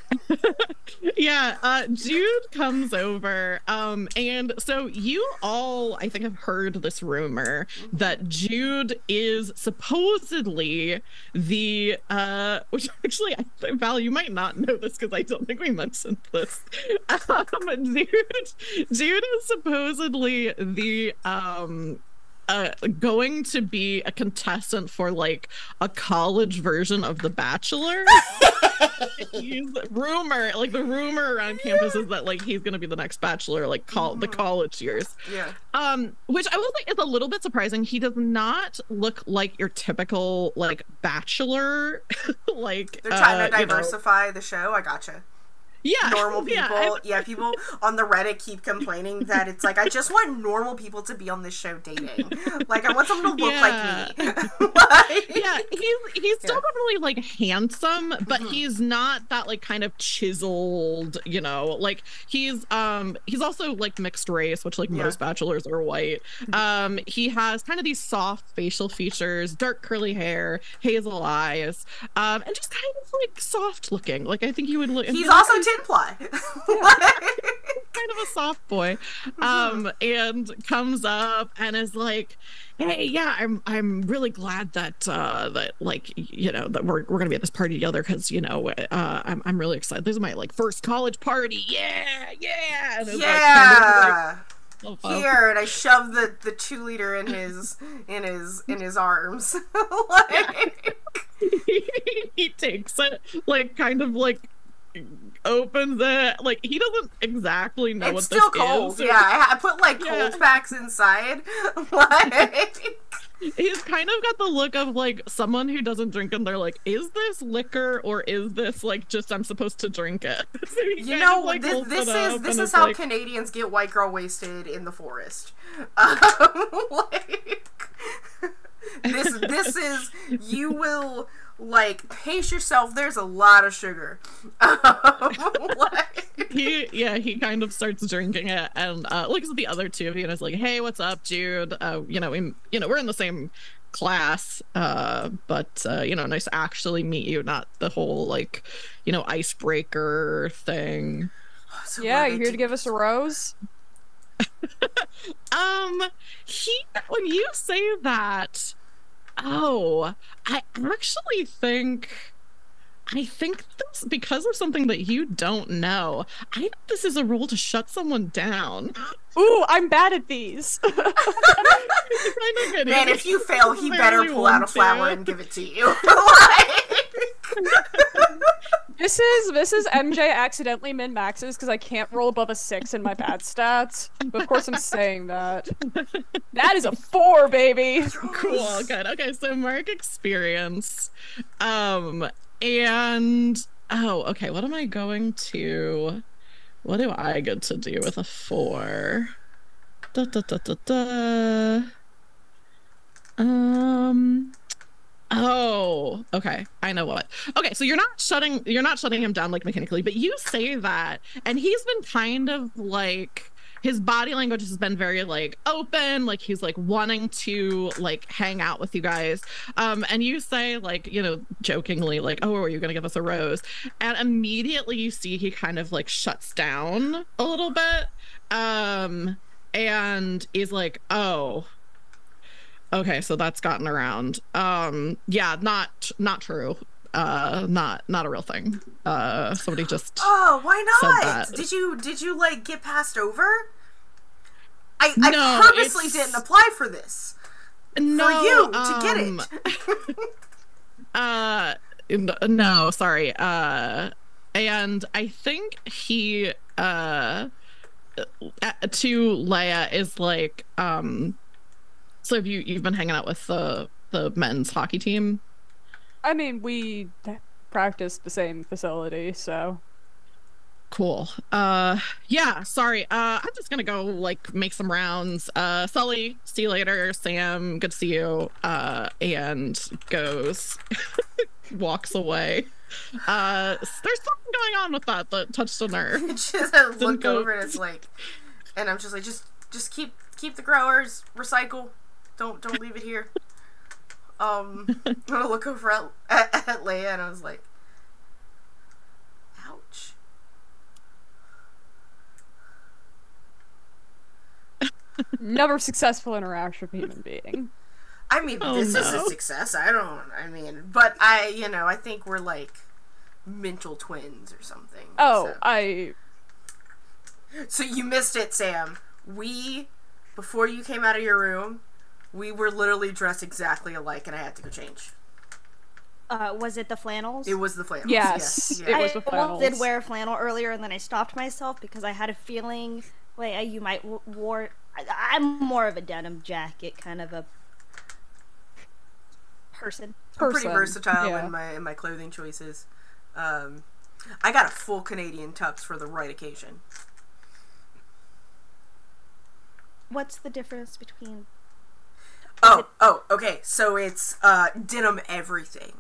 Yeah, Jude comes over, and so you all, I think, have heard this rumor that Jude is supposedly the, which actually, Val, you might not know this because I don't think we mentioned this. Jude is supposedly the, going to be a contestant for like a college version of The Bachelor. The rumor around campus is that like he's gonna be the next Bachelor, like the college years. Yeah. Which I will say is a little bit surprising. He does not look like your typical like Bachelor. Like they're trying to diversify the show. I gotcha. Yeah, normal people. Yeah, people on the Reddit keep complaining that it's like, I just want normal people to be on this show dating. Like, I want someone to look like me. Like, yeah, he's still definitely like handsome, but he's not that like kind of chiseled, you know, like he's also like mixed race, which like most bachelors are white. He has kind of these soft facial features, dark curly hair, hazel eyes, and just kind of like soft looking. Like I think he would look. He's also tin ply. Kind of a soft boy, and comes up and is like, "Hey, yeah, I'm really glad that that like you know that we're gonna be at this party together because you know I'm really excited. This is my like first college party. Yeah." And it's, yeah. Like, kind of, here, and I shoved the 2-liter in his arms. Like, he takes it, like kind of like opens it, like he doesn't exactly know what this cold. is. Yeah, I put like cold packs inside. Like, he's kind of got the look of like someone who doesn't drink and they're like, is this liquor or is this like just I'm supposed to drink it? So you know, like, this is how Canadians get white girl wasted in the forest. Like, this is, you will like pace yourself. There's a lot of sugar. Like, he kind of starts drinking it and looks at the other two of you and is like, hey, what's up, dude? We're in the same class, but nice to actually meet you, not the whole like icebreaker thing. So yeah, you here to give us a rose? When you say that, I actually think this, because of something that you don't know, I think this is a rule to shut someone down. Ooh, I'm bad at these. Man, if you fail, he better pull out a flower and give it to you. This is MJ accidentally min-maxes because I can't roll above a 6 in my bad stats. But of course I'm saying that. That is a 4, baby! Cool, good. Okay, so mark experience. And okay, what am I going to, what do I get to do with a 4? Oh, okay. I know what. Okay, so you're not shutting him down like mechanically, but you say that, and he's been kind of like, his body language has been very like open, like he's like wanting to like hang out with you guys. And you say like, jokingly like, oh, are you gonna give us a rose? And immediately you see he kind of like shuts down a little bit. And is like, oh, okay, so that's gotten around. Yeah, not true. Not a real thing. Somebody just why not? Did you like get passed over? I purposely didn't apply for this. No, for you to get it. No, sorry. And I think he to Leia is like, so have you've been hanging out with the men's hockey team? I mean, we practice the same facility, so cool. Yeah, sorry. I'm just gonna go like make some rounds. Sully, see you later. Sam, good to see you. And goes walks away. There's something going on with that touched a nerve. Just look over and it's like, and I'm just like, just keep the growers, recycle. Don't leave it here. I'm gonna look over at Leia and I was like, ouch. Never successful interaction with a human being. I mean, this is a success. But I think we're like mental twins or something. Oh, So you missed it, Sam. Before you came out of your room, we were literally dressed exactly alike, and I had to go change. Was it the flannels? It was the flannels. Yes, it was the flannels. I did wear a flannel earlier, and then I stopped myself because I had a feeling like you might wore. I'm more of a denim jacket kind of a person. I'm pretty versatile in my clothing choices. I got a full Canadian tux for the right occasion. What's the difference between... Okay. So it's denim everything.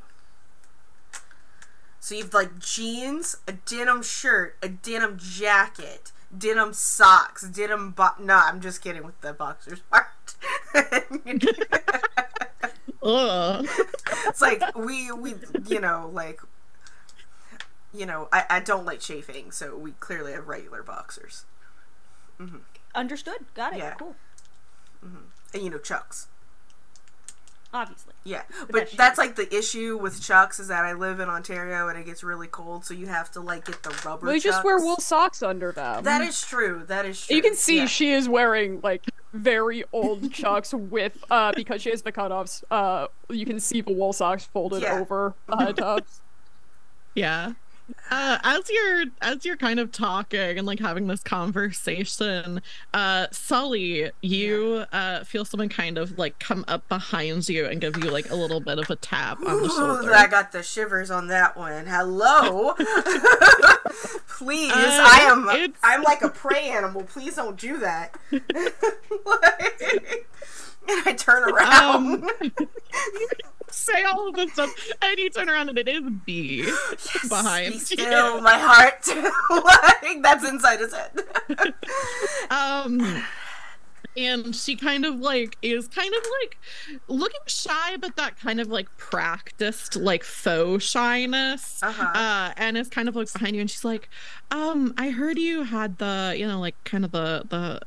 So you have like jeans, a denim shirt, a denim jacket, denim socks, denim no, I'm just kidding with the boxers part. It's like we I don't like chafing, so we clearly have regular boxers. Mm-hmm. Understood. Got it. Yeah. Cool. Mm-hmm. And Chucks. Obviously. Yeah, but that's like the issue with Chucks is that I live in Ontario and it gets really cold, so you have to like get the rubber. Well, you Chucks. just wear wool socks under them. That is true. You can see she is wearing like very old Chucks with because she has the cutoffs. You can see the wool socks folded over the high tops. Yeah. As you're kind of talking and like having this conversation, Sully, you feel someone kind of like come up behind you and give you like a little bit of a tap on the shoulder. I got the shivers on that one. Hello. Please, I'm like a prey animal. Please don't do that. And I turn around. Say all of this stuff, and you turn around and it is B behind be still, my heart. Like, that's inside his head. And she kind of like looking shy, but that kind of like practiced like faux shyness. And is kind of looks behind you, and she's like, I heard you had the, like kind of the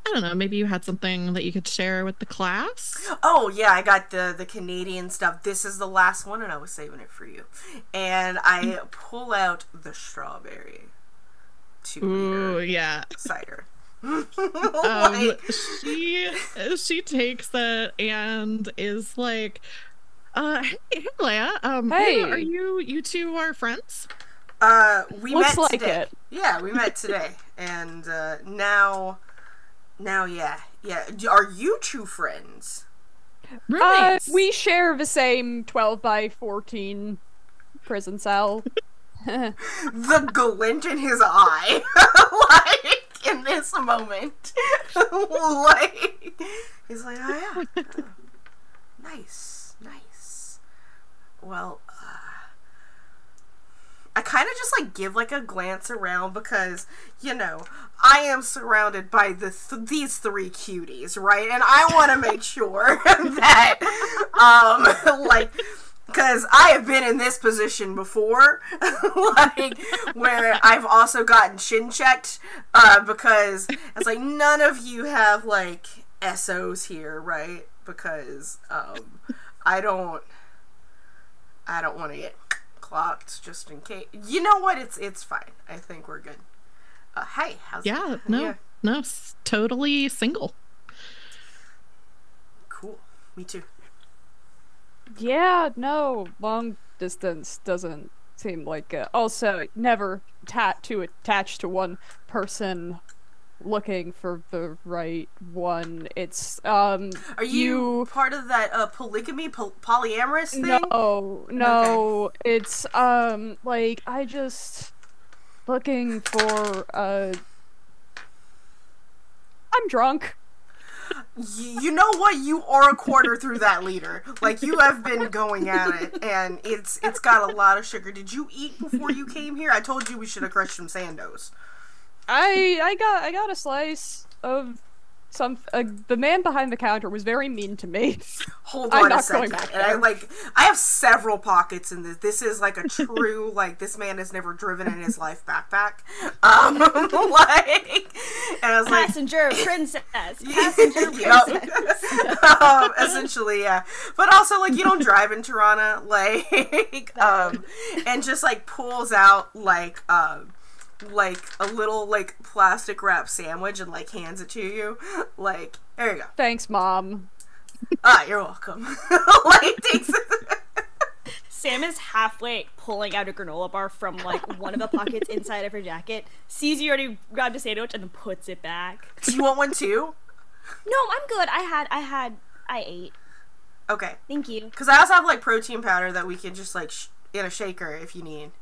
I don't know, maybe you had something that you could share with the class? Oh, yeah, I got the Canadian stuff. This is the last one, and I was saving it for you. And I pull out the strawberry 2-liter cider. She takes it and is like, hey, Leia, hey, are you two are friends? We met today. Yeah, we met today. And now, yeah. Are you two friends? Roommates. We share the same 12 by 14 prison cell. The glint in his eye, like, in this moment. Like, he's like, oh, yeah. Oh, nice. Well, I kind of just, like, give, like, a glance around because, I am surrounded by these three cuties, right? And I want to make sure that, because I have been in this position before, like, where I've also gotten chin checked, because it's like, none of you have, like, SOs here, right? Because, I don't want to get clocked just in case. You know what? It's fine. I think we're good. Hey, how's it? No, totally single. Cool. Me too. Yeah, no, long distance doesn't seem like it. Also, never too attached to one person looking for the right one. It's, Are you part of that, polygamy, polyamorous thing? No, okay. It's, like, I just looking for, I'm drunk. You know what? You are a quarter through that liter. Like, you have been going at it, and it's got a lot of sugar. Did you eat before you came here? I told you we should have crushed some sandos. I got a slice of some. The man behind the counter was very mean to me. Hold on a second. And I have several pockets in this. This is like a true, like, this man has never driven in his life backpack. And I was like, passenger princess. Essentially, yeah. But also, like, you don't drive in Toronto, like, and just like pulls out like a little, like, plastic wrap sandwich and, like, hands it to you. Like, there you go. Thanks, Mom. You're welcome. Like, takes it. Sam is halfway pulling out a granola bar from, like, one of the pockets inside of her jacket, sees you already grabbed a sandwich, and then puts it back. Do you want one, too? No, I'm good. I ate. Okay. Thank you. Because I also have, like, protein powder that we can just, like, in a shaker if you need.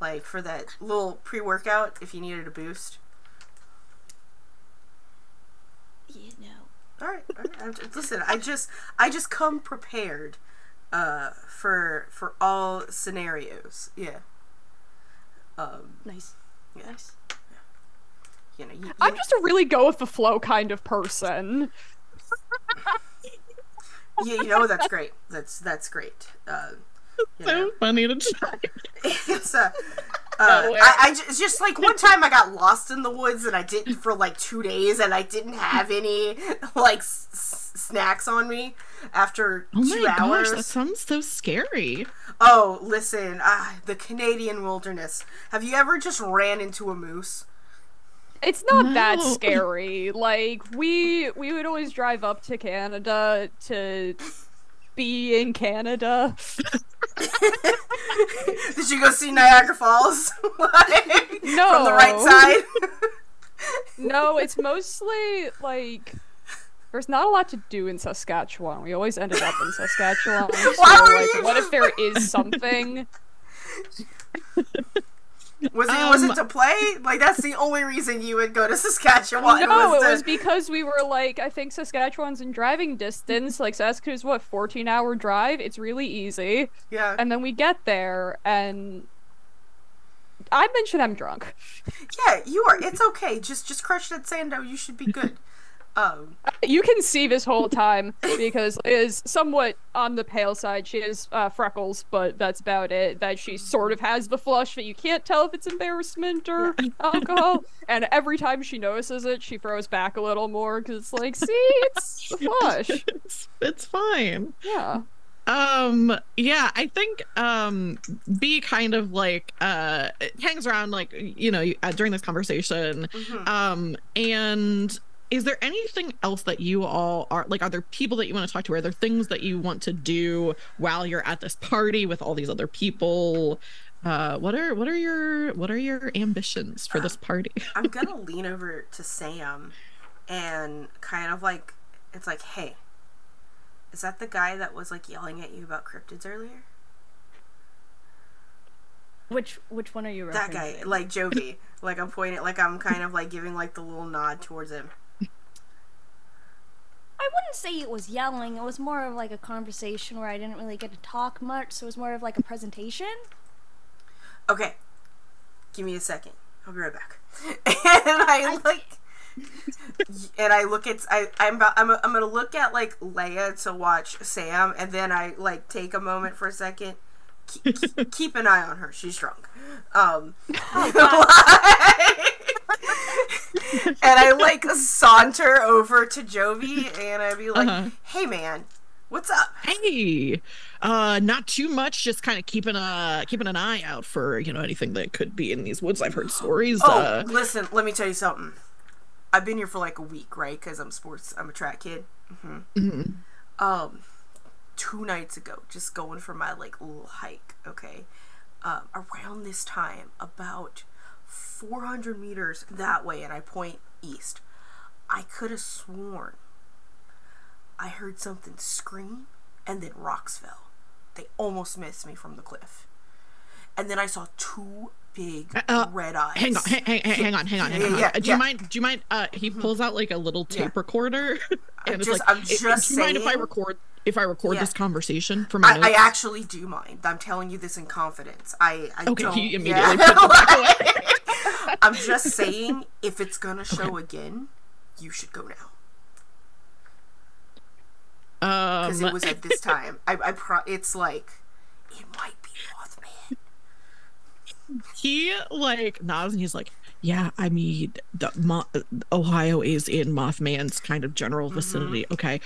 like for that little pre-workout if you needed a boost? You know. All right. Listen, I just come prepared for all scenarios. Yeah. Nice. Yeah. Nice. You know, I'm just a really go with the flow kind of person. you know, that's great. That's great. So funny to try. It's it's just like one time I got lost in the woods and I didn't for like 2 days and I didn't have any like snacks on me after 2 hours. Gosh, that sounds so scary. Oh, listen, the Canadian wilderness. Have you ever just ran into a moose? It's not that scary. Like, we would always drive up to Canada to be in Canada. Did you go see Niagara Falls? Like, no. From the right side? No, it's mostly, like, there's not a lot to do in Saskatchewan. We always ended up in Saskatchewan. So, like, what if there is something? Was it to play? Like, that's the only reason you would go to Saskatchewan. No, it was because we were like, I think Saskatchewan's in driving distance. Like, Saskatchewan's what, 14-hour drive? It's really easy. Yeah. And then we get there, and I mentioned I'm drunk. Yeah, you are. It's okay. Just crush that sando. You should be good. You can see this whole time because Leia is somewhat on the pale side. She has freckles, but that's about it. That she sort of has the flush, but you can't tell if it's embarrassment or alcohol. And every time she notices it, she throws back a little more because it's like, see, it's the flush. It's fine. Yeah. Yeah, I think B kind of like hangs around, like, you know, during this conversation. And is there anything else that you all are like, are there people that you want to talk to? Are there things that you want to do while you're at this party with all these other people? What are your ambitions for this party? I'm gonna lean over to Sam and kind of like, it's like, hey, is that the guy that was like yelling at you about cryptids earlier? Which one are you referencing? That guy, like Jovi. Like I'm pointing, like I'm kind of like giving like the little nod towards him. I wouldn't say it was yelling. It was more of like a conversation where I didn't really get to talk much, so it was more of like a presentation. Okay, give me a second. I'll be right back. I'm gonna look at like Leia to watch Sam, and then I like take a moment for a second. Keep an eye on her. She's drunk. And I like saunter over to Jovi and I'd be like, hey man, what's up? Hey, not too much, just kind of keeping an eye out for, you know, anything that could be in these woods. I've heard stories. Listen, let me tell you something. I've been here for like a week, right? Because I'm a track kid. 2 nights ago, just going for my like little hike, okay? Around this time, about 400 meters that way, and I point east, I could have sworn I heard something scream, and then rocks fell. They almost missed me from the cliff. And then I saw 2 big red eyes. Hang on. Do you mind? He pulls out like a little tape recorder, and do you mind if I record this conversation for my notes? I actually do mind. I'm telling you this in confidence. I don't. He immediately puts it back away. I'm just saying, if it's gonna show again, you should go now. Because it was at this time. It's like, it might be Mothman. He like nods and he's like, yeah, I mean, Ohio is in Mothman's kind of general vicinity. Okay,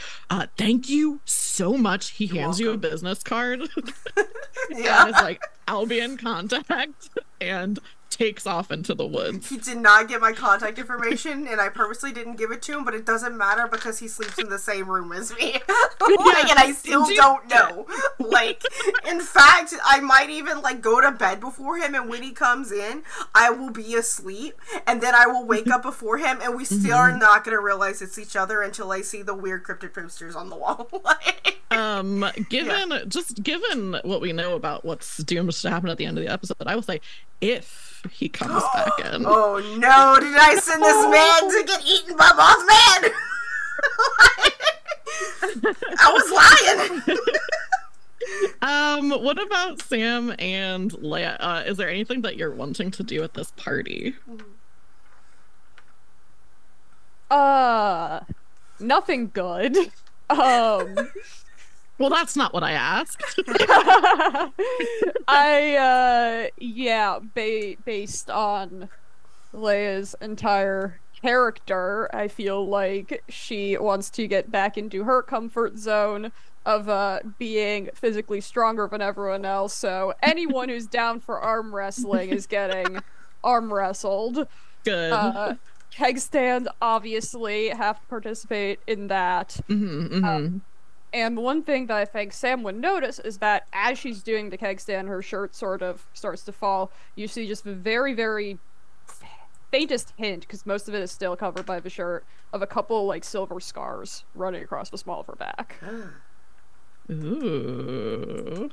thank you so much. He hands you a business card. And is like, I'll be in contact. And takes off into the woods. He did not get my contact information, and I purposely didn't give it to him, but it doesn't matter because he sleeps in the same room as me. And I still don't know. Like, in fact, I might even, like, go to bed before him, and when he comes in, I will be asleep, and then I will wake up before him, and we still are not going to realize it's each other until I see the weird cryptid posters on the wall. Given what we know about what's doomed to happen at the end of the episode, I will say, if he comes back in. Oh no, did I send this man to get eaten by Mothman? I was lying. What about Sam and Leia? Is there anything that you're wanting to do at this party? Nothing good. Well, that's not what I asked. Based on Leia's entire character, I feel like she wants to get back into her comfort zone of being physically stronger than everyone else, so anyone who's down for arm wrestling is getting arm wrestled. Good. Keg stand, obviously, have to participate in that. And one thing that I think Sam would notice is that as she's doing the keg stand, her shirt sort of starts to fall. You see just the very, very faintest hint, because most of it is still covered by the shirt, of a couple, like, silver scars running across the small of her back. Ooh.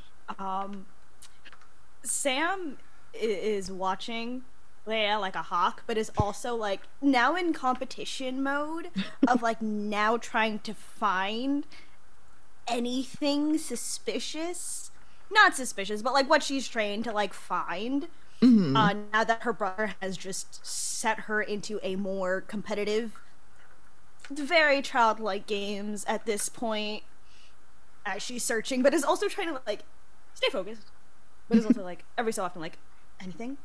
Sam is watching Leia like a hawk, but is also, like, now in competition mode of, like, now trying to find anything suspicious. Not suspicious, but, like, what she's trained to, like, find. Now that her brother has just set her into a more competitive, very childlike games at this point, as she's searching, but is also trying to, like, stay focused. But is also, like, every so often, like, anything?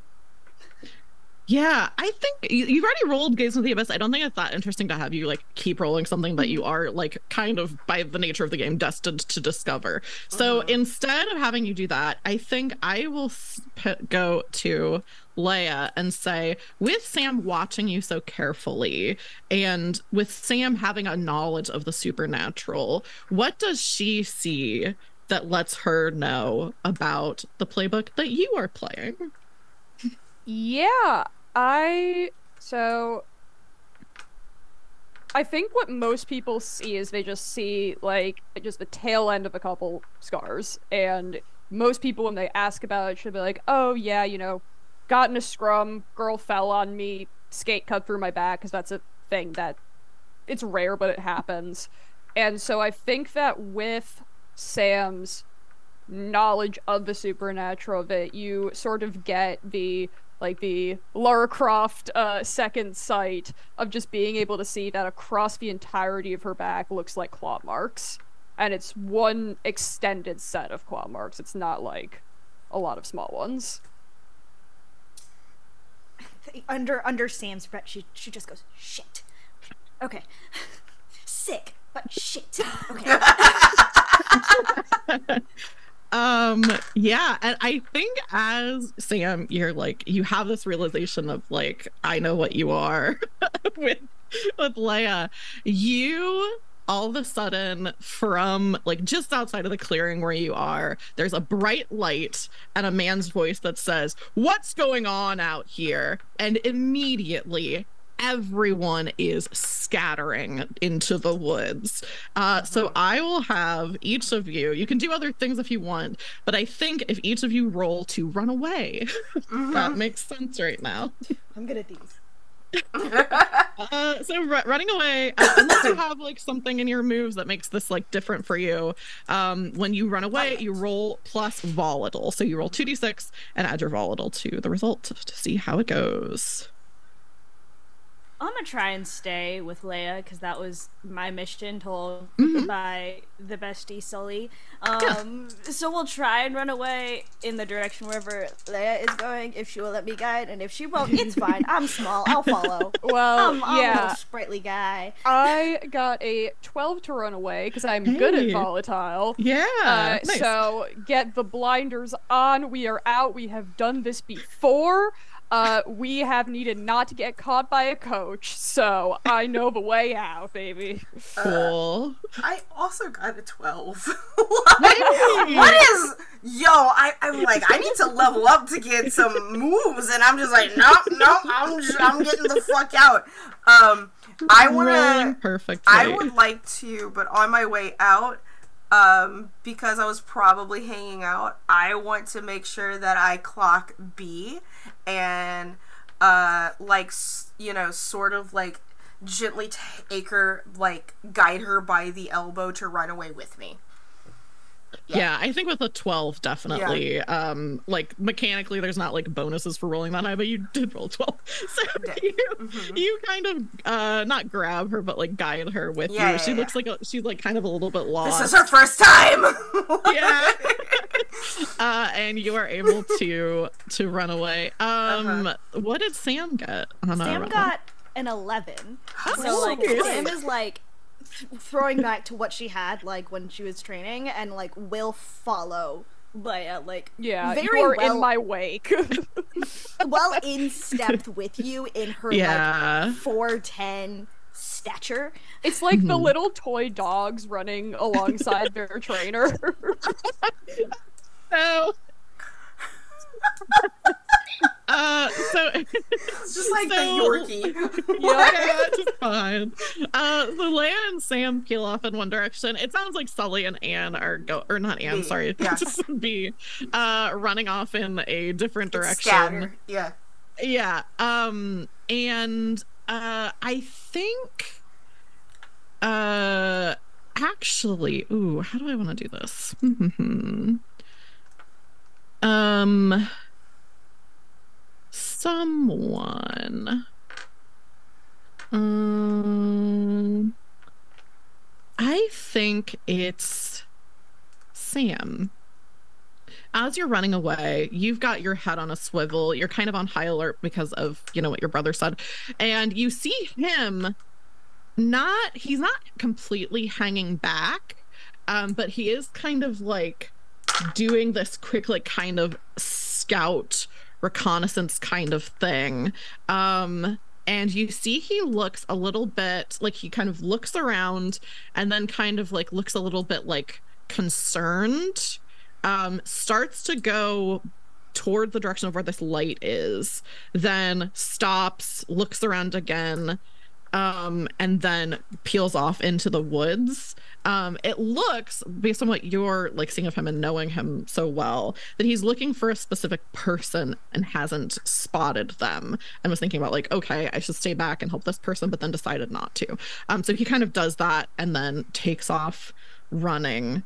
Yeah, I think you've already rolled Gaze into the Abyss. I don't think it's that interesting to have you, like, keep rolling something that you are, like, kind of, by the nature of the game, destined to discover. So instead of having you do that, I think I will go to Leia and say, with Sam watching you so carefully, and with Sam having a knowledge of the supernatural, what does she see that lets her know about the playbook that you are playing? Yeah, I think what most people see is they just see, like, just the tail end of a couple scars, and most people, when they ask about it, should be like, oh yeah, you know, got in a scrum, girl fell on me, skate cut through my back, because that's a thing that, it's rare, but it happens. And so I think that with Sam's knowledge of the supernatural, that you sort of get the, like, the Lara Croft second sight of just being able to see that across the entirety of her back looks like claw marks. And it's one extended set of claw marks. It's not like a lot of small ones. Under Sam's breath, she just goes, shit. Okay. Sick, but shit. Okay. Yeah, and I think as Sam, you're like, you have this realization of, like, I know what you are with Leia. You all of a sudden, from, like, just outside of the clearing where you are, there's a bright light and a man's voice that says, "What's going on out here?" And immediately everyone is scattering into the woods. So I will have each of you can do other things if you want, but I think if each of you roll to run away, that makes sense right now. I'm good at these. So running away, unless you have, like, something in your moves that makes this, like, different for you, when you run away, you roll plus volatile. So you roll 2d6 and add your volatile to the result to see how it goes. I'm gonna try and stay with Leia, because that was my mission told by the bestie Sully. So we'll try and run away in the direction wherever Leia is going, if she will let me guide, and if she won't, it's fine. I'm small, I'll follow. Well, I'm a little sprightly guy. I got a 12 to run away, because I'm good at volatile. Yeah, nice. So get the blinders on, we are out, we have done this before. we have needed not to get caught by a coach, so I know the way out, baby. Cool. I also got a 12. What is... Yo, I'm like, I need to level up to get some moves, and I'm just like, no, I'm getting the fuck out. I wanna... Perfectly. I would like to, but on my way out, because I was probably hanging out, I want to make sure that I clock B and, like, you know, sort of, like, gently take her, like, guide her by the elbow to run away with me. Yeah, I think with a 12, definitely. Yeah. Like, mechanically, there's not, like, bonuses for rolling that high, but you did roll 12. So you kind of, not grab her, but, like, guide her with you. She looks like she's, like, kind of a little bit lost. This is her first time! Yeah. And you are able to run away. What did Sam get on Sam got an 11. So, like, Sam is, like, throwing back to what she had, like, when she was training, and, like, will follow Leia, like, very you're well, in my wake. well in step with you in her, like, 4'10" stature. It's like the little toy dogs running alongside their trainer. So... so it's just like the Yorkie. Yeah, it's fine. So Leia and Sam peel off in one direction. It sounds like Sully and Anne are not Anne, sorry, just B, running off in a different direction. Scatter. Yeah. Yeah. And I think actually, ooh, how do I want to do this? Someone. I think it's Sam. As you're running away, you've got your head on a swivel. You're kind of on high alert because of, you know, what your brother said. And you see him he's not completely hanging back, but he is kind of like doing this quick, like, kind of scout reconnaissance kind of thing. And you see he looks a little bit like he kind of looks around and then kind of like looks a little bit like concerned, starts to go toward the direction of where this light is, then stops, looks around again, and then peels off into the woods. It looks, based on what you're like seeing of him and knowing him so well, that he's looking for a specific person and hasn't spotted them, and was thinking about, like, okay, I should stay back and help this person, but then decided not to. So he kind of does that and then takes off running.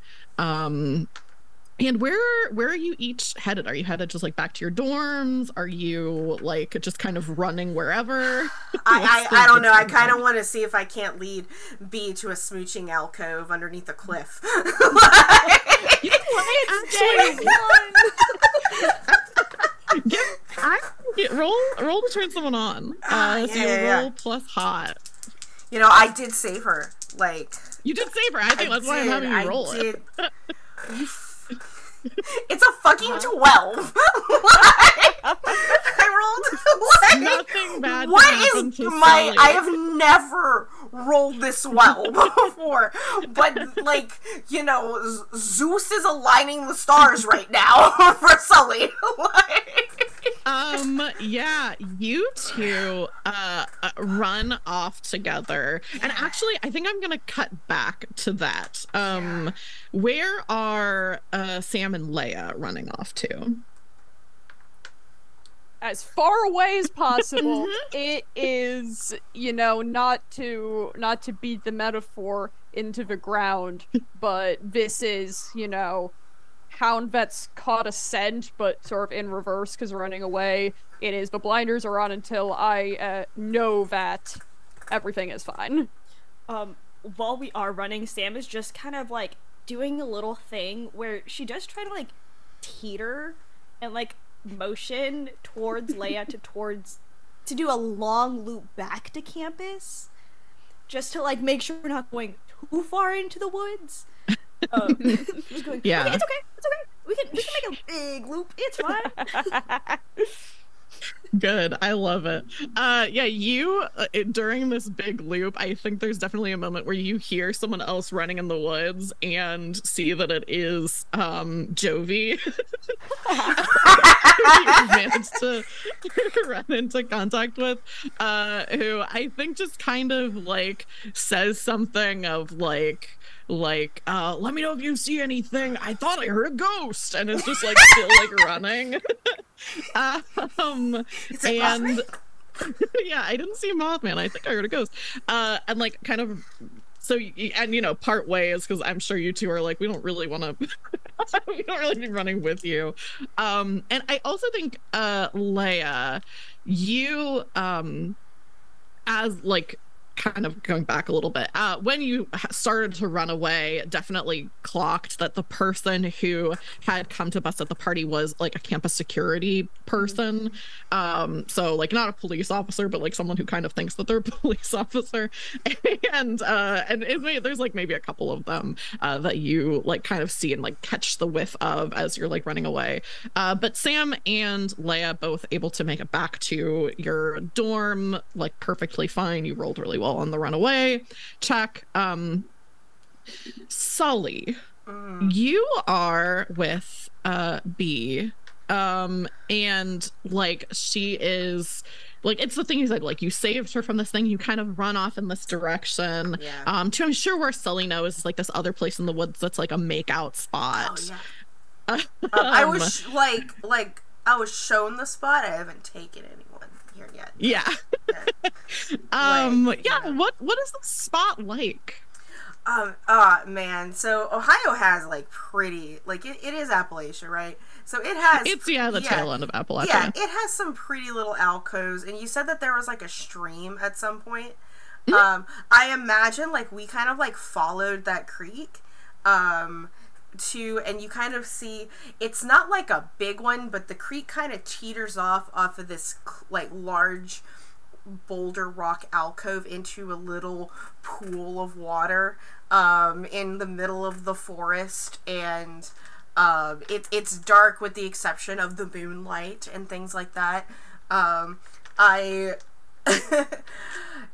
And where are you each headed? Are you headed just like back to your dorms? Are you like just kind of running wherever? I don't know. I kind of want to see if I can't lead B to a smooching alcove underneath a cliff. You know what? Roll to turn someone on. Roll plus hot. You know, I did save her. Like, you did save her. I think that's why I'm having you roll it. It's a fucking 12. I rolled like, nothing bad. What is my? I have never rolled this well before, but like, you know, Zeus is aligning the stars right now for Sully. Yeah, you two run off together, and actually I think I'm gonna cut back to that. Where are Sam and Leia running off to? As far away as possible. It is, you know, not to beat the metaphor into the ground, but this is, you know, Hound Vet's caught a scent, but sort of in reverse because running away. It is the blinders are on until I know that everything is fine. While we are running, Sam is just kind of like doing a little thing where she does try to like teeter and like motion towards Leia to do a long loop back to campus, just to like make sure we're not going too far into the woods. Just going, okay, it's okay. We can make a big loop. It's fine. Good. I love it. Yeah, during this big loop, I think there's definitely a moment where you hear someone else running in the woods and see that it is Jovi. You managed to run into contact with, who I think just kind of like says something of let me know if you see anything. I thought I heard a ghost, and it's just like still like running. And yeah, I didn't see Mothman. I think I heard a ghost. And like kind of so and you know, part ways, because I'm sure you two are like, we don't really want to we don't really be running with you. And I also think Leia, you as like kind of going back a little bit, when you started to run away, definitely clocked that the person who had come to bust at the party was like a campus security person. So like not a police officer, but like someone who kind of thinks that they're a police officer. And there's like maybe a couple of them that you like kind of see and like catch the whiff of as you're like running away. But Sam and Leia both able to make it back to your dorm like perfectly fine. You rolled really well on the runaway check. Sully, you are with B, and like she is like, it's the thing you said, like you saved her from this thing, you kind of run off in this direction. To I'm sure where Sully knows is like this other place in the woods that's like a makeout spot. I was I was shown the spot. I haven't taken anyone here yet. What is the spot like? Man, so Ohio has like pretty, like it is Appalachia, right? So it has, it's the tail end of Appalachia. Yeah, it has some pretty little alcoves, and you said that there was like a stream at some point. I imagine like we kind of like followed that creek and you kind of see, it's not like a big one, but the creek kind of teeters off of this like large boulder rock alcove into a little pool of water in the middle of the forest, and it's dark with the exception of the moonlight and things like that.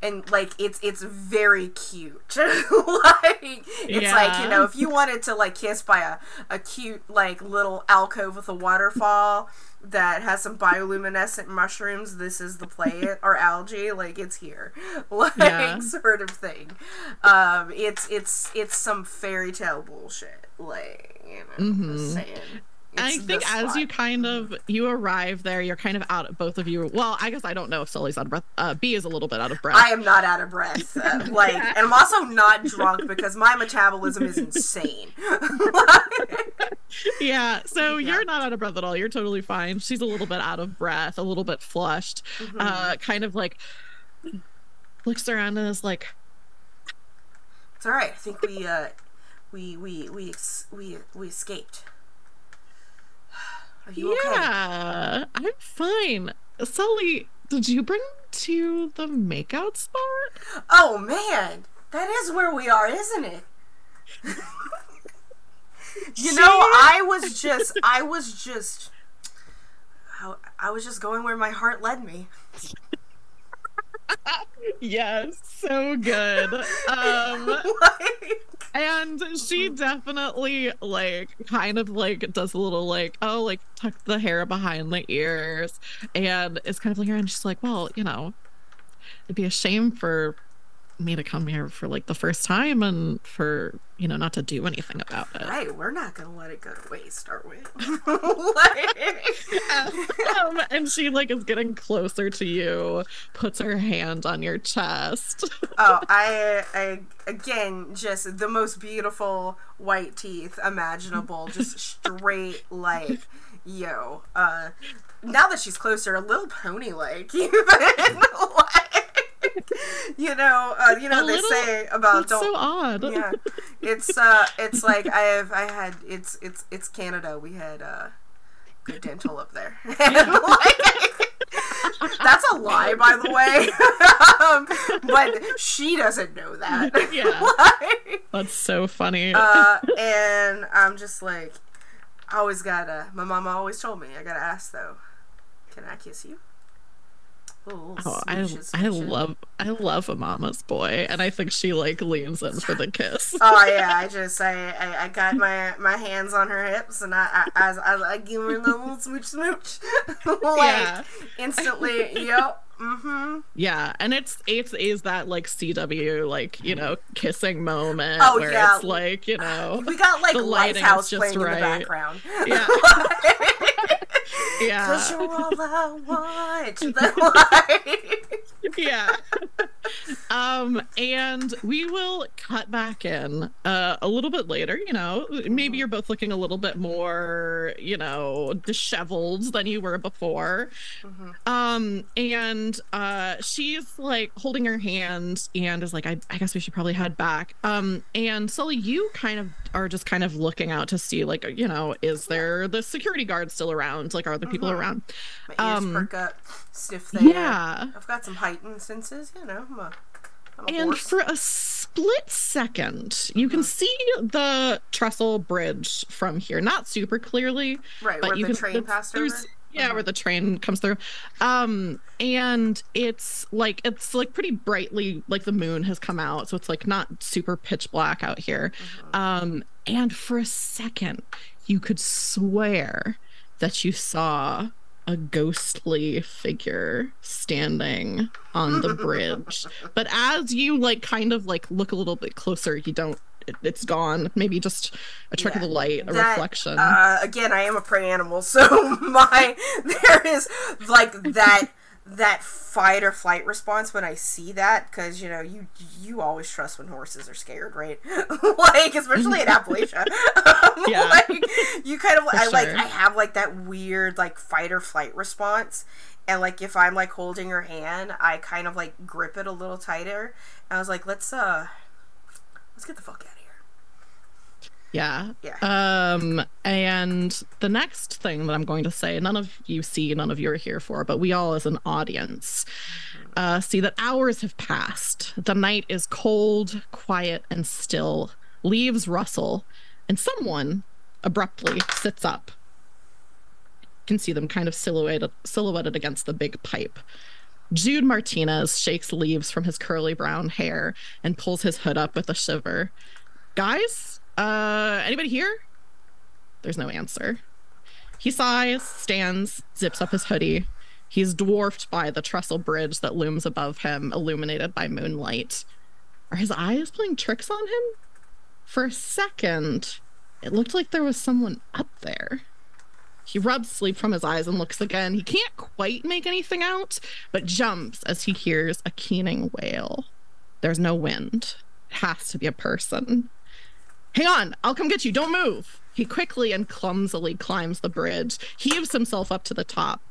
And like it's very cute. Like it's like, you know, if you wanted to like kiss by a cute like little alcove with a waterfall that has some bioluminescent mushrooms, this is the place, or algae, like it's here, like sort of thing. It's some fairy tale bullshit, like, you know, just saying. I think as you kind of, you arrive there, you're kind of out, both of you. Well, I guess I don't know if Sully's out of breath. B is a little bit out of breath. I am not out of breath. And I'm also not drunk because my metabolism is insane. You're not out of breath at all. You're totally fine. She's a little bit out of breath, a little bit flushed, kind of like looks around and is like, "It's all right. I think we escaped." Are you okay? Yeah, I'm fine. Sully, did you bring to the makeout spot? Oh man, that is where we are, isn't it? You know, I was just going where my heart led me. Yes, so good. And she definitely like kind of like does a little like, oh, like tuck the hair behind the ears, and it's kind of like, and she's like, well, you know, it'd be a shame for me to come here for like the first time and for, you know, not to do anything about it. Right, we're not gonna let it go to waste, are we? And she like is getting closer to you, puts her hand on your chest. Oh, I again, just the most beautiful white teeth imaginable, just straight like, yo. Now that she's closer, a little pony like even like. You know they say about that's so odd. Yeah, it's like it's Canada. We had good dental up there. That's a lie, by the way. But she doesn't know that. Yeah, that's so funny. And I'm just like, I always gotta. My mama always told me I gotta ask though. Can I kiss you? Ooh, Oh, smooches, smooches. I love a mama's boy, and I think she like leans in for the kiss. Oh yeah, I got my hands on her hips and I give her a little smooch smooch, like Yeah. instantly. Yep. Mm-hmm. Yeah, and it's is that like CW like, you know, kissing moment Oh where yeah, it's like, you know, we got like the lighting Lifehouse is just playing in the right. background. Yeah. Yeah. Cause you're all I want. Like, Yeah. And we will cut back in a little bit later, you know, maybe you're both looking a little bit more, you know, disheveled than you were before. And she's like holding her hand and is like, I guess we should probably head back. And Sully, you kind of are just kind of looking out to see, like, you know, is there the security guard still around? Like, are there people around? my ears perk up, sniff there. Yeah. I've got some heightened senses, you know. I'm a And horse. for a split second, you can see the trestle bridge from here. Not super clearly. Right, but where you the can, train passed over? Yeah, where the train comes through. And it's like pretty brightly, like the moon has come out, so it's like not super pitch black out here. And for a second, you could swear that you saw a ghostly figure standing on the bridge. But as you like kind of like look a little bit closer, you don't, it's gone. Maybe just a trick of the light, a reflection. Again, I am a prey animal, so there is like that fight or flight response when I see that, because you know you always trust when horses are scared, right? Like especially in Appalachia. Yeah. Like you kind of sure. I have like that weird like fight or flight response, and like if I'm like holding her hand, I kind of like grip it a little tighter. And I was like, let's get the fuck out of here. Yeah. Yeah. And the next thing that I'm going to say, none of you see, none of you are here for, but we all as an audience see that hours have passed. The night is cold, quiet, and still. Leaves rustle, and someone abruptly sits up. You can see them kind of silhouetted against the big pipe. Jude Martinez shakes leaves from his curly brown hair and pulls his hood up with a shiver. Guys, anybody here? There's no answer. He sighs, stands, zips up his hoodie. He's dwarfed by the trestle bridge that looms above him, illuminated by moonlight. Are his eyes playing tricks on him? For a second, it looked like there was someone up there. He rubs sleep from his eyes and looks again. He can't quite make anything out, but jumps as he hears a keening wail. There's no wind. It has to be a person. Hang on, I'll come get you. Don't move. He quickly and clumsily climbs the bridge, heaves himself up to the top.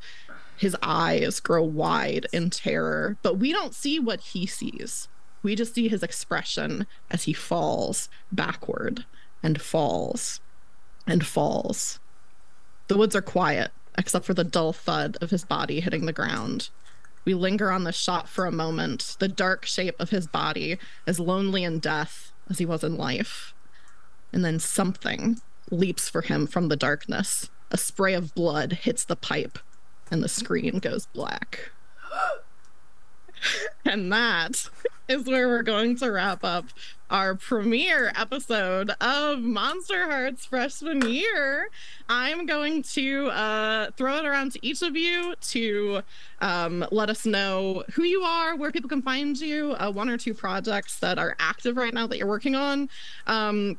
His eyes grow wide in terror, but we don't see what he sees. We just see his expression as he falls backward and falls and falls. The woods are quiet, except for the dull thud of his body hitting the ground. We linger on the shot for a moment, the dark shape of his body as lonely in death as he was in life. And then something leaps for him from the darkness. A spray of blood hits the pipe, and the screen goes black. And that is where we're going to wrap up our premiere episode of MonsterHearts Freshman Year. I'm going to throw it around to each of you to let us know who you are, where people can find you, one or two projects that are active right now that you're working on. And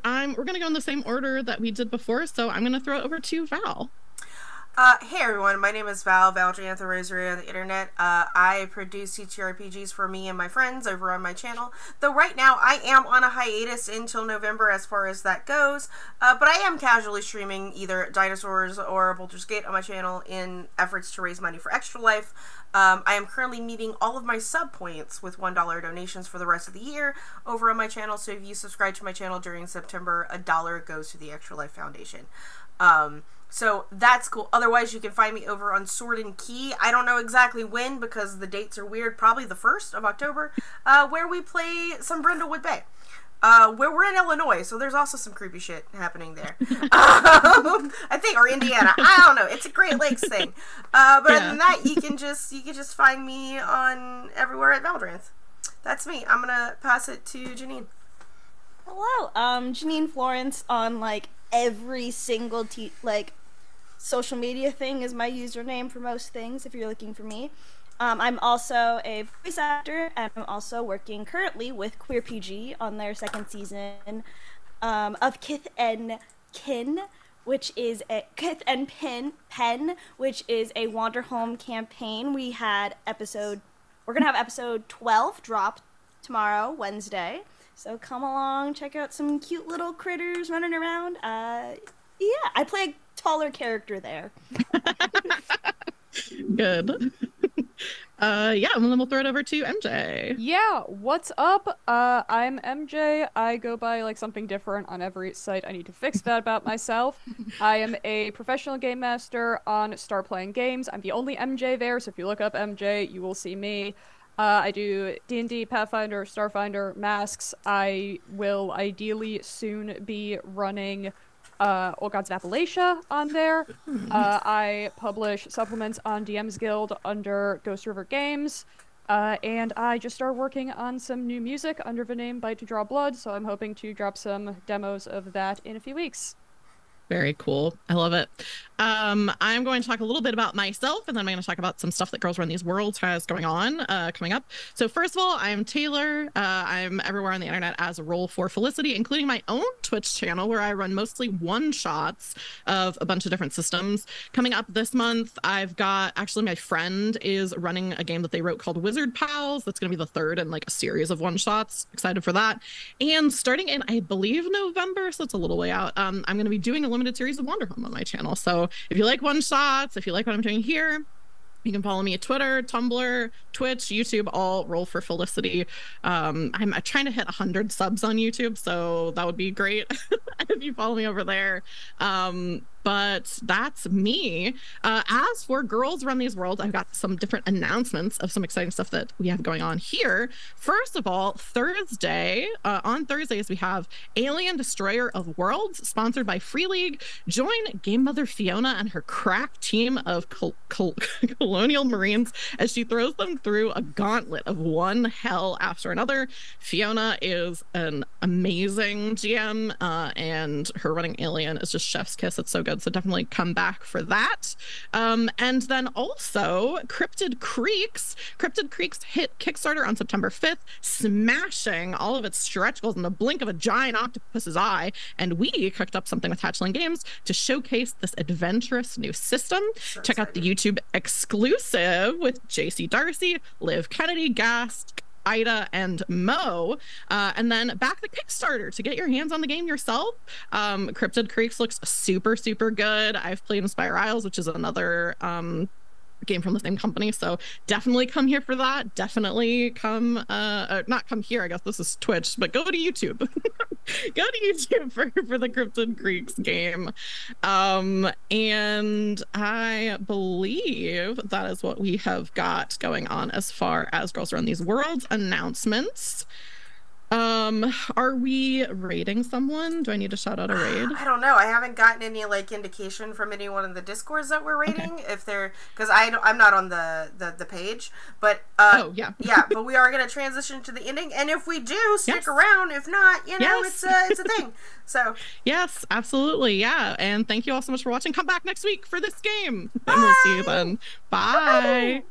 we're going to go in the same order that we did before, so I'm going to throw it over to Val. Hey everyone, my name is Val Jantha Rosary on the internet. I produce TTRPGs for me and my friends over on my channel. Though right now I am on a hiatus until November as far as that goes. But I am casually streaming either Dinosaurs or Baldur's Gate on my channel in efforts to raise money for Extra Life. I am currently meeting all of my sub points with $1 donations for the rest of the year over on my channel. So if you subscribe to my channel during September, $1 goes to the Extra Life Foundation. So that's cool. Otherwise, you can find me over on Sword and Key. I don't know exactly when because the dates are weird. Probably the 1st of October, where we play some Brindlewood Bay. Where we're in Illinois, so there's also some creepy shit happening there. I think, or Indiana. I don't know. It's a Great Lakes thing. But other than that, you can just find me on everywhere at Valdranth. That's me. I'm gonna pass it to Janine. Hello, Janine Florence on like every single social media thing is my username for most things. If you're looking for me. I'm also a voice actor, and I'm also working currently with Queer PG on their second season of Kith and Kin, which is a Kith and Pen, which is a Wander Home campaign. We're gonna have episode 12 drop tomorrow, Wednesday. So come along, check out some cute little critters running around. Yeah, I play a taller character there. Good. Yeah, and then we'll throw it over to MJ. Yeah, what's up? I'm MJ. I go by like something different on every site. I need to fix that about myself. I am a professional game master on Star Playing Games. I'm the only MJ there, so if you look up MJ, you will see me. I do D&D, Pathfinder, Starfinder, Masks. I will ideally soon be running Old Gods of Appalachia on there. I publish supplements on DM's Guild under Ghost River Games. And I just started working on some new music under the name Bite to Draw Blood, so I'm hoping to drop some demos of that in a few weeks. Very cool. I love it. I'm going to talk a little bit about myself, and then I'm going to talk about some stuff that Girls Run These Worlds has going on coming up. So first of all, I'm Taylor. I'm everywhere on the internet as Roll4 Felicity, including my own Twitch channel where I run mostly one-shots of a bunch of different systems. Coming up this month, I've got, actually my friend is running a game that they wrote called Wizard Pals. That's going to be the third in like a series of one-shots. Excited for that. And starting in, I believe, November, so it's a little way out, I'm going to be doing a limited series of Wander Home on my channel. So if you like one shots, if you like what I'm doing here, you can follow me at Twitter, Tumblr, Twitch, YouTube, all Roll4 Felicity. I'm trying to hit 100 subs on YouTube, so that would be great if you follow me over there. But that's me. As for Girls Run These Worlds, I've got some different announcements of some exciting stuff that we have going on here. First of all, on Thursdays, we have Alien Destroyer of Worlds, sponsored by Free League. Join Game Mother Fiona and her crack team of colonial marines as she throws them through a gauntlet of one hell after another. Fiona is an amazing GM, and her running Alien is just chef's kiss. It's so good. So definitely come back for that. And then also Cryptid Creeks. Cryptid Creeks hit Kickstarter on September 5th, smashing all of its stretch goals in the blink of a giant octopus's eye. And we cooked up something with Hatchling Games to showcase this adventurous new system. So check out the YouTube exclusive with JC Darcy, Liv Kennedy, Gast, Ida, and Mo, and then back the Kickstarter to get your hands on the game yourself. Cryptid Creeks looks super, super good. I've played Inspire Isles, which is another game from the same company, so definitely come here for that. Definitely come, not come here, I guess this is Twitch, but go to YouTube. Go to YouTube for the Cryptid Creeks game. And I believe that is what we have got going on as far as Girls Run These Worlds announcements. Are we raiding someone? Do I need to shout out a raid? I don't know. I haven't gotten any like indication from anyone in the Discords that we're raiding. Okay. If they're, because I'm not on the page, but oh yeah, yeah. But we are gonna transition to the ending, and if we do, stick around. If not, it's a thing. So yes, absolutely, yeah. And thank you all so much for watching. Come back next week for this game, Bye. and we'll see you then. Bye.